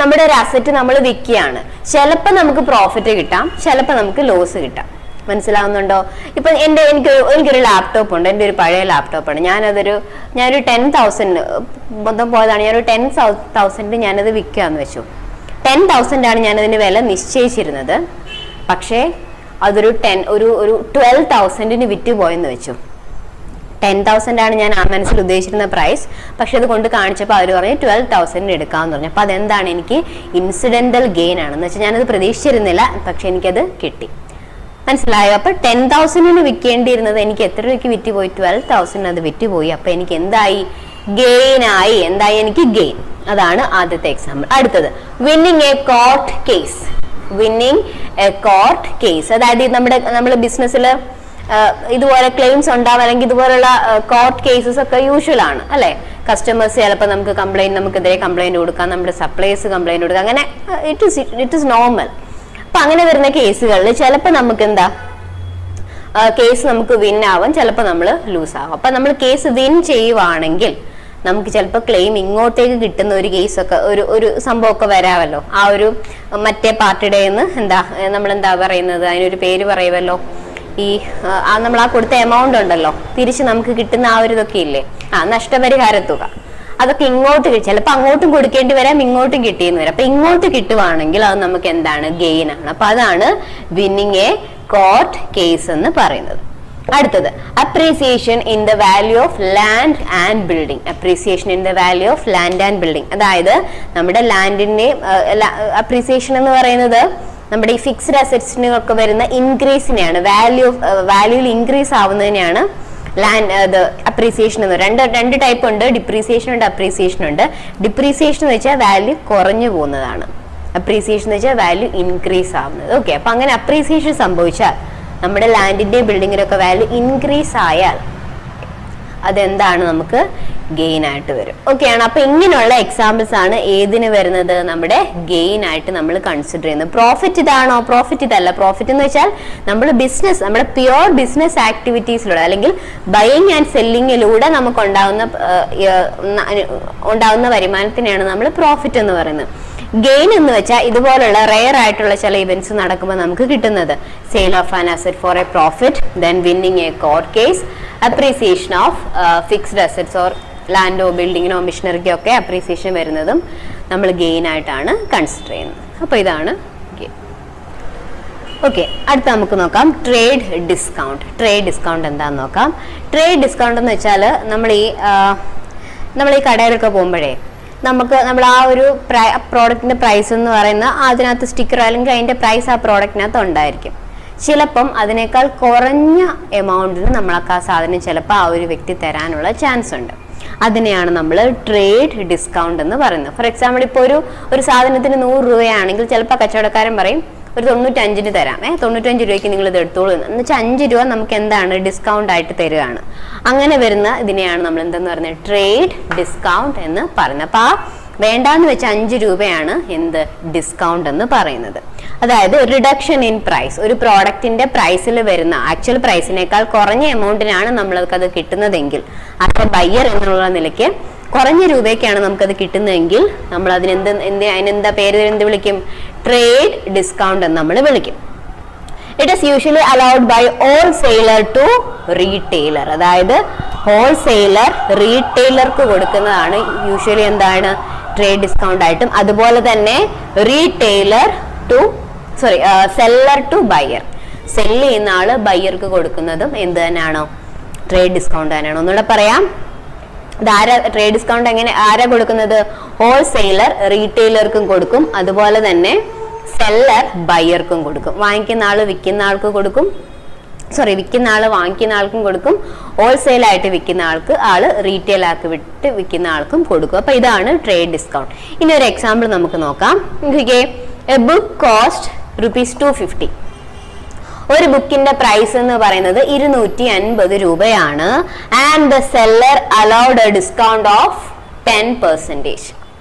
നമ്മുടെ ഒരു അസറ്റ് നമ്മൾ വിൽക്കുകയാണ്. ചിലപ്പോൾ നമുക്ക് പ്രോഫിറ്റ് കിട്ടാം, ചിലപ്പോൾ നമുക്ക് ലോസ് കിട്ടാം. മനസ്സിലാവുന്നുണ്ടോ? ഇപ്പൊ എനിക്കൊരു ലാപ്ടോപ്പ് ഉണ്ട്. എൻ്റെ ഒരു പഴയ ലാപ്ടോപ്പാണ്. ഞാനൊരു 10,000 മൊത്തം പോയതാണ്. ഞാനൊരു 10,000 ഞാനത് വിൽക്കാന്ന് വെച്ചു. 10,000 ആണ് ഞാനതിന് വില നിശ്ചയിച്ചിരുന്നത്. പക്ഷേ അതൊരു 12,000 വിറ്റ് പോയെന്ന് വെച്ചു. 10,000 ആണ് ഞാൻ ആ മനസ്സിൽ ഉദ്ദേശിച്ചിരുന്ന പ്രൈസ്. പക്ഷെ അത് കൊണ്ട് കാണിച്ചപ്പോൾ അവർ പറഞ്ഞു 12,000 എടുക്കാമെന്ന് പറഞ്ഞു. അപ്പൊ അതെന്താണ്? എനിക്ക് ഇൻസിഡന്റൽ ഗെയിൻ ആണെന്ന് വെച്ചാൽ ഞാനത് പ്രതീക്ഷിച്ചിരുന്നില്ല, പക്ഷെ എനിക്കത് കിട്ടി. മനസ്സിലായോ? അപ്പൊ 10,000 വിൽക്കേണ്ടിയിരുന്നത് എനിക്ക് എത്ര രൂപയ്ക്ക് വിറ്റുപോയി? 12,000 അത് വിറ്റുപോയി. അപ്പൊ എനിക്ക് എന്തായി? ഗെയിൻ ആയി. എന്തായി? എനിക്ക് ഗെയിൻ. അതാണ് ആദ്യത്തെ എക്സാമ്പിൾ. അടുത്തത് winning a court case. Winning a court case, അതായത് നമ്മുടെ ബിസിനസ്സിൽ ഇതുപോലെ ക്ലെയിംസ് ഉണ്ടാവും, അല്ലെങ്കിൽ ഇതുപോലുള്ള കോർട്ട് കേസസ് ഒക്കെ യൂഷ്വൽ ആണ് അല്ലെ? കസ്റ്റമേഴ്സ് ചിലപ്പോൾ നമുക്കെതിരെ കംപ്ലൈന്റ് കൊടുക്കാം, നമ്മുടെ സപ്ലൈസ് കംപ്ലൈന്റ് കൊടുക്കാം. അങ്ങനെ ഇറ്റ് ഇസ് നോർമൽ. അപ്പൊ അങ്ങനെ വരുന്ന കേസുകളിൽ ചിലപ്പോൾ നമുക്ക് കേസ് നമുക്ക് വിൻ ആവാം, ചിലപ്പോൾ നമ്മൾ ലൂസ് ആവാം. അപ്പൊ നമ്മൾ കേസ് വിൻ ചെയ്യുവാണെങ്കിൽ നമുക്ക് ചിലപ്പോൾ ക്ലെയിം ഇങ്ങോട്ടേക്ക് കിട്ടുന്ന ഒരു കേസൊക്കെ ഒരു സംഭവമൊക്കെ വരാമല്ലോ. ആ ഒരു മറ്റേ പാർട്ടിയുടെ നമ്മളെന്താ പറയുന്നത്, അതിനൊരു പേര് പറയുമല്ലോ. നമ്മൾ ആ കൊടുത്ത എമൗണ്ട് ഉണ്ടല്ലോ, തിരിച്ച് നമുക്ക് കിട്ടുന്ന ആ ഒരു ഇതൊക്കെ ഇല്ലേ, നഷ്ടപരിഹാര തുക, അതൊക്കെ ഇങ്ങോട്ട് ചിലപ്പോൾ അങ്ങോട്ടും കൊടുക്കേണ്ടി വരാം, ഇങ്ങോട്ടും കിട്ടിയെന്ന് വരാം. അപ്പൊ ഇങ്ങോട്ട് കിട്ടുവാണെങ്കിൽ അത് നമുക്ക് എന്താണ്? ഗെയിൻ ആണ്. അപ്പൊ അതാണ് വിന്നിങ് എ കോർട്ട് കേസ് എന്ന് പറയുന്നത്. അടുത്തത് appreciation in the value of land and building. Appreciation in the value of land and building, അതായത് നമ്മുടെ ലാൻഡിന്റെ അപ്രീസിയേഷൻ എന്ന് പറയുന്നത് നമ്മുടെ ഈ ഫിക്സ്ഡ് അസറ്റ്സിനൊക്കെ വരുന്ന ഇൻക്രീസിനെയാണ്, വാല്യൂയിൽ ഇൻക്രീസ് ആവുന്നതിനെയാണ് അപ്രീസിയേഷൻ എന്ന് പറയുന്നത്. രണ്ട് ടൈപ്പ് ഉണ്ട്, ഡിപ്രീസിയേഷൻ ഉണ്ട്, അപ്രീസിയേഷൻ ഉണ്ട്. ഡിപ്രീസിയേഷൻ എന്ന് വെച്ചാൽ വാല്യൂ കുറഞ്ഞു പോകുന്നതാണ്, അപ്രീസിയേഷൻ എന്ന് വെച്ചാൽ വാല്യൂ ഇൻക്രീസ് ആവുന്നത്. ഓക്കെ, അപ്പൊ അങ്ങനെ അപ്രീസിയേഷൻ സംഭവിച്ചാൽ നമ്മുടെ ലാൻഡിന്റെയും ബിൽഡിങ്ങിനൊക്കെ വാല്യൂ ഇൻക്രീസ് ആയാൽ അതെന്താണ്? നമുക്ക് ഗെയിൻ ആയിട്ട് വരും. ഓക്കെ ആണ്. അപ്പൊ ഇങ്ങനെയുള്ള എക്സാമ്പിൾസ് ആണ് ഏതിന് വരുന്നത്? നമ്മുടെ ഗെയിൻ ആയിട്ട് നമ്മൾ കൺസിഡർ ചെയ്യുന്നത്. പ്രോഫിറ്റ് ഇതാണോ? പ്രോഫിറ്റ് ഇതല്ല. പ്രോഫിറ്റ് എന്ന് വെച്ചാൽ നമ്മുടെ പ്യുവർ ബിസിനസ് ആക്ടിവിറ്റീസിലൂടെ അല്ലെങ്കിൽ ബൈയിങ് ആൻഡ് സെല്ലിങ്ങിലൂടെ നമുക്ക് ഉണ്ടാവുന്ന വരുമാനത്തിനെയാണ് നമ്മൾ പ്രോഫിറ്റ് എന്ന് പറയുന്നത്. ഗെയിൻ എന്ന് വെച്ചാൽ ഇതുപോലുള്ള റെയർ ആയിട്ടുള്ള ചില ഇവന്റ്സ് നടക്കുമ്പോൾ നമുക്ക് കിട്ടുന്നത് sale of an asset for a profit, then winning a court case, appreciation of fixed assets or ലാൻഡോ ബിൽഡിങ്ങിനോ മിഷനറിക്കോ ഒക്കെ അപ്രീസിയേഷൻ വരുന്നതും നമ്മൾ ഗെയിൻ ആയിട്ടാണ് കൺസിഡർ ചെയ്യുന്നത്. അപ്പോൾ ഇതാണ് ഗെയിൻ. ഓക്കെ, അടുത്ത നമുക്ക് നോക്കാം ട്രേഡ് ഡിസ്കൗണ്ട്. ട്രേഡ് ഡിസ്കൗണ്ട് എന്താണെന്ന് നോക്കാം. ട്രേഡ് ഡിസ്കൗണ്ട് എന്ന് വെച്ചാൽ നമ്മൾ ഈ കടയിലൊക്കെ പോകുമ്പോഴേ നമ്മൾ ആ ഒരു പ്രോഡക്റ്റിന്റെ പ്രൈസ് എന്ന് പറയുന്ന അതിനകത്ത് സ്റ്റിക്കർ അല്ലെങ്കിൽ അതിന്റെ പ്രൈസ് ആ പ്രോഡക്റ്റിനകത്ത് ഉണ്ടായിരിക്കും. ചിലപ്പം അതിനേക്കാൾ കുറഞ്ഞ എമൗണ്ടിന് നമ്മൾക്ക് ആ സാധനം ചിലപ്പോൾ ആ ഒരു വ്യക്തി തരാനുള്ള ചാൻസ് ഉണ്ട്. അതിനെയാണ് നമ്മൾ ട്രേഡ് ഡിസ്കൗണ്ട് എന്ന് പറയുന്നത്. ഫോർ എക്സാമ്പിൾ, ഇപ്പോൾ ഒരു സാധനത്തിന് 100 രൂപയാണെങ്കിൽ ചിലപ്പോൾ കച്ചവടക്കാരൻ പറയും ഒരു 95-ന് തരാം, 95 രൂപയ്ക്ക് നിങ്ങൾ ഇത് എടുത്തോളൂ എന്ന് വെച്ചാൽ 5 രൂപ നമുക്ക് എന്താണ് ഡിസ്കൗണ്ട് ആയിട്ട് തരികയാണ്. അങ്ങനെ വരുന്ന ഇതിനെയാണ് നമ്മൾ എന്തെന്ന് പറയുന്നത് ട്രേഡ് ഡിസ്കൗണ്ട് എന്ന് പറയുന്നത്. അപ്പൊ ആ വേണ്ടാന്ന് വെച്ച 5 രൂപയാണ് എന്ത് ഡിസ്കൗണ്ട് എന്ന് പറയുന്നത്. അതായത് റിഡക്ഷൻ ഇൻ പ്രൈസ്, ഒരു പ്രോഡക്റ്റിന്റെ പ്രൈസിൽ വരുന്ന ആക്ച്വൽ പ്രൈസിനേക്കാൾ കുറഞ്ഞ എമൗണ്ടിനാണ് നമ്മൾക്കത് കിട്ടുന്നതെങ്കിൽ, അപ്പോൾ ബയ്യർ എന്നുള്ള നിലയ്ക്ക് കുറഞ്ഞ രൂപയ്ക്കാണ് നമുക്കത് കിട്ടുന്നതെങ്കിൽ നമ്മൾ അതിനെന്താ പേര് എന്ത് വിളിക്കും? ട്രേഡ് ഡിസ്കൗണ്ട് എന്ന് നമ്മൾ വിളിക്കും. It is usually allowed by wholesaler to retailer. അതായത് ഹോൾസെയിലർ റീറ്റെയിലർക്ക് കൊടുക്കുന്നതാണ് യൂഷ്വലി എന്താണ് ട്രേഡ് ഡിസ്കൗണ്ട് ആയിട്ടും. അതുപോലെ തന്നെ സെല്ലർ ടു ബയ്യർ, സെല്ല് ചെയ്യുന്ന ആള് ബയ്യർക്ക് കൊടുക്കുന്നതും എന്ത് തന്നെയാണോ ട്രേഡ് ഡിസ്കൗണ്ട് തന്നെയാണ്. ഒന്നുകൂടെ പറയാം, ട്രേഡ് ഡിസ്കൗണ്ട് ആരാ കൊടുക്കുന്നത്? ഹോൾസെയിലർ റീറ്റെയിലർക്കും കൊടുക്കും, അതുപോലെ തന്നെ സെല്ലർ ബയ്യർക്കും കൊടുക്കും. വാങ്ങിക്കുന്ന ആള് വിൽക്കുന്ന ആൾക്ക് കൊടുക്കും, വിൽക്കുന്ന ആള് വാങ്ങിക്കുന്ന ആൾക്കും കൊടുക്കും, ഹോൾസെയിൽ ആയിട്ട് വിൽക്കുന്ന ആള് റീറ്റെയിൽ ആക്കി വിട്ട് വിൽക്കുന്ന ആൾക്കും കൊടുക്കും. അപ്പൊ ഇതാണ് ട്രേഡ് ഡിസ്കൗണ്ട്. ഇനി ഒരു എക്സാമ്പിൾ നമുക്ക് നോക്കാം. A book cost ₹250. ഒരു ബുക്കിന്റെ പ്രൈസ് എന്ന് പറയുന്നത് 250 രൂപയാണ്. And the seller allowed A discount of 10%.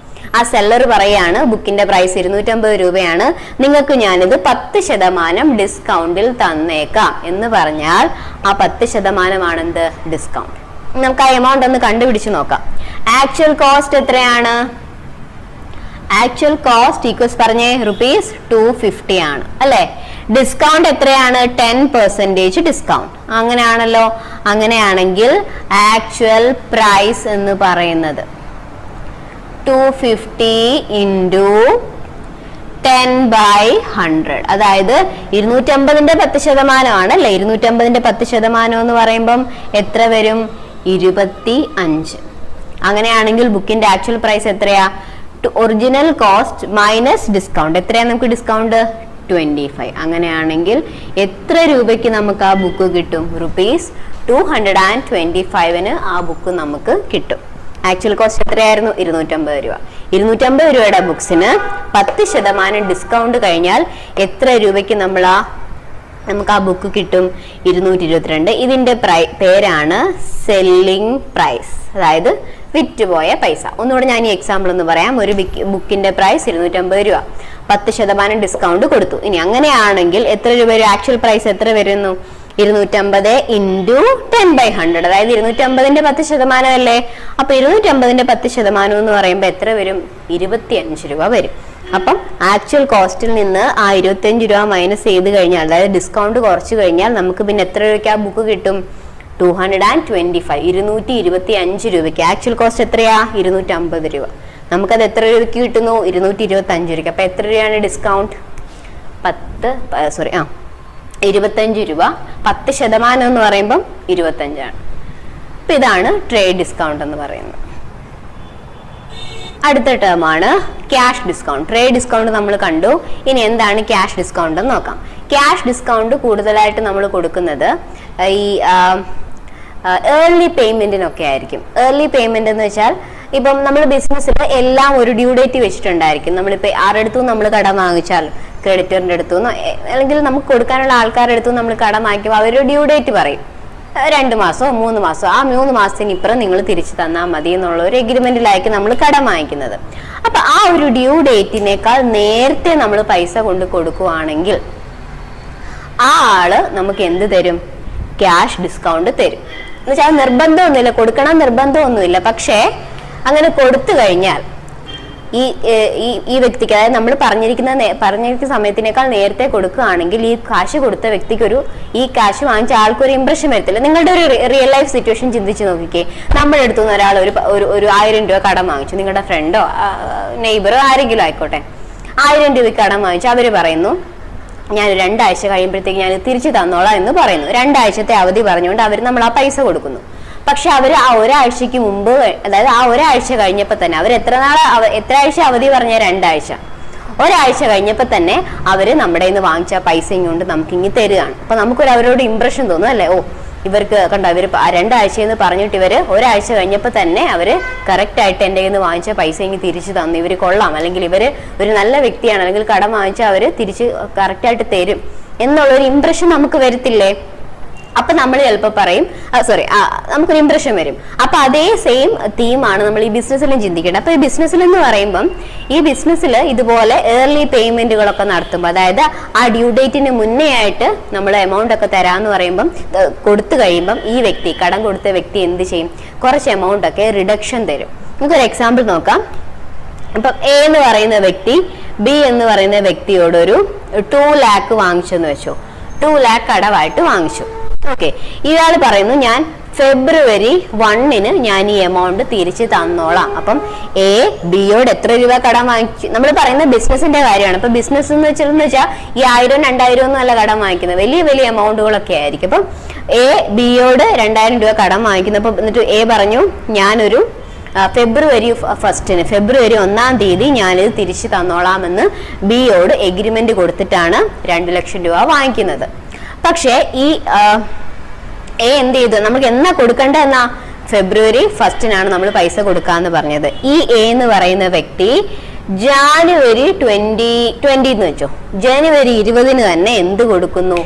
ആ സെല്ലർ പറയാണ് ബുക്കിന്റെ പ്രൈസ് 250 രൂപയാണ്, നിങ്ങൾക്ക് ഞാനിത് 10% ഡിസ്കൗണ്ടിൽ തന്നേക്കാം എന്ന് പറഞ്ഞാൽ ആ 10% എന്ത് ഡിസ്കൗണ്ട്. നമുക്ക് ആ എമൗണ്ട് ഒന്ന് കണ്ടുപിടിച്ച് നോക്കാം. ആക്ച്വൽ കോസ്റ്റ് എത്രയാണ്? ആക്ച്വൽ കോസ്റ്റ് ഈക്വൽസ് പറഞ്ഞേ ₹250 ആണ് അല്ലെ. ഡിസ്കൗണ്ട് എത്രയാണ്? 10% ഡിസ്കൗണ്ട്. അങ്ങനെയാണല്ലോ. അങ്ങനെയാണെങ്കിൽ ആക്ച്വൽ പ്രൈസ് എന്ന് പറയുന്നത് 250 into 10/100. അതായത് 250ന്റെ 10% ആണല്ലേ. 250ന്റെ 10% എന്ന് പറയുമ്പം എത്ര വരും? 25. അങ്ങനെയാണെങ്കിൽ ബുക്കിന്റെ ആക്ച്വൽ പ്രൈസ് എത്രയാ? Original cost minus discount. എത്രയാ നമുക്ക് ഡിസ്കൗണ്ട്? 25. അങ്ങനെയാണെങ്കിൽ എത്ര രൂപയ്ക്ക് നമുക്ക് ആ ബുക്ക് കിട്ടും? ₹225 ആ ബുക്ക് നമുക്ക് കിട്ടും. ആക്ച്വൽ കോസ്റ്റ് എത്രയായിരുന്നു? 250 രൂപ. 250 രൂപയുടെ ബുക്സിന് 10% ഡിസ്കൗണ്ട് കഴിഞ്ഞാൽ എത്ര രൂപയ്ക്ക് നമുക്ക് ആ ബുക്ക് കിട്ടും? 222. ഇതിന്റെ പേരാണ് സെല്ലിംഗ് പ്രൈസ്, അതായത് വിറ്റുപോയ പൈസ. ഒന്നുകൂടെ ഞാൻ ഈ എക്സാമ്പിൾ ഒന്ന് പറയാം. ഒരു ബുക്കിന്റെ പ്രൈസ് 250 രൂപ, 10% ഡിസ്കൗണ്ട് കൊടുത്തു. ഇനി അങ്ങനെയാണെങ്കിൽ എത്ര രൂപ വരും? ആക്ച്വൽ പ്രൈസ് എത്ര വരുന്നു? 250 into 10/100. അതായത് 250ന്റെ 10% അല്ലേ. അപ്പൊ 250ന്റെ 10% എന്ന് പറയുമ്പോൾ എത്ര വരും? 25 രൂപ വരും. അപ്പം ആക്ച്വൽ കോസ്റ്റിൽ നിന്ന് ആ 25 രൂപ മൈനസ് ചെയ്ത് കഴിഞ്ഞാൽ, അതായത് ഡിസ്കൗണ്ട് കുറച്ച് കഴിഞ്ഞാൽ നമുക്ക് പിന്നെ എത്ര രൂപയ്ക്ക് ആ ബുക്ക് കിട്ടും? 225 രൂപയ്ക്ക്. ആക്ച്വൽ കോസ്റ്റ് എത്രയാ? 250 രൂപ. നമുക്കത് എത്ര രൂപയ്ക്ക് കിട്ടുന്നു? 225 രൂപയ്ക്ക്. അപ്പൊ എത്ര രൂപയാണ് ഡിസ്കൗണ്ട്? 25 രൂപ. 10% എന്ന് പറയുമ്പം 25 ആണ്. അപ്പൊ ഇതാണ് ട്രേഡ് ഡിസ്കൗണ്ട് എന്ന് പറയുന്നത്. അടുത്ത ടേം ആണ് ക്യാഷ് ഡിസ്കൗണ്ട്. ട്രേഡ് ഡിസ്കൗണ്ട് നമ്മൾ കണ്ടു. ഇനി എന്താണ് ക്യാഷ് ഡിസ്കൗണ്ട് എന്ന് നോക്കാം. ക്യാഷ് ഡിസ്കൗണ്ട് കൂടുതലായിട്ട് നമ്മൾ കൊടുക്കുന്നത് ഈ ഏർലി പേയ്മെന്റിനൊക്കെ ആയിരിക്കും. ഏർലി പേയ്മെന്റ് എന്ന് വെച്ചാൽ ഇപ്പം നമ്മൾ ബിസിനസ്സിൽ എല്ലാം ഒരു ഡ്യൂ ഡേറ്റ് വെച്ചിട്ടുണ്ടായിരിക്കും. നമ്മളിപ്പോൾ ആരുടെ അടുത്തും നമ്മൾ കടം വാങ്ങിച്ചാൽ, ക്രെഡിറ്ററിന്റെ അടുത്തുനിന്നോ അല്ലെങ്കിൽ നമുക്ക് കൊടുക്കാനുള്ള ആൾക്കാരുടെ അടുത്തും നമ്മൾ കടം വാങ്ങിക്കുമ്പോൾ അവരൊരു ഡ്യൂ ഡേറ്റ് പറയും. 2 മാസമോ 3 മാസമോ, ആ 3 മാസത്തിന് ഇപ്പുറം നിങ്ങൾ തിരിച്ചു തന്നാൽ മതി എന്നുള്ള ഒരു എഗ്രിമെന്റിലായിരിക്കും നമ്മൾ കടം വാങ്ങിക്കുന്നത്. അപ്പൊ ആ ഒരു ഡ്യൂ ഡേറ്റിനേക്കാൾ നേരത്തെ നമ്മൾ പൈസ കൊണ്ട് കൊടുക്കുവാണെങ്കിൽ ആ ആള് നമുക്ക് എന്ത് തരും? ക്യാഷ് ഡിസ്കൗണ്ട് തരും. എന്നുവെച്ചാൽ നിർബന്ധമൊന്നുമില്ല, കൊടുക്കണം നിർബന്ധമൊന്നുമില്ല. പക്ഷേ അങ്ങനെ കൊടുത്തു കഴിഞ്ഞാൽ ഈ വ്യക്തിക്ക്, അതായത് നമ്മൾ പറഞ്ഞിരിക്കുന്ന സമയത്തിനേക്കാൾ നേരത്തെ കൊടുക്കുകയാണെങ്കിൽ ഈ കാശ് കൊടുത്ത വ്യക്തിക്ക് ഈ കാശ് വാങ്ങിച്ച ആൾക്കൊരു ഇംപ്രഷൻ വരത്തില്ല. നിങ്ങളുടെ ഒരു റിയൽ ലൈഫ് സിറ്റുവേഷൻ ചിന്തിച്ച് നോക്കിക്കേ. നമ്മുടെ അടുത്തു നിന്ന് ഒരാൾ ഒരു 1000 രൂപ കടം വാങ്ങിച്ചു, നിങ്ങളുടെ ഫ്രണ്ടോ നെയ്ബറോ ആരെങ്കിലും ആയിക്കോട്ടെ, 1000 രൂപ കടം വാങ്ങിച്ചു. അവര് പറയുന്നു ഞാൻ 2 ആഴ്ച കഴിയുമ്പോഴത്തേക്ക് ഞാൻ തിരിച്ചു തന്നോളാം എന്ന് പറയുന്നു. 2 ആഴ്ചത്തെ അവധി പറഞ്ഞുകൊണ്ട് അവർ നമ്മൾ ആ പൈസ കൊടുക്കുന്നു. പക്ഷെ അവർ ആ ഒരാഴ്ചക്ക് മുമ്പ്, അതായത് ആ ഒരാഴ്ച കഴിഞ്ഞപ്പോൾ തന്നെ അവർ എത്ര ആഴ്ച അവധി പറഞ്ഞ 2 ആഴ്ച, ഒരാഴ്ച കഴിഞ്ഞപ്പോൾ തന്നെ അവര് നമ്മുടെ നിന്ന് വാങ്ങിച്ച പൈസയും കൊണ്ട് നമുക്ക് ഇങ്ങനെ തരികയാണ്. അപ്പൊ നമുക്കൊരു അവരോട് ഇംപ്രഷൻ തോന്നും അല്ലെ, ഓ ഇവർക്ക് കണ്ടോ ഇവർ 2 ആഴ്ചയെന്ന് പറഞ്ഞിട്ട് ഇവര് ഒരാഴ്ച കഴിഞ്ഞപ്പോൾ തന്നെ അവര് കറക്റ്റ് ആയിട്ട് എൻ്റെ കയ്യിൽ നിന്ന് വാങ്ങിച്ച പൈസ ഇങ്ങനെ തിരിച്ചു തന്നു, ഇവര് കൊള്ളാം, അല്ലെങ്കിൽ ഇവര് ഒരു നല്ല വ്യക്തിയാണ്, അല്ലെങ്കിൽ കടം വാങ്ങിച്ചാൽ അവര് തിരിച്ച് കറക്റ്റ് ആയിട്ട് തരും എന്നുള്ളൊരു ഇംപ്രഷൻ നമുക്ക് വരത്തില്ലേ? അപ്പൊ നമ്മൾ ചിലപ്പോൾ പറയും നമുക്കൊരു ഇംപ്രഷൻ വരും. അപ്പൊ അതേ സെയിം തീമാണ് നമ്മൾ ഈ ബിസിനസ്സിലും ചിന്തിക്കേണ്ടത്. അപ്പൊ ഈ ബിസിനസ്സിൽ എന്ന് പറയുമ്പം ഈ ബിസിനസ്സിൽ ഇതുപോലെ ഏർലി പേയ്മെന്റുകളൊക്കെ നടത്തുമ്പോൾ, അതായത് ആ ഡ്യൂ ഡേറ്റിന് മുന്നേ ആയിട്ട് നമ്മൾ എമൗണ്ട് ഒക്കെ തരാന്ന് പറയുമ്പം കൊടുത്തു കഴിയുമ്പം ഈ വ്യക്തി, കടം കൊടുത്ത വ്യക്തി എന്ത് ചെയ്യും? കുറച്ച് എമൗണ്ട് ഒക്കെ റിഡക്ഷൻ തരും. നമുക്കൊരു എക്സാമ്പിൾ നോക്കാം. ഇപ്പം എ എന്ന് പറയുന്ന വ്യക്തി ബി എന്ന് പറയുന്ന വ്യക്തിയോട് ഒരു 2 lakh വാങ്ങിച്ചെന്ന് വെച്ചോ, 2 lakh കടമായിട്ട് വാങ്ങിച്ചു. ഓക്കെ, ഇയാൾ പറയുന്നു ഞാൻ February 1 ഞാൻ ഈ എമൗണ്ട് തിരിച്ച് തന്നോളാം. അപ്പം എ ബിയോട് എത്ര രൂപ കടം വാങ്ങിച്ചു? നമ്മൾ പറയുന്ന ബിസിനസിന്റെ കാര്യമാണ്. അപ്പൊ ബിസിനസ് എന്ന് വെച്ചാൽ ഈ 1000 2000 ഒന്നും അല്ല കടം വാങ്ങിക്കുന്നത്, വലിയ വലിയ എമൗണ്ടുകളൊക്കെ ആയിരിക്കും. അപ്പം എ ബിയോട് 2000 രൂപ കടം വാങ്ങിക്കുന്നു. അപ്പൊ എന്നിട്ട് എ പറഞ്ഞു ഞാനൊരു February 1 February 1 ഞാനിത് തിരിച്ചു തന്നോളാമെന്ന് ബിയോട് എഗ്രിമെന്റ് കൊടുത്തിട്ടാണ് 2 ലക്ഷം രൂപ വാങ്ങിക്കുന്നത്. പക്ഷെ ഈ എ എന്ത് ചെയ്തു? നമുക്ക് എന്നാ കൊടുക്കേണ്ടതെന്നാ? February 1 നമ്മൾ പൈസ കൊടുക്കാന്ന് പറഞ്ഞത്. ഈ എ എന്ന് പറയുന്ന വ്യക്തി January 20 എന്ന് വെച്ചോ, January 20 തന്നെ എന്ത് കൊടുക്കുന്നു?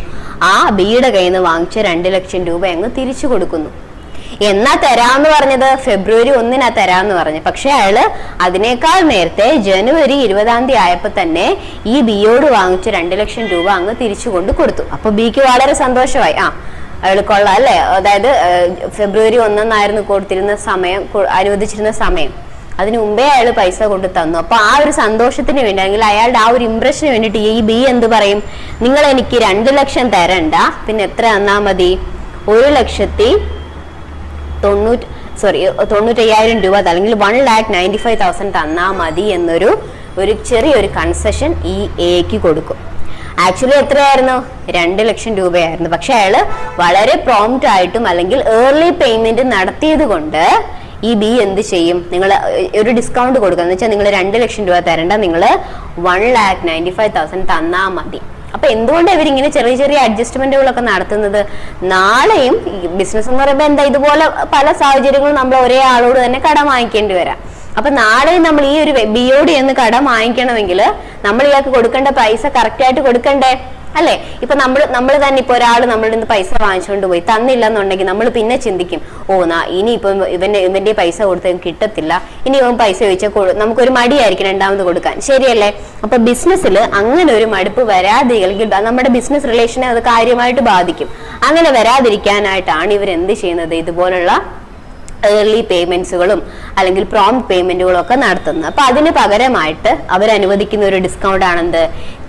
ആ ബിയുടെ കയ്യിൽ നിന്ന് വാങ്ങിച്ച 2 ലക്ഷം രൂപ അങ്ങ് തിരിച്ചു കൊടുക്കുന്നു. എന്നാ തരാന്ന് പറഞ്ഞത്? February 1 തരാന്ന് പറഞ്ഞു. പക്ഷെ അയാള് അതിനേക്കാൾ നേരത്തെ January 20 ആയപ്പോ തന്നെ ഈ ബിയോട് വാങ്ങിച്ച 2 ലക്ഷം രൂപ അങ്ങ് തിരിച്ചു കൊണ്ട് കൊടുത്തു. അപ്പൊ ബിക്ക് വളരെ സന്തോഷമായി. അയാൾ കൊള്ളാം അല്ലെ, അതായത് February 1 കൊടുത്തിരുന്ന സമയം, അനുവദിച്ചിരുന്ന സമയം, അതിനു മുമ്പേ അയാൾ പൈസ കൊണ്ട് തന്നു. അപ്പൊ ആ ഒരു സന്തോഷത്തിന് വേണ്ടി, അല്ലെങ്കിൽ അയാളുടെ ആ ഒരു ഇംപ്രഷന് വേണ്ടിയിട്ട് ഈ ബി എന്ത് പറയും? നിങ്ങൾ എനിക്ക് 2 ലക്ഷം തരണ്ട, പിന്നെ എത്ര തന്നാ മതി? 1,95,000 രൂപ, അല്ലെങ്കിൽ 1,95,000 തന്നാ മതി എന്നൊരു ചെറിയൊരു കൺസെഷൻ ഈ എക്ക് കൊടുക്കും. ആക്ച്വലി എത്രയായിരുന്നു? 2 ലക്ഷം രൂപയായിരുന്നു. പക്ഷെ അയാള് വളരെ പ്രോംപ്റ്റ് ആയിട്ടും അല്ലെങ്കിൽ ഏർലി പേയ്മെന്റ് നടത്തിയത് കൊണ്ട് ഈ ബി എന്ത് ചെയ്യും? നിങ്ങൾ ഒരു ഡിസ്കൗണ്ട് കൊടുക്കുക എന്ന് വെച്ചാൽ നിങ്ങൾ 2 ലക്ഷം രൂപ തരണ്ട, നിങ്ങൾ 1,95,000 തന്നാ മതി. അപ്പൊ എന്തുകൊണ്ട് ഇവരിങ്ങനെ ചെറിയ ചെറിയ അഡ്ജസ്റ്റ്മെന്റുകളൊക്കെ നടത്തുന്നത്? നാളെയും ബിസിനസ് എന്ന് പറയുമ്പോൾ എന്താ, ഇതുപോലെ പല സാഹചര്യങ്ങളും നമ്മൾ ഒരേ ആളോട് തന്നെ കടം വാങ്ങിക്കേണ്ടി വരാം. അപ്പൊ നാളെ നമ്മൾ ഈ ഒരു ബിയോട് എന്ന് കടം വാങ്ങിക്കണമെങ്കിൽ നമ്മൾ ഇയാൾക്ക് കൊടുക്കേണ്ട പൈസ കറക്റ്റ് ആയിട്ട് കൊടുക്കണ്ടേ അല്ലെ? ഇപ്പൊ നമ്മൾ തന്നെ ഇപ്പൊ ഒരാൾ നമ്മളുടെ നിന്ന് പൈസ വാങ്ങിച്ചുകൊണ്ട് പോയി തന്നില്ല എന്നുണ്ടെങ്കിൽ നമ്മൾ പിന്നെ ചിന്തിക്കും, ഇനി ഇപ്പൊ ഇവന്റെ പൈസ കൊടുത്ത് കിട്ടത്തില്ല, ഇനി ഇവൻ പൈസ ചോദിച്ചാൽ നമുക്കൊരു മടിയായിരിക്കും രണ്ടാമത് കൊടുക്കാൻ, ശരിയല്ലേ? അപ്പൊ ബിസിനസ്സിൽ അങ്ങനെ ഒരു മടുപ്പ് വരാതിരിക്കും, നമ്മുടെ ബിസിനസ് റിലേഷനെ അത് കാര്യമായിട്ട് ബാധിക്കും. അങ്ങനെ വരാതിരിക്കാനായിട്ടാണ് ഇവരെന്ത് ചെയ്യുന്നത്? ഇതുപോലുള്ള ഏർലി പേയ്മെന്റ്സുകളും അല്ലെങ്കിൽ പ്രോംപ്റ്റ് പേയ്മെന്റുകളും ഒക്കെ നടത്തുന്നത്. അപ്പൊ അതിന് പകരമായിട്ട് അവരനുവദിക്കുന്ന ഒരു ഡിസ്കൗണ്ട് ആണെന്ത്?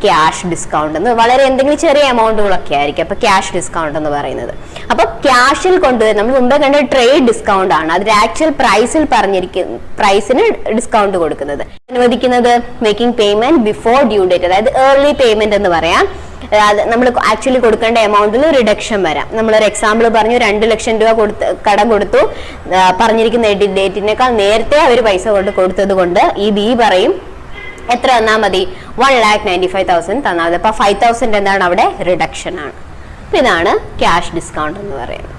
ക്യാഷ് ഡിസ്കൗണ്ട് എന്ന്. വളരെ എന്തെങ്കിലും ചെറിയ എമൗണ്ടുകളൊക്കെ ആയിരിക്കും അപ്പൊ ക്യാഷ് ഡിസ്കൗണ്ട് എന്ന് പറയുന്നത്. അപ്പൊ ക്യാഷിൽ കൊണ്ടുവരുന്ന, നമ്മൾ മുമ്പേ കണ്ട ട്രേഡ് ഡിസ്കൗണ്ട് ആണ്, അതിന്റെ ആക്ച്വൽ പ്രൈസിൽ പറഞ്ഞിരിക്കുന്ന പ്രൈസിന് ഡിസ്കൗണ്ട് കൊടുക്കുന്നത്. അനുവദിക്കുന്നത് making payment before due date, അതായത് ഏർലി പേയ്മെന്റ് എന്ന് പറയാം. നമ്മൾ ആക്ച്വലി കൊടുക്കേണ്ട എമൗണ്ടിൽ റിഡക്ഷൻ വരാം. നമ്മളൊരു എക്സാമ്പിൾ പറഞ്ഞു, 2 ലക്ഷം രൂപ കടം കൊടുത്തു, പറഞ്ഞിരിക്കുന്ന ഡേറ്റിനേക്കാൾ നേരത്തെ അവർ പൈസ കൊടുത്തത് കൊണ്ട് ഈ ബി പറയും എത്ര തന്നാ മതി? 1,95,000 തന്നാൽ മതി. അപ്പൊ 5,000 എന്താണ് അവിടെ? റിഡക്ഷൻ ആണ്. അപ്പൊ ഇതാണ് ക്യാഷ് ഡിസ്കൗണ്ട് എന്ന് പറയുന്നത്.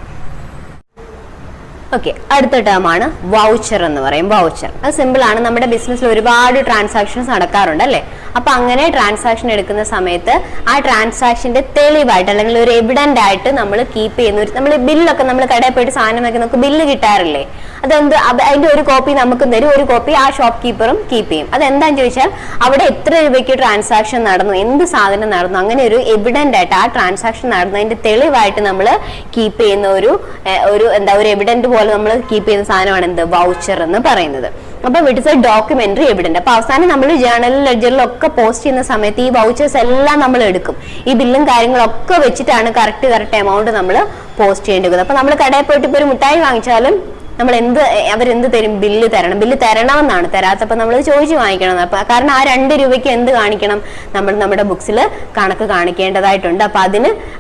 ഓക്കെ, അടുത്ത ടേമാണ് വൗച്ചർ എന്ന് പറയും. വൗച്ചർ അത് സിമ്പിൾ ആണ്. നമ്മുടെ ബിസിനസ്സിൽ ഒരുപാട് ട്രാൻസാക്ഷൻസ് നടക്കാറുണ്ട് അല്ലെ? അപ്പൊ അങ്ങനെ ട്രാൻസാക്ഷൻ എടുക്കുന്ന സമയത്ത് ആ ട്രാൻസാക്ഷന്റെ തെളിവായിട്ട് അല്ലെങ്കിൽ ഒരു എവിഡന്റ് ആയിട്ട് നമ്മൾ കീപ്പ് ചെയ്യുന്ന, നമ്മൾ ബില്ലൊക്കെ നമ്മൾ കടയിൽ പോയിട്ട് സാധനം വെക്കുന്ന നമുക്ക് ബില്ല് കിട്ടാറില്ലേ? അതെന്ത്, അതിന്റെ ഒരു കോപ്പി നമുക്ക് തരും, ഒരു കോപ്പി ആ ഷോപ്പ് കീപ്പറും കീപ്പ് ചെയ്യും. അതെന്താന്ന് ചോദിച്ചാൽ അവിടെ എത്ര രൂപയ്ക്ക് ട്രാൻസാക്ഷൻ നടന്നു, എന്ത് സാധനം നടന്നു, അങ്ങനെ ഒരു എവിഡന്റ് ആയിട്ട് ആ ട്രാൻസാക്ഷൻ നടന്നതിന്റെ തെളിവായിട്ട് നമ്മൾ കീപ്പ് ചെയ്യുന്ന ഒരു എവിഡന്റ് പോലെ നമ്മൾ കീപ്പ് ചെയ്യുന്ന സാധനമാണ് എന്ത്? വൗച്ചർ എന്ന് പറയുന്നത്. അപ്പൊ it is A documentary evident. അപ്പൊ അവസാനം നമ്മൾ ജേർണലിൽ ലെഡ്ജറിലും ഒക്കെ പോസ്റ്റ് ചെയ്യുന്ന സമയത്ത് ഈ വൗച്ചേഴ്സ് എല്ലാം നമ്മൾ എടുക്കും. ഈ ബില്ലും കാര്യങ്ങളൊക്കെ വെച്ചിട്ടാണ് കറക്റ്റ് എമൗണ്ട് നമ്മൾ പോസ്റ്റ് ചെയ്യേണ്ടത്. അപ്പൊ നമ്മൾ കടയിൽ പോയിട്ട് ഇപ്പൊ ഒരു മിഠായി വാങ്ങിച്ചാലും നമ്മൾ അവരെന്ത് തരും? ബില്ല് തരണം. ബില്ല് തരണമെന്നാണ്, തരാത്തപ്പോ നമ്മൾ ചോദിച്ചു വാങ്ങിക്കണം. അപ്പൊ കാരണം ആ 2 രൂപയ്ക്ക് എന്ത് കാണിക്കണം? നമ്മൾ നമ്മുടെ ബുക്സിൽ കണക്ക് കാണിക്കേണ്ടതായിട്ടുണ്ട്. അപ്പൊ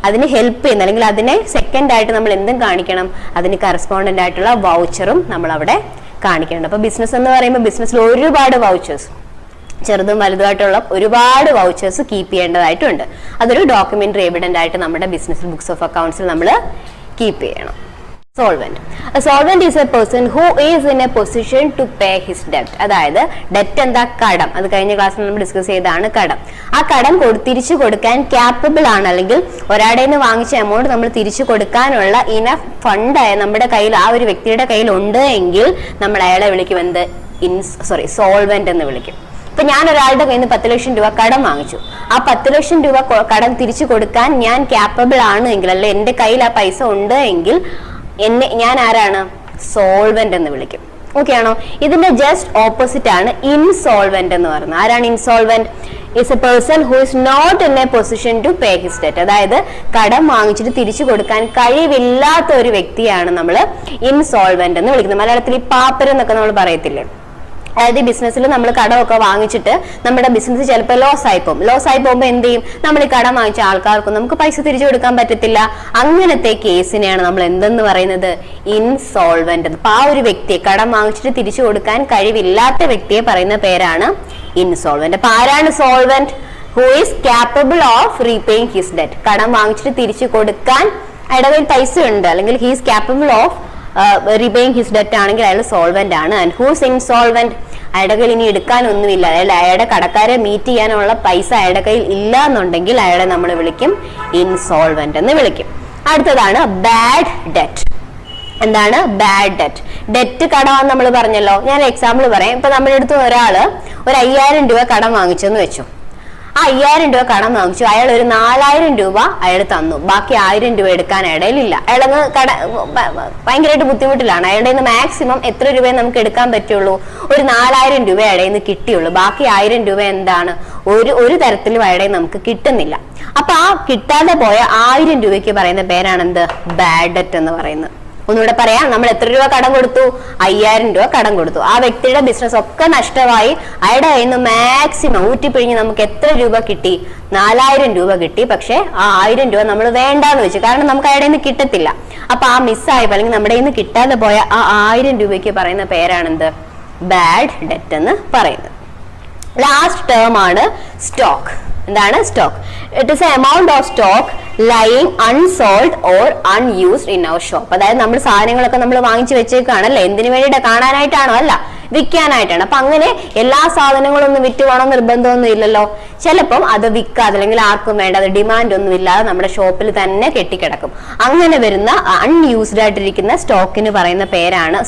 അതിന് ഹെൽപ്പ് ചെയ്യുന്ന, അല്ലെങ്കിൽ അതിനെ സെക്കൻഡ് ആയിട്ട് നമ്മൾ എന്തും കാണിക്കണം? അതിന് കറസ്പോണ്ടന്റ് ആയിട്ടുള്ള വൗച്ചറും നമ്മൾ അവിടെ കാണിക്കേണ്ടത്. അപ്പൊ ബിസിനസ് എന്ന് പറയുമ്പോൾ ബിസിനസ്സിൽ ഒരുപാട് വൗച്ചേഴ്സ്, ചെറുതും വലുതുമായിട്ടുള്ള ഒരുപാട് വൗച്ചേഴ്സ് കീപ്പ് ചെയ്യേണ്ടതായിട്ടുണ്ട്. അതൊരു ഡോക്യുമെന്ററി എവിഡന്റ് ആയിട്ട് നമ്മുടെ ബിസിനസ് ബുക്സ് ഓഫ് അക്കൗണ്ട്സിൽ നമ്മൾ കീപ്പ് ചെയ്യണം. Solvent. A solvent is a person who is in a position to pay his debt. അതായത് ഡെറ്റ് എന്താ? കടം. അത് കഴിഞ്ഞ ക്ലാസ്സിൽ നമ്മൾ ഡിസ്കസ് ചെയ്തതാണ് കടം. ആ കടം തിരിച്ചു കൊടുക്കാൻ ക്യാപ്പബിൾ ആണ്, അല്ലെങ്കിൽ ഒരാളുടെ നിന്ന് വാങ്ങിച്ച എമൗണ്ട് നമ്മൾ തിരിച്ചു കൊടുക്കാനുള്ള ഇനഫ് ഫണ്ട് നമ്മുടെ കയ്യിൽ, ആ ഒരു വ്യക്തിയുടെ കയ്യിൽ ഉണ്ട് എങ്കിൽ നമ്മൾ അയാളെ വിളിക്കും എന്ത്? സോൾവെന്റ് എന്ന് വിളിക്കും. ഇപ്പൊ ഞാൻ ഒരാളുടെ കയ്യിൽ നിന്ന് 10 ലക്ഷം രൂപ കടം വാങ്ങിച്ചു. ആ 10 ലക്ഷം രൂപ കടം തിരിച്ചു കൊടുക്കാൻ ഞാൻ ക്യാപ്പബിൾ ആണ് എങ്കിൽ, അല്ലെ എന്റെ കയ്യിൽ ആ പൈസ ഉണ്ട് എങ്കിൽ ഞാൻ ആരാണ്? സോൾവെന്റ് എന്ന് വിളിക്കും. ഓക്കെ ആണോ? ഇതിന്റെ ജസ്റ്റ് ഓപ്പോസിറ്റ് ആണ് ഇൻസോൾവെന്റ് എന്ന് പറയുന്നത്. ആരാണ് insolvent? Is a person who is not in a position to pay his debt. അതായത് കടം വാങ്ങിച്ചിട്ട് തിരിച്ചു കൊടുക്കാൻ കഴിവില്ലാത്ത ഒരു വ്യക്തിയാണ് നമ്മൾ ഇൻസോൾവെന്റ് എന്ന് വിളിക്കുന്നത്. മലയാളത്തിൽ ഈ പാപ്പര് എന്നൊക്കെ നമ്മൾ പറയത്തില്ലേ? അതായത് ഈ ബിസിനസ്സിൽ നമ്മൾ കടമൊക്കെ വാങ്ങിച്ചിട്ട് നമ്മുടെ ബിസിനസ് ചിലപ്പോൾ ലോസ് ആയി പോകുമ്പോൾ എന്ത് ചെയ്യും? നമ്മൾ ഈ കടം വാങ്ങിച്ച ആൾക്കാർക്കും നമുക്ക് പൈസ തിരിച്ചു കൊടുക്കാൻ പറ്റത്തില്ല. അങ്ങനത്തെ കേസിനെയാണ് നമ്മൾ എന്തെന്ന് പറയുന്നത്? ഇൻസോൾവെന്റ്. അപ്പൊ ആ ഒരു വ്യക്തിയെ, കടം വാങ്ങിച്ചിട്ട് തിരിച്ചു കൊടുക്കാൻ കഴിവില്ലാത്ത വ്യക്തിയെ പറയുന്ന പേരാണ് ഇൻസോൾവെന്റ്. അപ്പൊ ആരാണ് solvent? Who is capable of repaying his debt. കടം വാങ്ങിച്ചിട്ട് തിരിച്ചു കൊടുക്കാൻ അയാളുടെ കയ്യിൽ പൈസ ഉണ്ട്, അല്ലെങ്കിൽ he is capable of repaying his debt ആണെങ്കിൽ അയാൾ സോൾവെന്റ് ആണ്. And who's insolvent? അയാളുടെ കയ്യിൽ ഇനി എടുക്കാനൊന്നുമില്ല, അയാളുടെ കടക്കാരെ മീറ്റ് ചെയ്യാനുള്ള പൈസ അയാളുടെ കയ്യിൽ ഇല്ല എന്നുണ്ടെങ്കിൽ അയാളെ നമ്മൾ വിളിക്കും ഇൻസോൾവെന്റ് എന്ന് വിളിക്കും. അടുത്തതാണ് ബാഡ് ഡെറ്റ്. എന്താണ് ബാഡ് ഡെറ്റ്? ഡെറ്റ് കടമാണെന്ന് നമ്മൾ പറഞ്ഞല്ലോ. ഞാൻ എക്സാമ്പിൾ പറയാം. ഇപ്പൊ നമ്മുടെ അടുത്ത് ഒരാള് ഒരു 5000 രൂപ കടം വാങ്ങിച്ചെന്ന് വെച്ചു. ആ 5000 രൂപ കടം വാങ്ങിച്ചു. അയാൾ ഒരു 4000 രൂപ അയാൾ തന്നു. ബാക്കി 1000 രൂപ എടുക്കാൻ ഇടയിലില്ല. അയാളങ്ങ് ഭയങ്കരമായിട്ട് ബുദ്ധിമുട്ടിലാണ്. അയാളുടെ നിന്ന് മാക്സിമം എത്ര രൂപയെ നമുക്ക് എടുക്കാൻ പറ്റുള്ളൂ? ഒരു 4000 രൂപ അയാളുടെ നിന്ന് കിട്ടിയുള്ളൂ. ബാക്കി 1000 രൂപ എന്താണ്? ഒരു തരത്തിലും അയാളുടെ നമുക്ക് കിട്ടുന്നില്ല. അപ്പൊ ആ കിട്ടാതെ പോയ 1000 രൂപയ്ക്ക് പറയുന്ന പേരാണ് എന്ത്? ബാഡ് ഡെറ്റ് എന്ന് പറയുന്നത്. ഒന്നുകൂടെ പറയാം. നമ്മൾ എത്ര രൂപ കടം കൊടുത്തു? 5000 രൂപ കടം കൊടുത്തു. ആ വ്യക്തിയുടെ ബിസിനസ് ഒക്കെ നഷ്ടമായി. അയാളുടെ കയ്യിൽ നിന്ന് മാക്സിമം ഊറ്റിപ്പിഴിഞ്ഞ് നമുക്ക് എത്ര രൂപ കിട്ടി? 4000 രൂപ കിട്ടി. പക്ഷെ ആ 1000 രൂപ നമ്മൾ വേണ്ടാന്ന് വെച്ചു, കാരണം നമുക്ക് അയാളുടെ നിന്ന് കിട്ടത്തില്ല. അപ്പൊ ആ മിസ്സായപ്പോ, അല്ലെങ്കിൽ നമ്മുടെ കയ്യിൽ നിന്ന് കിട്ടാതെ പോയ ആ 1000 രൂപയ്ക്ക് പറയുന്ന പേരാണെന്ത്? ബാഡ് ഡെറ്റ് എന്ന് പറയുന്നത്. ലാസ്റ്റ് ടേം ആണ് സ്റ്റോക്ക്. എന്താണ് stock? It is a amount of stock lying unsold or unused in our shop. അതായത് നമ്മൾ സാധനങ്ങളൊക്കെ നമ്മൾ വാങ്ങിച്ചു വെച്ചേക്കാണല്ലേ, എന്തിനു വേണ്ടിയിട്ട്? കാണാനായിട്ടാണോ? അല്ല, വിൽക്കാനായിട്ടാണ്. അപ്പൊ അങ്ങനെ എല്ലാ സാധനങ്ങളും ഒന്നും വിറ്റ് വേണം നിർബന്ധമൊന്നും ഇല്ലല്ലോ. ചിലപ്പം അത് വിൽക്കാതെ, അല്ലെങ്കിൽ ആർക്കും വേണ്ട, അത് ഡിമാൻഡ് ഒന്നും ഇല്ലാതെ നമ്മുടെ ഷോപ്പിൽ തന്നെ കെട്ടിക്കിടക്കും. അങ്ങനെ വരുന്ന അൺയൂസ്ഡ് ആയിട്ടിരിക്കുന്ന സ്റ്റോക്കിന് പറയുന്ന പേരാണ്,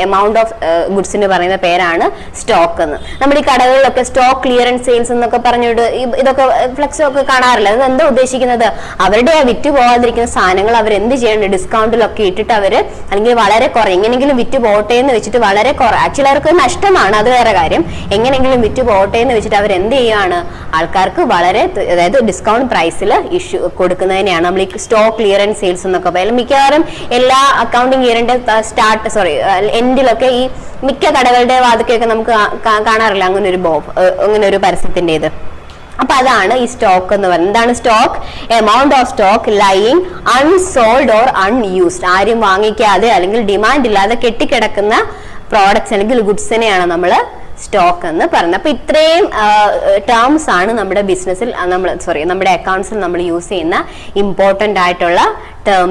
എമൗണ്ട് ഓഫ് ഗുഡ്സിന് പറയുന്ന പേരാണ് സ്റ്റോക്ക് എന്ന്. നമ്മൾ ഈ കടകളിലൊക്കെ സ്റ്റോക്ക് ക്ലിയറൻസ് സെയിൽസ് എന്നൊക്കെ പറഞ്ഞിട്ട് ഇതൊക്കെ ഫ്ലെക്സ് ഒക്കെ കാണാറില്ല. അത് എന്താ ഉദ്ദേശിക്കുന്നത്? അവരുടെ ആ വിറ്റ് പോകാതിരിക്കുന്ന സാധനങ്ങൾ അവരെന്ത് ചെയ്യേണ്ടത്? ഡിസ്കൗണ്ടിലൊക്കെ ഇട്ടിട്ട് അവര്, അല്ലെങ്കിൽ വളരെ കുറേ, എങ്ങനെയെങ്കിലും വിറ്റ് പോട്ടെ എന്ന് വെച്ചിട്ട് വളരെ കുറേ, ആക്ച്വലി അവർക്ക് നഷ്ടമാണ്, അത് വേറെ കാര്യം, എങ്ങനെയെങ്കിലും വിറ്റ് പോട്ടെ എന്ന് വെച്ചിട്ട് അവരെന്ത് ചെയ്യുകയാണ്? ആൾക്കാർക്ക് വളരെ, അതായത് ഡിസ്കൗണ്ട് പ്രൈസിൽ കൊടുക്കുന്നതിനെയാണ് നമ്മൾ ഈ സ്റ്റോക്ക് ക്ലിയറൻസ് സെയിൽസ് എന്നൊക്കെ പറയുന്നത്. മിക്കവാറും എല്ലാ അക്കൗണ്ടിങ് ഇയറിന്റെ എൻഡിലൊക്കെ ഈ മിക്ക കടകളുടെ വാതിക്കൊക്കെ നമുക്ക് കാണാറില്ല അങ്ങനെ ഒരു പരസ്യത്തിന്റെ ഇത്. അപ്പൊ അതാണ് ഈ സ്റ്റോക്ക് എന്ന് പറയുന്നത്. എന്താണ് stock? Amount of stock lying unsold or unused. ആരും വാങ്ങിക്കാതെ അല്ലെങ്കിൽ ഡിമാൻഡ് ഇല്ലാതെ കെട്ടിക്കിടക്കുന്ന പ്രോഡക്ട്സ് അല്ലെങ്കിൽ ഗുഡ്സിനെയാണ് നമ്മൾ സ്റ്റോക്ക് എന്ന് പറയുന്നത്. അപ്പൊ ഇത്രയും ടേംസ് ആണ് നമ്മുടെ ബിസിനസ്സിൽ നമ്മുടെ അക്കൗണ്ട്സിൽ നമ്മൾ യൂസ് ചെയ്യുന്ന ഇമ്പോർട്ടന്റ് ആയിട്ടുള്ള ടേം.